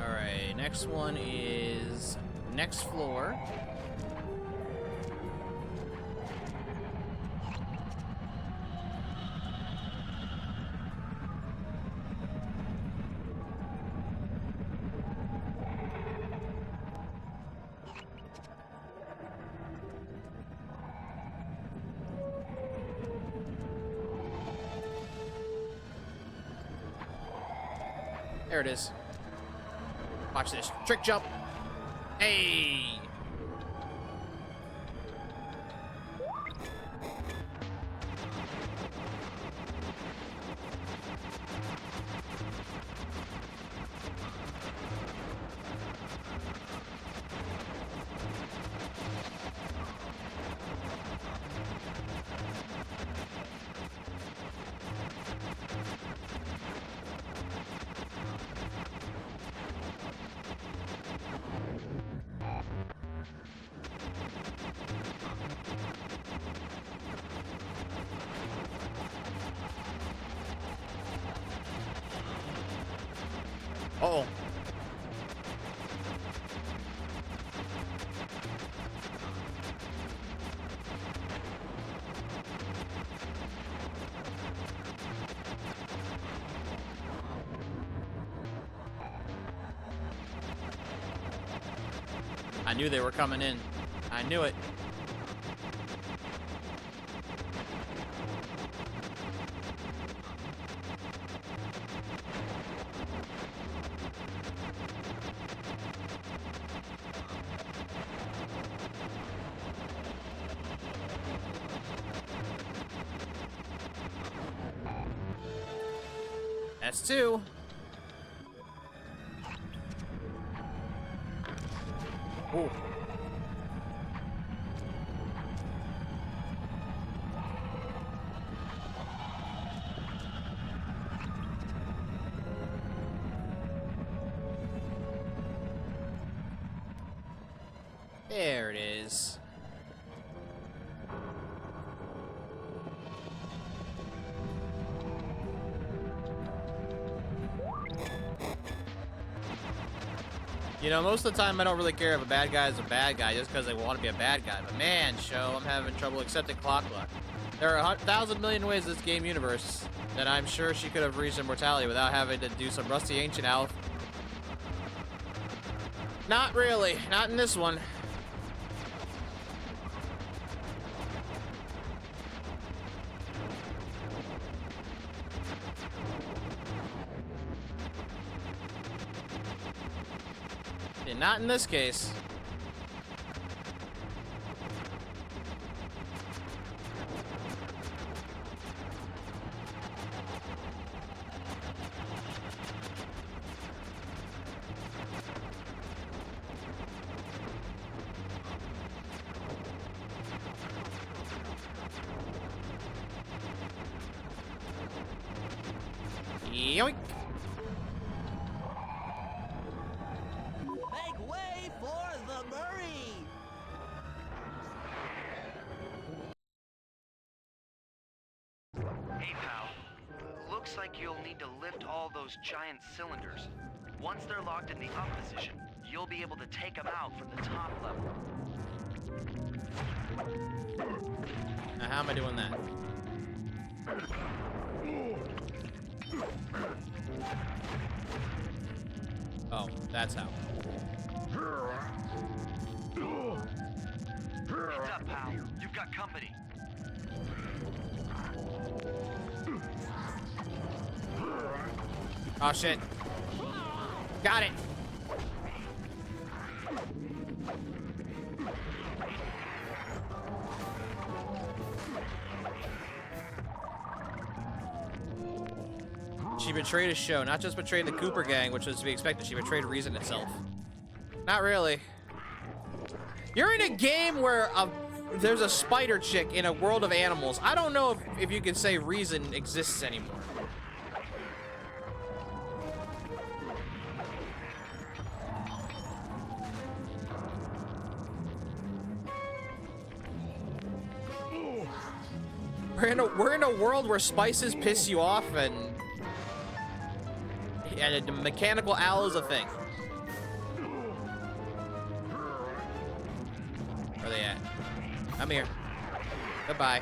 Alright, next one is next floor. There it is. Watch this. Trick jump. Hey! Uh-oh. I knew they were coming in. I knew it. That's two. Ooh. There it is. You know, most of the time I don't really care if a bad guy is a bad guy just because they want to be a bad guy. But man, show, I'm having trouble accepting Clockwerk. There are 1,000 million ways in this game universe that I'm sure she could have reached immortality without having to do some rusty ancient elf. Not really. Not in this one. Not in this case. Yoink. Hey, pal. Looks like you'll need to lift all those giant cylinders. Once they're locked in the up position, you'll be able to take them out from the top level. Now, how am I doing that? Oh, that's how. Heads up, pal. You've got company. Oh, shit. Got it. She betrayed a show, not just betrayed the Cooper gang, which was to be expected. She betrayed Reason itself. Not really. You're in a game where there's a spider chick in a world of animals. I don't know if you can say Reason exists anymore. We're in a world where spices piss you off and a mechanical owl is a thing. Where are they at? I'm here. Goodbye.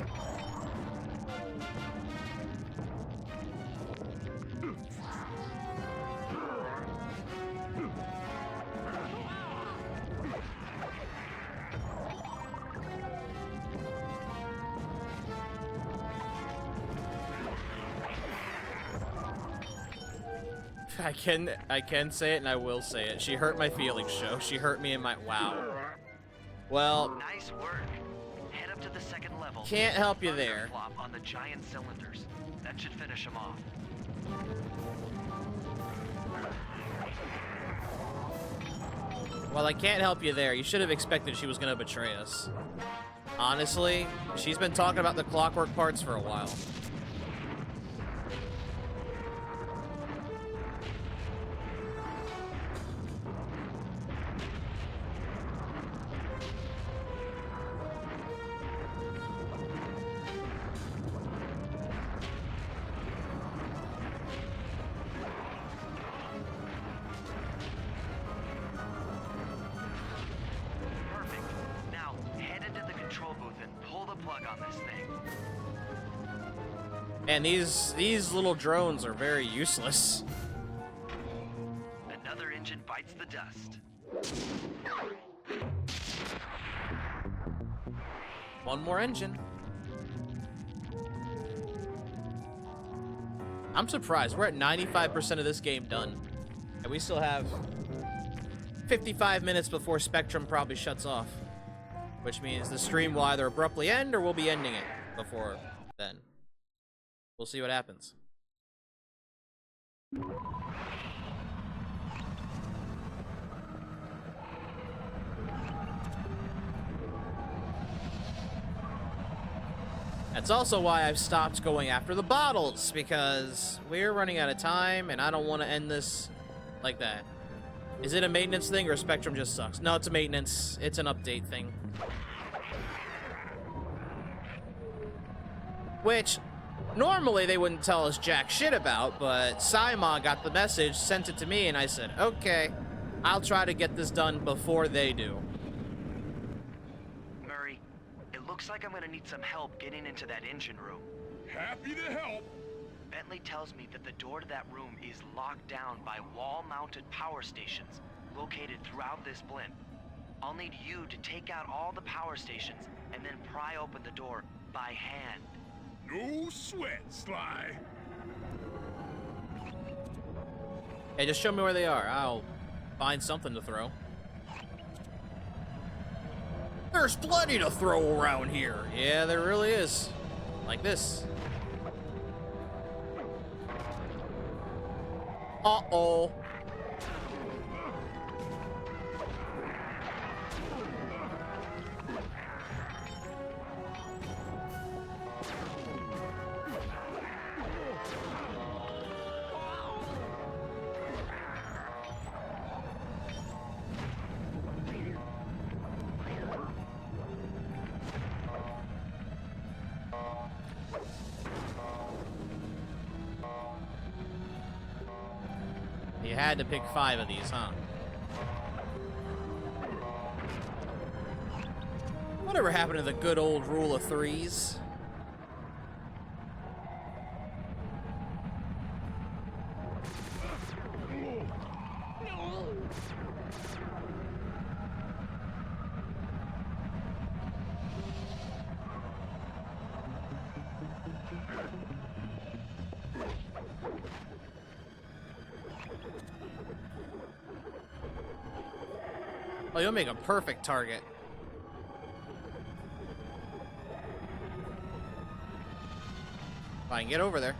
I can say it and I will say it. She hurt my feelings, show. She hurt me in my wow. Well, nice work. Head up to the second level. Can't help you there. On the giant cylinders. That should finish them off. Well, I can't help you there. You should have expected she was gonna betray us. Honestly, she's been talking about the Clockwerk parts for a while. And these little drones are very useless. Another engine bites the dust. One more engine. I'm surprised. We're at 95% of this game done. And we still have 55 minutes before Spectrum probably shuts off. Which means the stream will either abruptly end or we'll be ending it before then. We'll see what happens. That's also why I've stopped going after the bottles, because we're running out of time and I don't want to end this like that. Is it a maintenance thing or Spectrum just sucks? No, it's a maintenance. It's an update thing. Which, normally they wouldn't tell us jack shit about, but Simon got the message, sent it to me, and I said, okay, I'll try to get this done before they do. Murray, it looks like I'm gonna need some help getting into that engine room. Happy to help. Bentley tells me that the door to that room is locked down by wall-mounted power stations located throughout this blimp. I'll need you to take out all the power stations and then pry open the door by hand. No sweat, Sly. Hey, just show me where they are. I'll find something to throw. There's plenty to throw around here. Yeah, there really is. Like this. Uh-oh. You had to pick 5 of these, huh? Whatever happened to the good old rule of 3s? Oh, you'll make a perfect target. If I can get over there.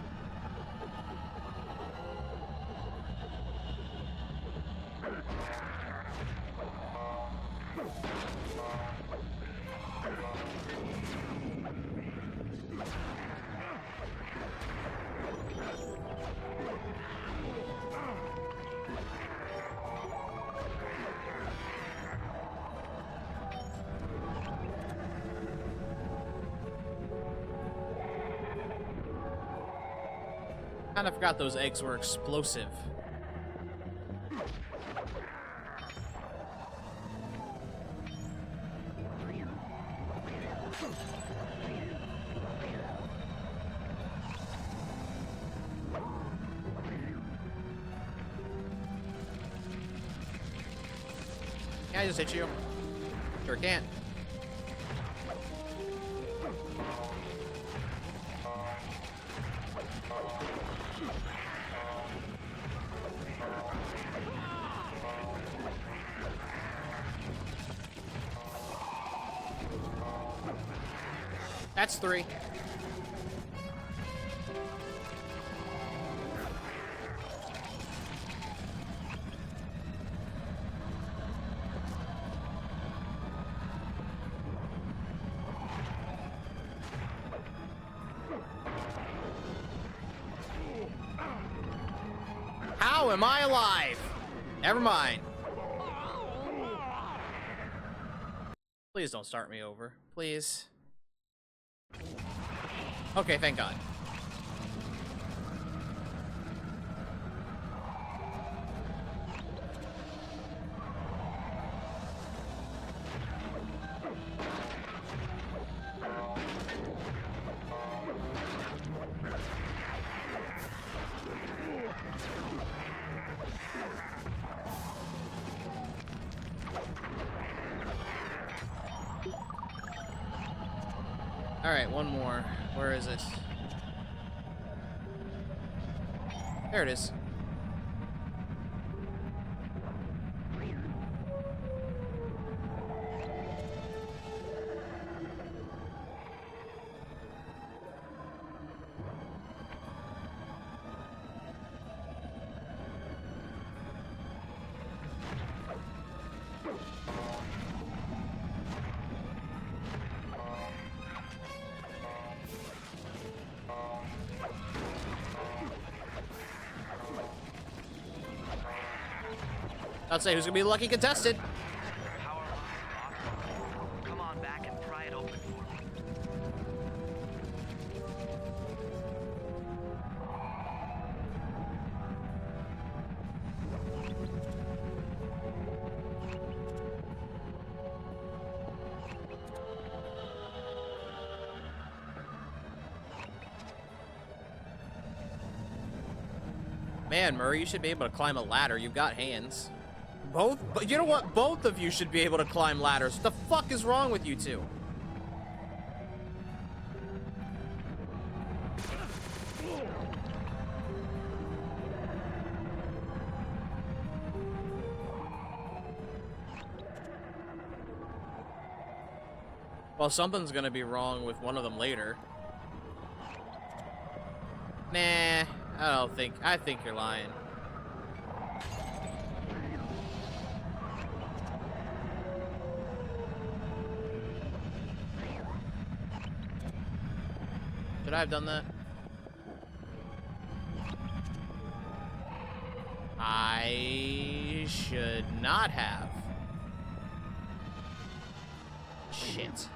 Kind of forgot those eggs were explosive. Can I just hit you? Sure can. That's 3. How am I alive? Never mind. Please don't start me over. Please. Okay, thank God. Alright, one more. Where is it? There it is. I'll say who's gonna be the lucky contestant. Power line. Come on back and pry it open for me. Man, Murray, you should be able to climb a ladder. You've got hands. Both? But you know what? Both of you should be able to climb ladders. What the fuck is wrong with you two? Well, something's gonna be wrong with one of them later. Nah, I think you're lying. Should I have done that? I should not have. Shit.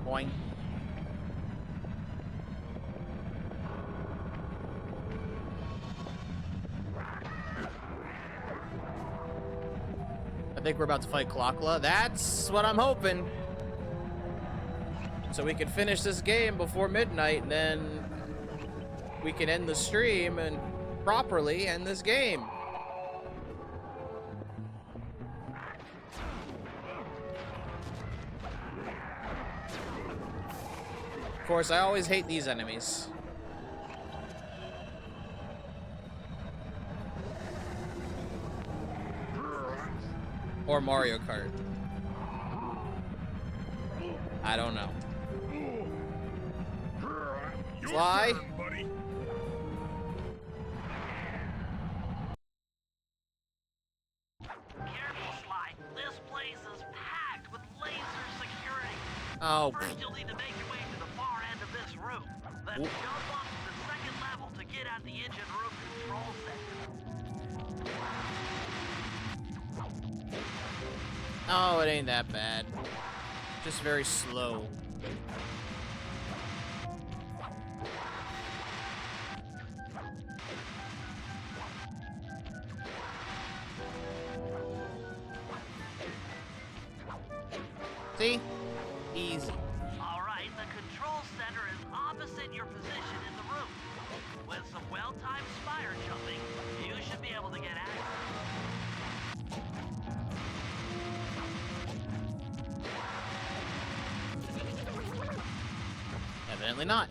Boing. I think we're about to fight Klaw. That's what I'm hoping. So we can finish this game before midnight, and then we can end the stream and properly end this game. Of course, I always hate these enemies. Or Mario Kart. I don't know. Fly. Careful, Sly. This place is packed with laser security. Oh. First, you'll need to make your way to the far end of this room. Then jump up to the second level to get at the engine room control center. Oh, it ain't that bad. Just very slow. See? Easy. Alright, the control center is opposite your position in the room. With some well-timed spire jumping, you should be able to get access. Evidently not.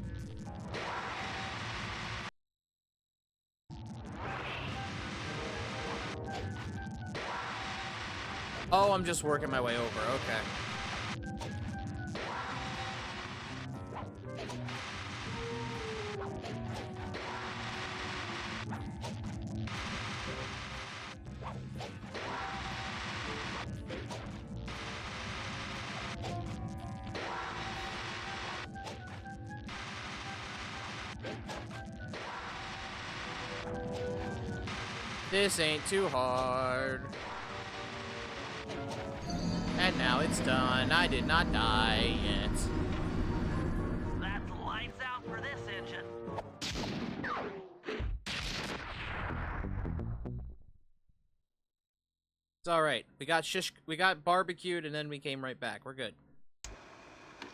Oh, I'm just working my way over. Okay. This ain't too hard. And now it's done. I did not die yet. That's lights out for this engine. It's all right. We got barbecued, and then we came right back. We're good.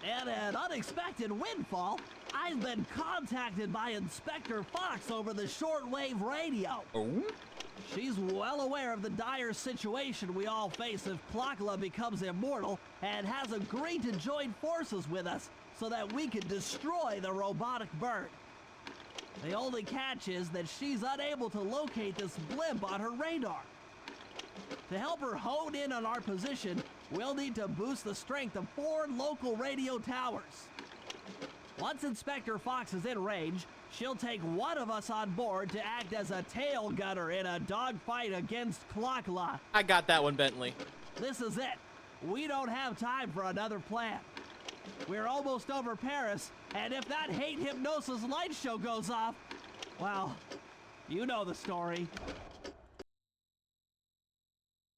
And an unexpected windfall. I've been contacted by Inspector Fox over the shortwave radio. Oh? She's well aware of the dire situation we all face if Klaw becomes immortal and has agreed to join forces with us so that we can destroy the robotic bird. The only catch is that she's unable to locate this blimp on her radar. To help her hone in on our position, we'll need to boost the strength of 4 local radio towers. Once Inspector Fox is in range, she'll take one of us on board to act as a tail gunner in a dogfight against Klaw. I got that one, Bentley. This is it. We don't have time for another plan. We're almost over Paris, and if that hate hypnosis light show goes off, well, you know the story.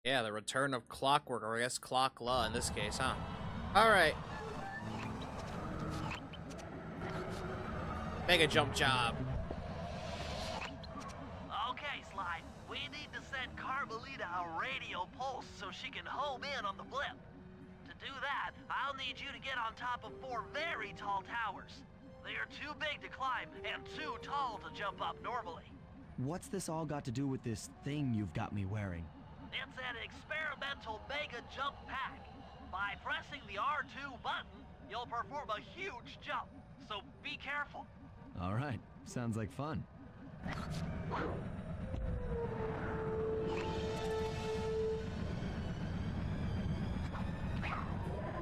Yeah, the return of Clockwerk, or I guess Klaw in this case, huh? Alright. Mega jump job. Okay, Sly. We need to send Carmelita a radio pulse so she can home in on the blip. To do that, I'll need you to get on top of 4 very tall towers. They are too big to climb and too tall to jump up normally. What's this all got to do with this thing you've got me wearing? It's an experimental mega jump pack. By pressing the R2 button, you'll perform a huge jump, so be careful. All right, sounds like fun.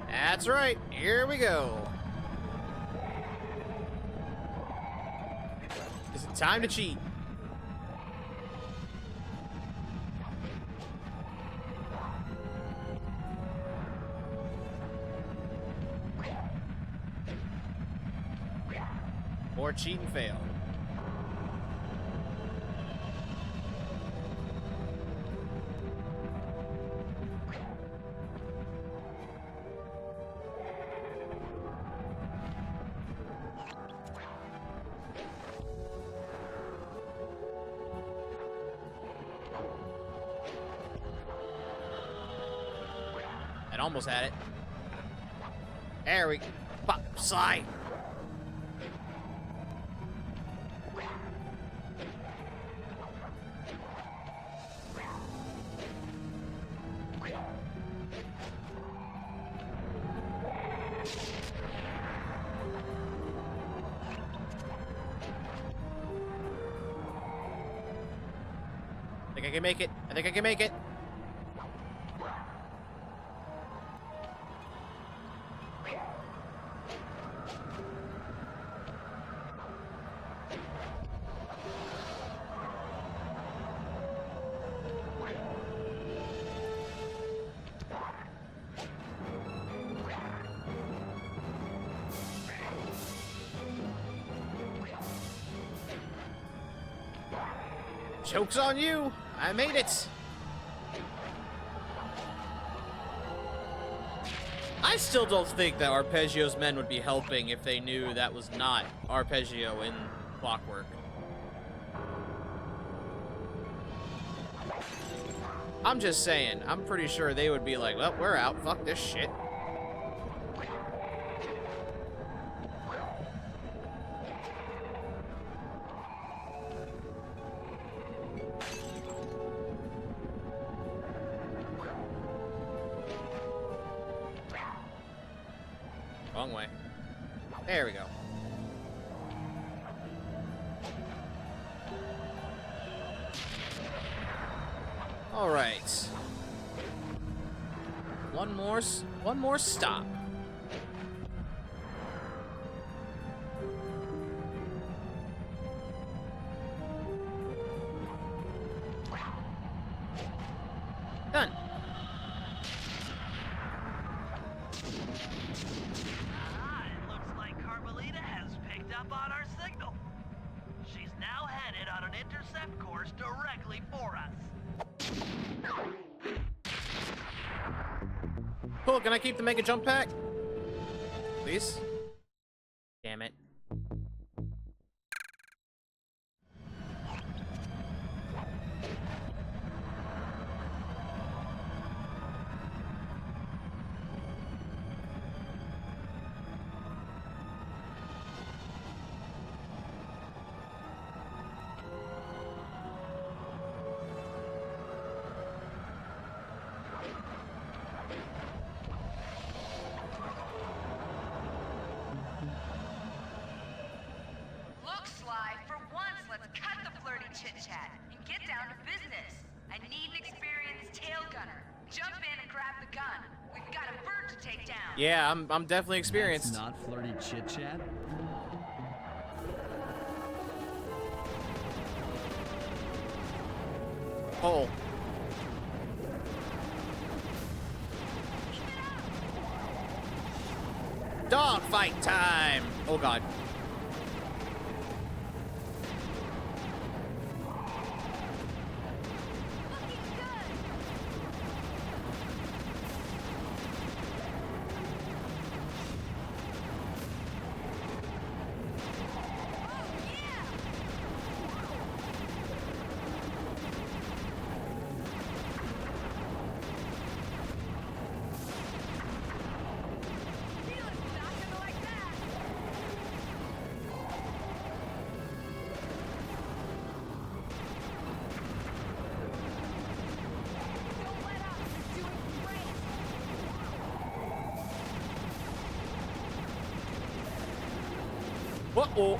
That's right, here we go. Is it time to cheat? Or cheat and fail. It almost had it. There we go. Pop, slide. I think I can make it. I think I can make it. Joke's on you! I made it! I still don't think that Arpeggio's men would be helping if they knew that was not Arpeggio in Clockwerk. I'm just saying, I'm pretty sure they would be like, well, we're out, fuck this shit. Wrong way. There we go. All right. One more stop. Done. It looks like Carmelita has picked up on our signal. She's now headed on an intercept course directly for us. Cool, can I keep the mega jump pack? Please? Damn it. Yeah, I'm definitely experienced. That's not flirty chit-chat? Hole. Dog fight time! Oh god. Uh-oh.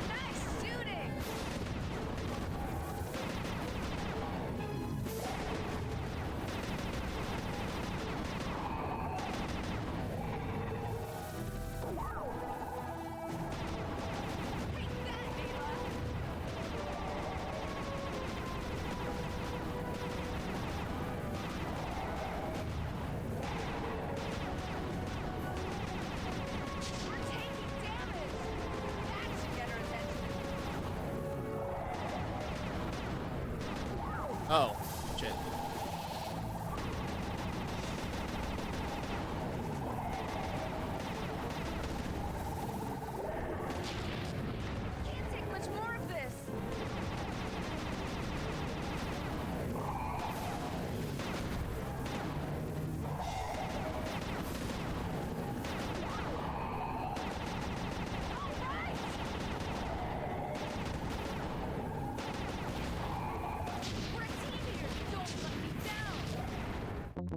Nice shooting! Oh, shit. Can't take much more of this.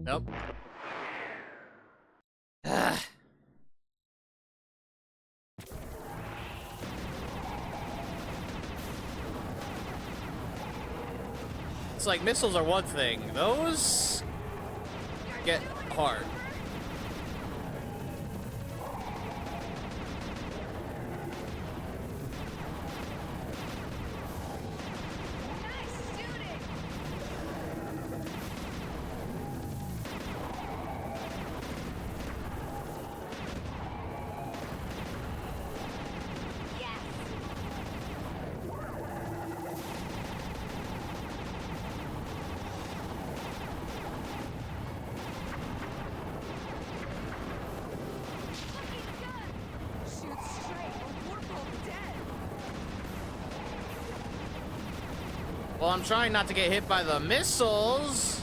Nope. Ah. It's like missiles are one thing. Those get hard. Well, I'm trying not to get hit by the missiles.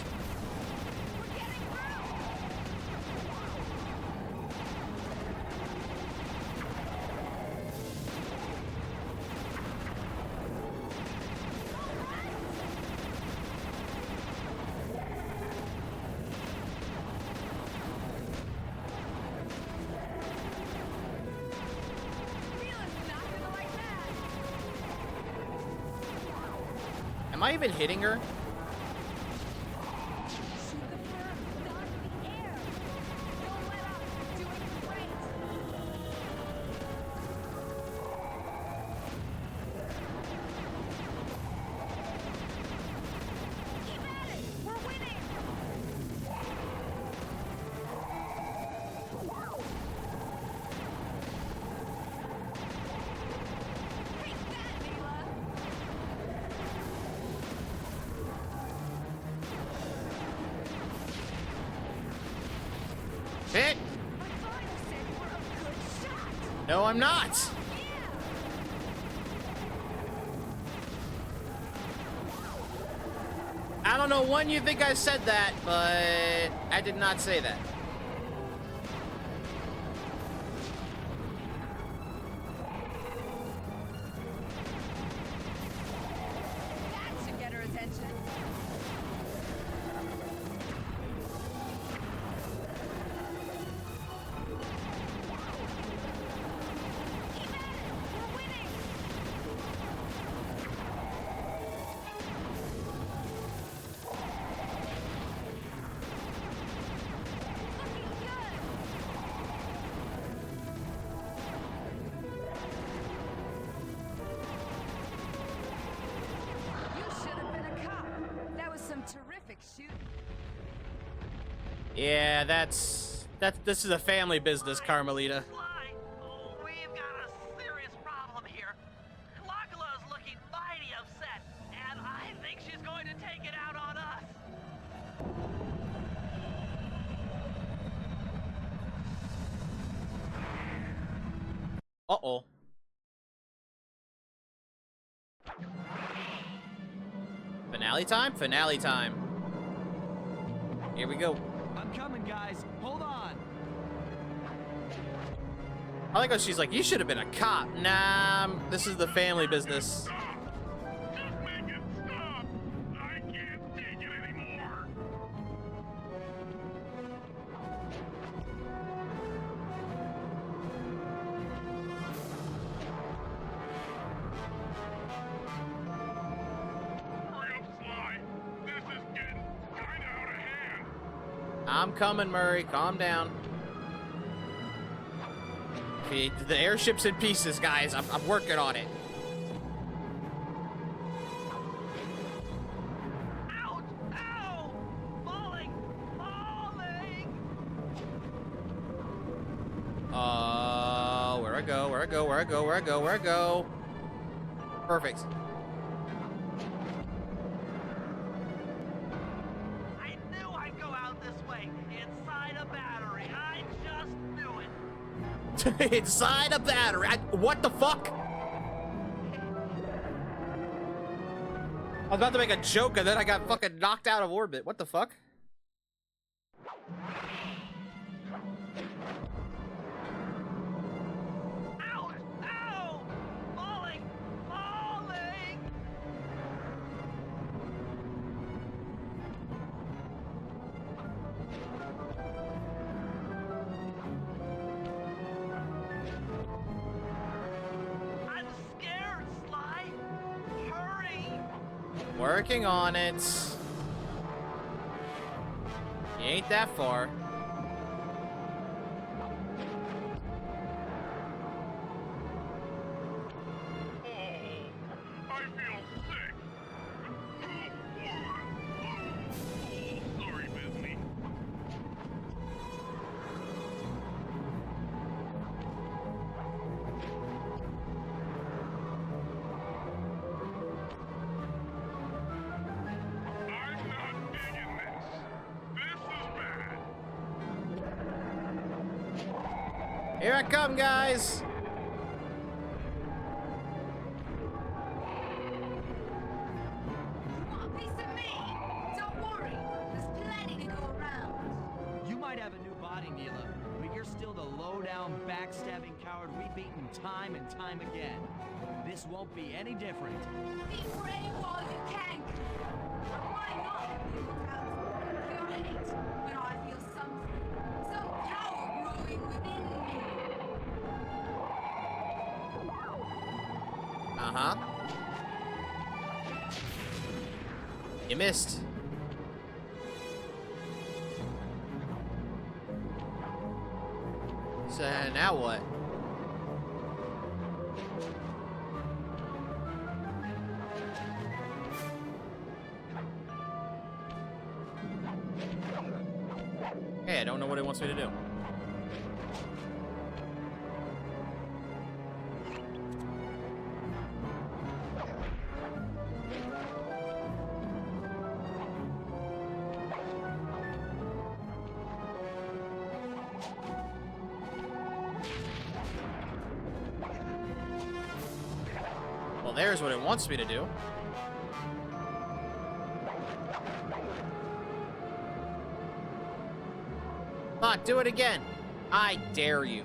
Am I even hitting her? Hit! No, I'm not! I don't know when you think I said that, but I did not say that. That should get her attention. like shooting. Yeah, this is a family business, Carmelita. Sly, we've got a serious problem here. Claw's looking mighty upset, and I think she's going to take it out on us. Uh-oh. Finale time? Finale time. Here we go. I'm coming, guys. Hold on. I like how she's like, you should have been a cop. Nah, this is the family business. Just make it stop! I can't take it anymore! Hurry up, Sly! This is getting kinda out of hand! I'm coming, Murray. Calm down. Okay, the airship's in pieces, guys. I'm working on it. Ouch! Ow! Falling! Falling! Where I go? Where I go? Where I go? Where I go? Where I go? Perfect. I knew I'd go out this way, inside a battery. I just knew it. Inside a battery. What the fuck? I was about to make a joke and then I got fucking knocked out of orbit. What the fuck? Ouch! Ow! Falling! Falling! I'm scared, Sly! Hurry! Working on it. You ain't that far. I feel sick! Sorry, Disney. I'm not digging this. This is bad. Here I come, guys. You want a piece of me? Don't worry, there's plenty to go around. You might have a new body, Neela, but you're still the low-down, backstabbing coward we've beaten time and time again. This won't be any different. Be brave while you can. Why not look out your hate when I feel some power growing within me? Uh-huh. You missed. So now what? Hey, I don't know what it wants me to do. Well, there's what it wants me to do. Ah, do it again. I dare you.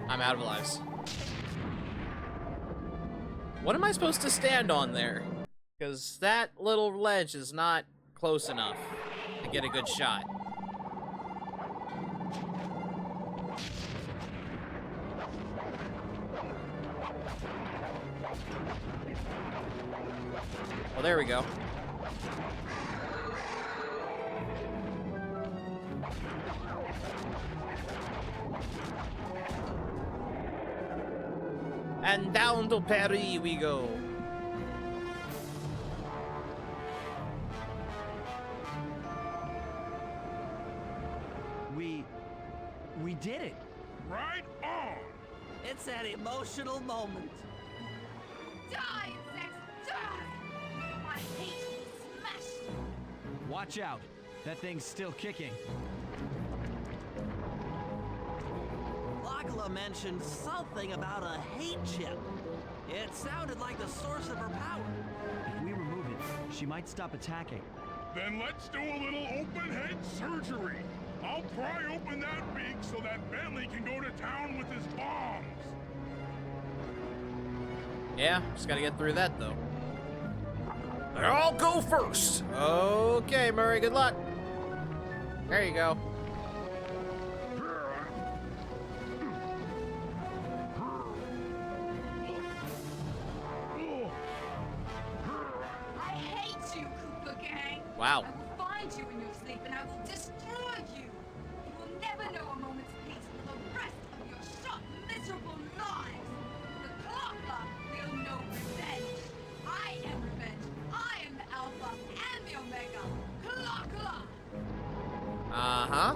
I'm out of lives. What am I supposed to stand on there? Because that little ledge is not close enough to get a good shot. Oh, there we go. And down to Paris we go. We did it. Right on! It's an emotional moment. Die, insects, die! I hate you, smash! Watch out. That thing's still kicking. Lachla mentioned something about a hate chip. It sounded like the source of her power. If we remove it, she might stop attacking. Then let's do a little open head surgery. I'll pry open that beak so that Bentley can go to town with his bombs. Yeah, just gotta get through that though. I'll go first. Okay, Murray, good luck. There you go. I hate you, Cooper Gang! Wow. I will find you in your sleep and I will destroy you! You will never know a moment's peace for the rest of your short, miserable lives! The Clockwerk will know revenge! I am revenge! I am the Alpha and the Omega! Clockwerk! Uh-huh.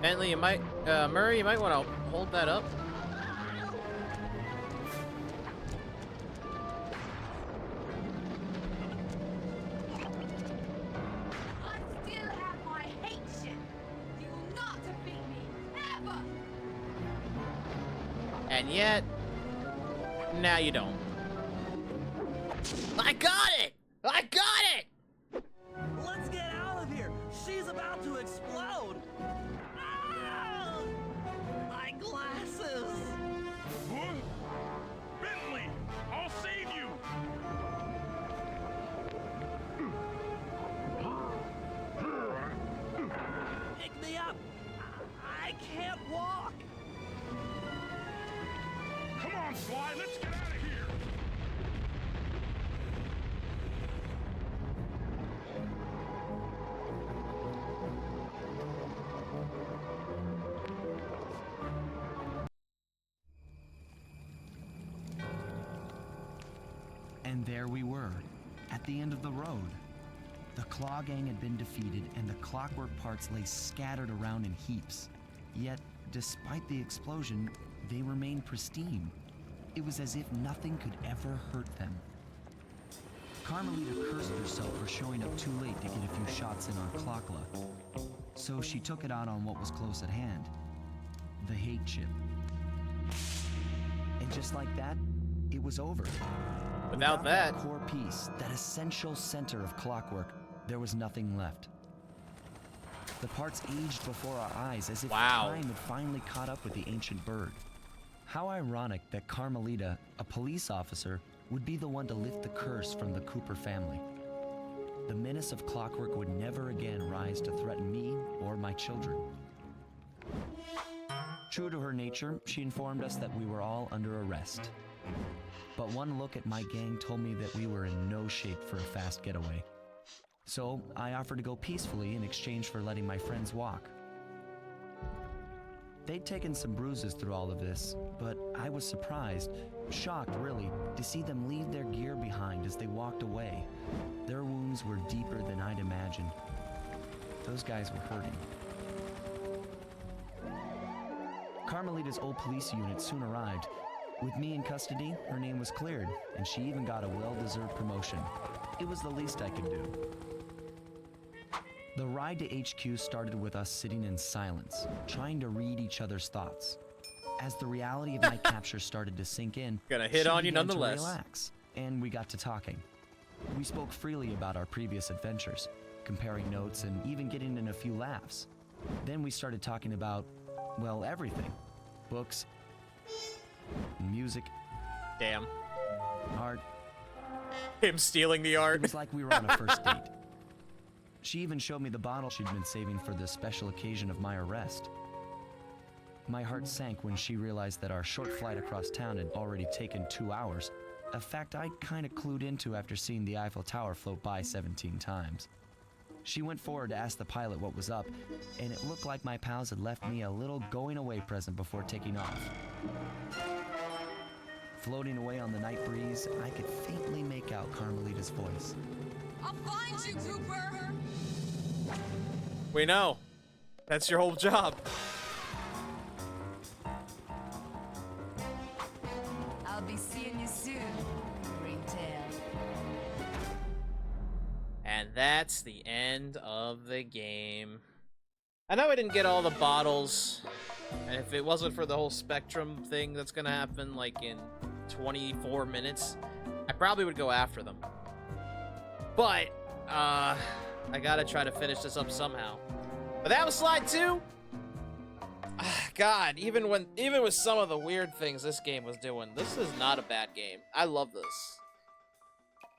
Bentley, you might, Murray, you might want to hold that up. I still have my hate shit! You will not defeat me, ever! And yet, now you don't. I got it! I got it! Let's get out of here. She's about to explode. Ah! My glasses. What? Bentley, I'll save you. Pick me up. I can't walk. Come on, Sly, let's get out of here. And there we were, at the end of the road. The Klaw gang had been defeated, and the Clockwerk parts lay scattered around in heaps. Yet, despite the explosion, they remained pristine. It was as if nothing could ever hurt them. Carmelita cursed herself for showing up too late to get a few shots in on Clockla. So she took it out on what was close at hand, the hate chip. And just like that, it was over. Without that core piece, that essential center of Clockwerk, there was nothing left. The parts aged before our eyes as if time had finally caught up with the ancient bird. How ironic that Carmelita, a police officer, would be the one to lift the curse from the Cooper family. The menace of Clockwerk would never again rise to threaten me or my children. True to her nature, she informed us that we were all under arrest. But one look at my gang told me that we were in no shape for a fast getaway. So I offered to go peacefully in exchange for letting my friends walk. They'd taken some bruises through all of this, but I was surprised, shocked really, to see them leave their gear behind as they walked away. Their wounds were deeper than I'd imagined. Those guys were hurting. Carmelita's old police unit soon arrived. With me in custody, her name was cleared, and she even got a well-deserved promotion. It was the least I could do. The ride to HQ started with us sitting in silence, trying to read each other's thoughts. As the reality of my capture started to sink in, gonna hit she on you began to nonetheless. relax, and we got to talking. We spoke freely about our previous adventures, comparing notes and even getting in a few laughs. Then we started talking about, well, everything. Books, music, damn, art. Him stealing the art. It was like we were on a first date. She even showed me the bottle she'd been saving for the special occasion of my arrest. My heart sank when she realized that our short flight across town had already taken 2 hours, a fact I kinda clued into after seeing the Eiffel Tower float by 17 times. She went forward to ask the pilot what was up, and it looked like my pals had left me a little going-away present before taking off. Floating away on the night breeze, I could faintly make out Carmelita's voice. I'll find you, Cooper! We know. That's your whole job. I'll be seeing you soon, Ringtail. And that's the end of the game. I know I didn't get all the bottles, and if it wasn't for the whole Spectrum thing that's gonna happen, like, in 24 minutes, I probably would go after them. But, I gotta try to finish this up somehow. But that was Slide 2! God, even with some of the weird things this game was doing, this is not a bad game. I love this.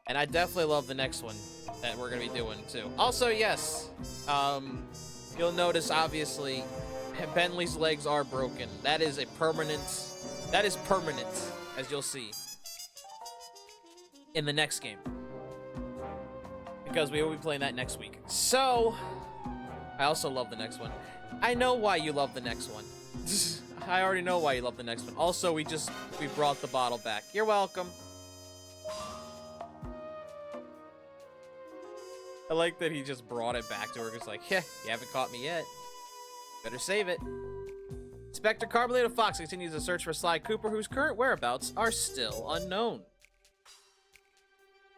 And I definitely love the next one that we're gonna be doing, too. Also, yes, you'll notice, obviously, Bentley's legs are broken. That is permanent, as you'll see in the next game. Because we will be playing that next week. So, I also love the next one. I know why you love the next one. I already know why you love the next one. Also, we brought the bottle back. You're welcome. I like that he just brought it back to her. It's like, yeah, you haven't caught me yet. Better save it. Inspector Carmelita Fox continues to search for Sly Cooper, whose current whereabouts are still unknown.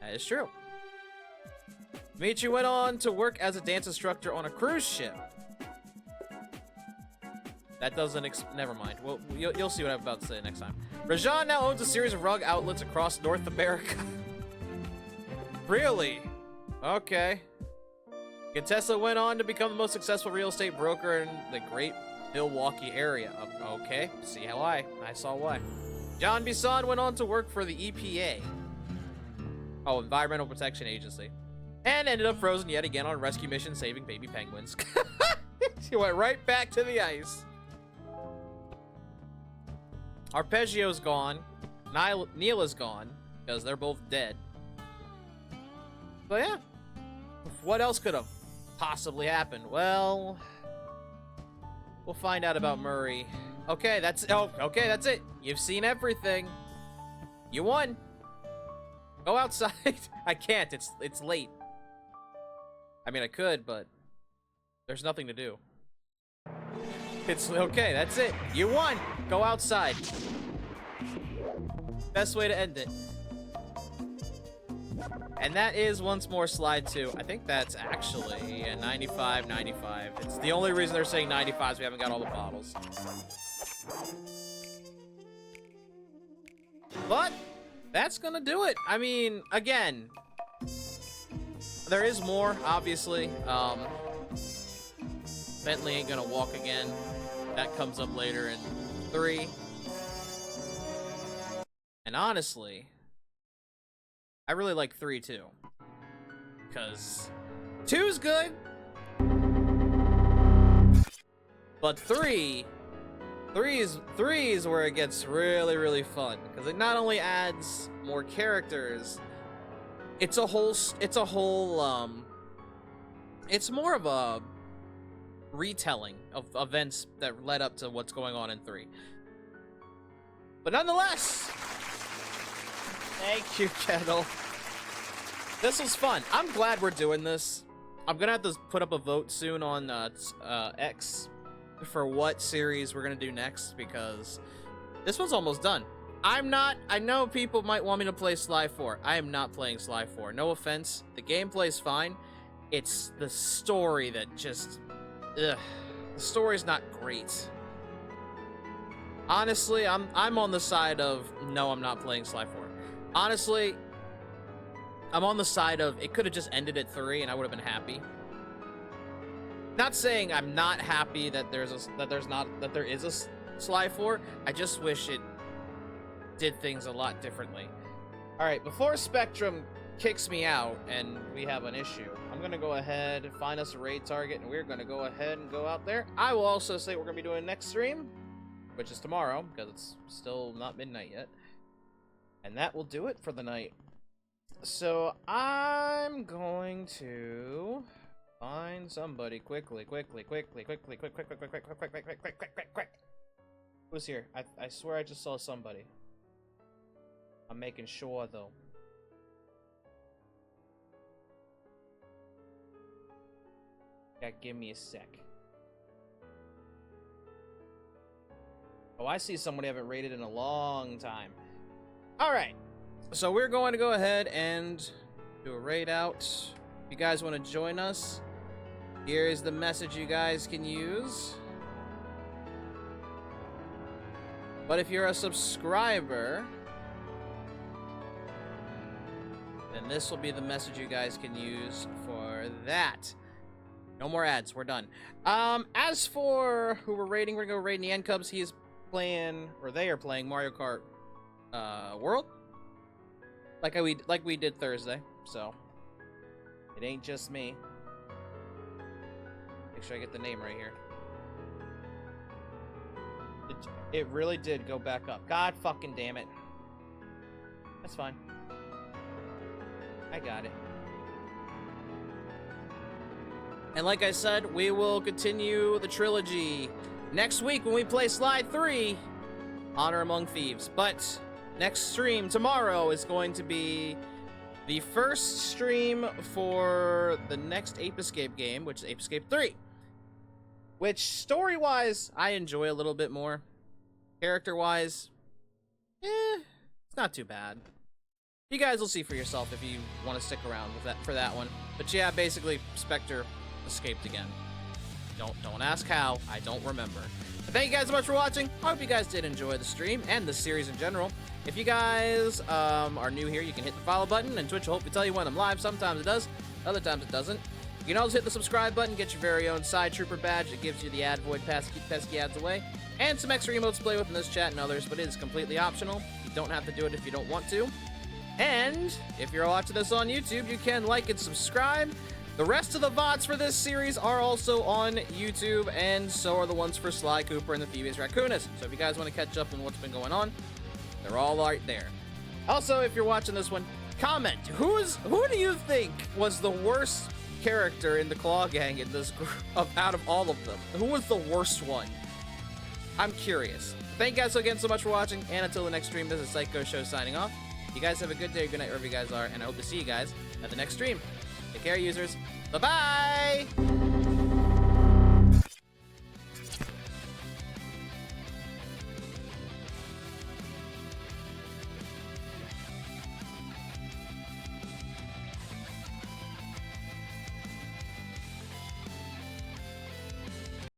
That is true. Dimitri went on to work as a dance instructor on a cruise ship. That doesn't never mind. Well, you'll see what I'm about to say next time. Rajan now owns a series of rug outlets across North America. Really? Okay. Contessa went on to become the most successful real estate broker in the great Milwaukee area. Okay, see how I saw why. John Bison went on to work for the EPA. Oh, Environmental Protection Agency. And ended up frozen yet again on a rescue mission saving baby penguins. She went right back to the ice. Arpeggio's gone. Neil is gone, because they're both dead. But yeah. What else could have possibly happened? Well, we'll find out about Murray. Okay, that's it. You've seen everything. You won. Go outside. I can't. It's late. I mean, I could, but there's nothing to do. It's okay. That's it. You won. Go outside. Best way to end it. And that is once more Slide 2. I think that's actually a 95. It's the only reason they're saying 95 is we haven't got all the bottles. But that's gonna do it. I mean, again, there is more, obviously. Bentley ain't gonna walk again. That comes up later in 3. And honestly, I really like 3 too. Because 2's good. But 3 is where it gets really, really fun. Because it not only adds more characters, it's more of a retelling of events that led up to what's going on in 3. But nonetheless, thank you, Kettle. This was fun. I'm glad we're doing this. I'm gonna have to put up a vote soon on X for what series we're gonna do next, because this one's almost done. I know people might want me to play Sly 4. I am not playing Sly 4. No offense. The gameplay's fine. It's the story that just... Ugh. The story's not great. Honestly, I'm on the side of, no, I'm not playing Sly 4. Honestly, I'm on the side of, it could have just ended at 3 and I would have been happy. Not saying I'm not happy that there is a Sly 4. I just wish it did things a lot differently. Alright, before Spectrum kicks me out and we have an issue, I'm gonna go ahead and find us a raid target, and we're gonna go ahead and go out there. I will also say what we're gonna be doing next stream, which is tomorrow, because it's still not midnight yet. And that will do it for the night. So I'm going to find somebody quickly. Who's here? I swear I just saw somebody. I'm making sure though. Yeah, give me a sec. Oh, I see somebody I haven't raided in a long time. Alright. So we're going to go ahead and do a raid out. If you guys want to join us, here's the message you guys can use. But if you're a subscriber, then this will be the message you guys can use for that. No more ads, we're done. As for who we're raiding, we're gonna go raid the N Cubs. He is playing, or they are playing Mario Kart World. Like we did Thursday, so it ain't just me. Make sure I get the name right here. It really did go back up. God fucking damn it. That's fine. I got it. And like I said, we will continue the trilogy next week when we play Slide 3, Honor Among Thieves. But next stream tomorrow is going to be the first stream for the next Ape Escape game, which is Ape Escape 3. Which, story-wise, I enjoy a little bit more. Character-wise, it's not too bad. You guys will see for yourself if you want to stick around with that for that one. But yeah, basically, Spectre escaped again. Don't ask how. I don't remember. But thank you guys so much for watching. I hope you guys did enjoy the stream and the series in general. If you guys are new here, you can hit the follow button, and Twitch will hopefully tell you when I'm live. Sometimes it does, other times it doesn't. You can also hit the subscribe button, get your very own side trooper badge. It gives you the ad void pass to keep pesky ads away, and some extra emotes to play with in this chat and others, but it is completely optional. You don't have to do it if you don't want to. And if you're watching this on YouTube, you can like and subscribe. The rest of the VODs for this series are also on YouTube, and so are the ones for Sly Cooper and the Thieves Raccoonist. So if you guys want to catch up on what's been going on, they're all right there. Also, if you're watching this one, comment. Who do you think was the worst character in the Klaw gang in this group out of all of them? Who was the worst one? I'm curious. Thank you guys again so much for watching, and until the next stream, this is Psycho Show signing off. You guys have a good day, good night, wherever you guys are, and I hope to see you guys at the next stream. Take care, users. Bye-bye!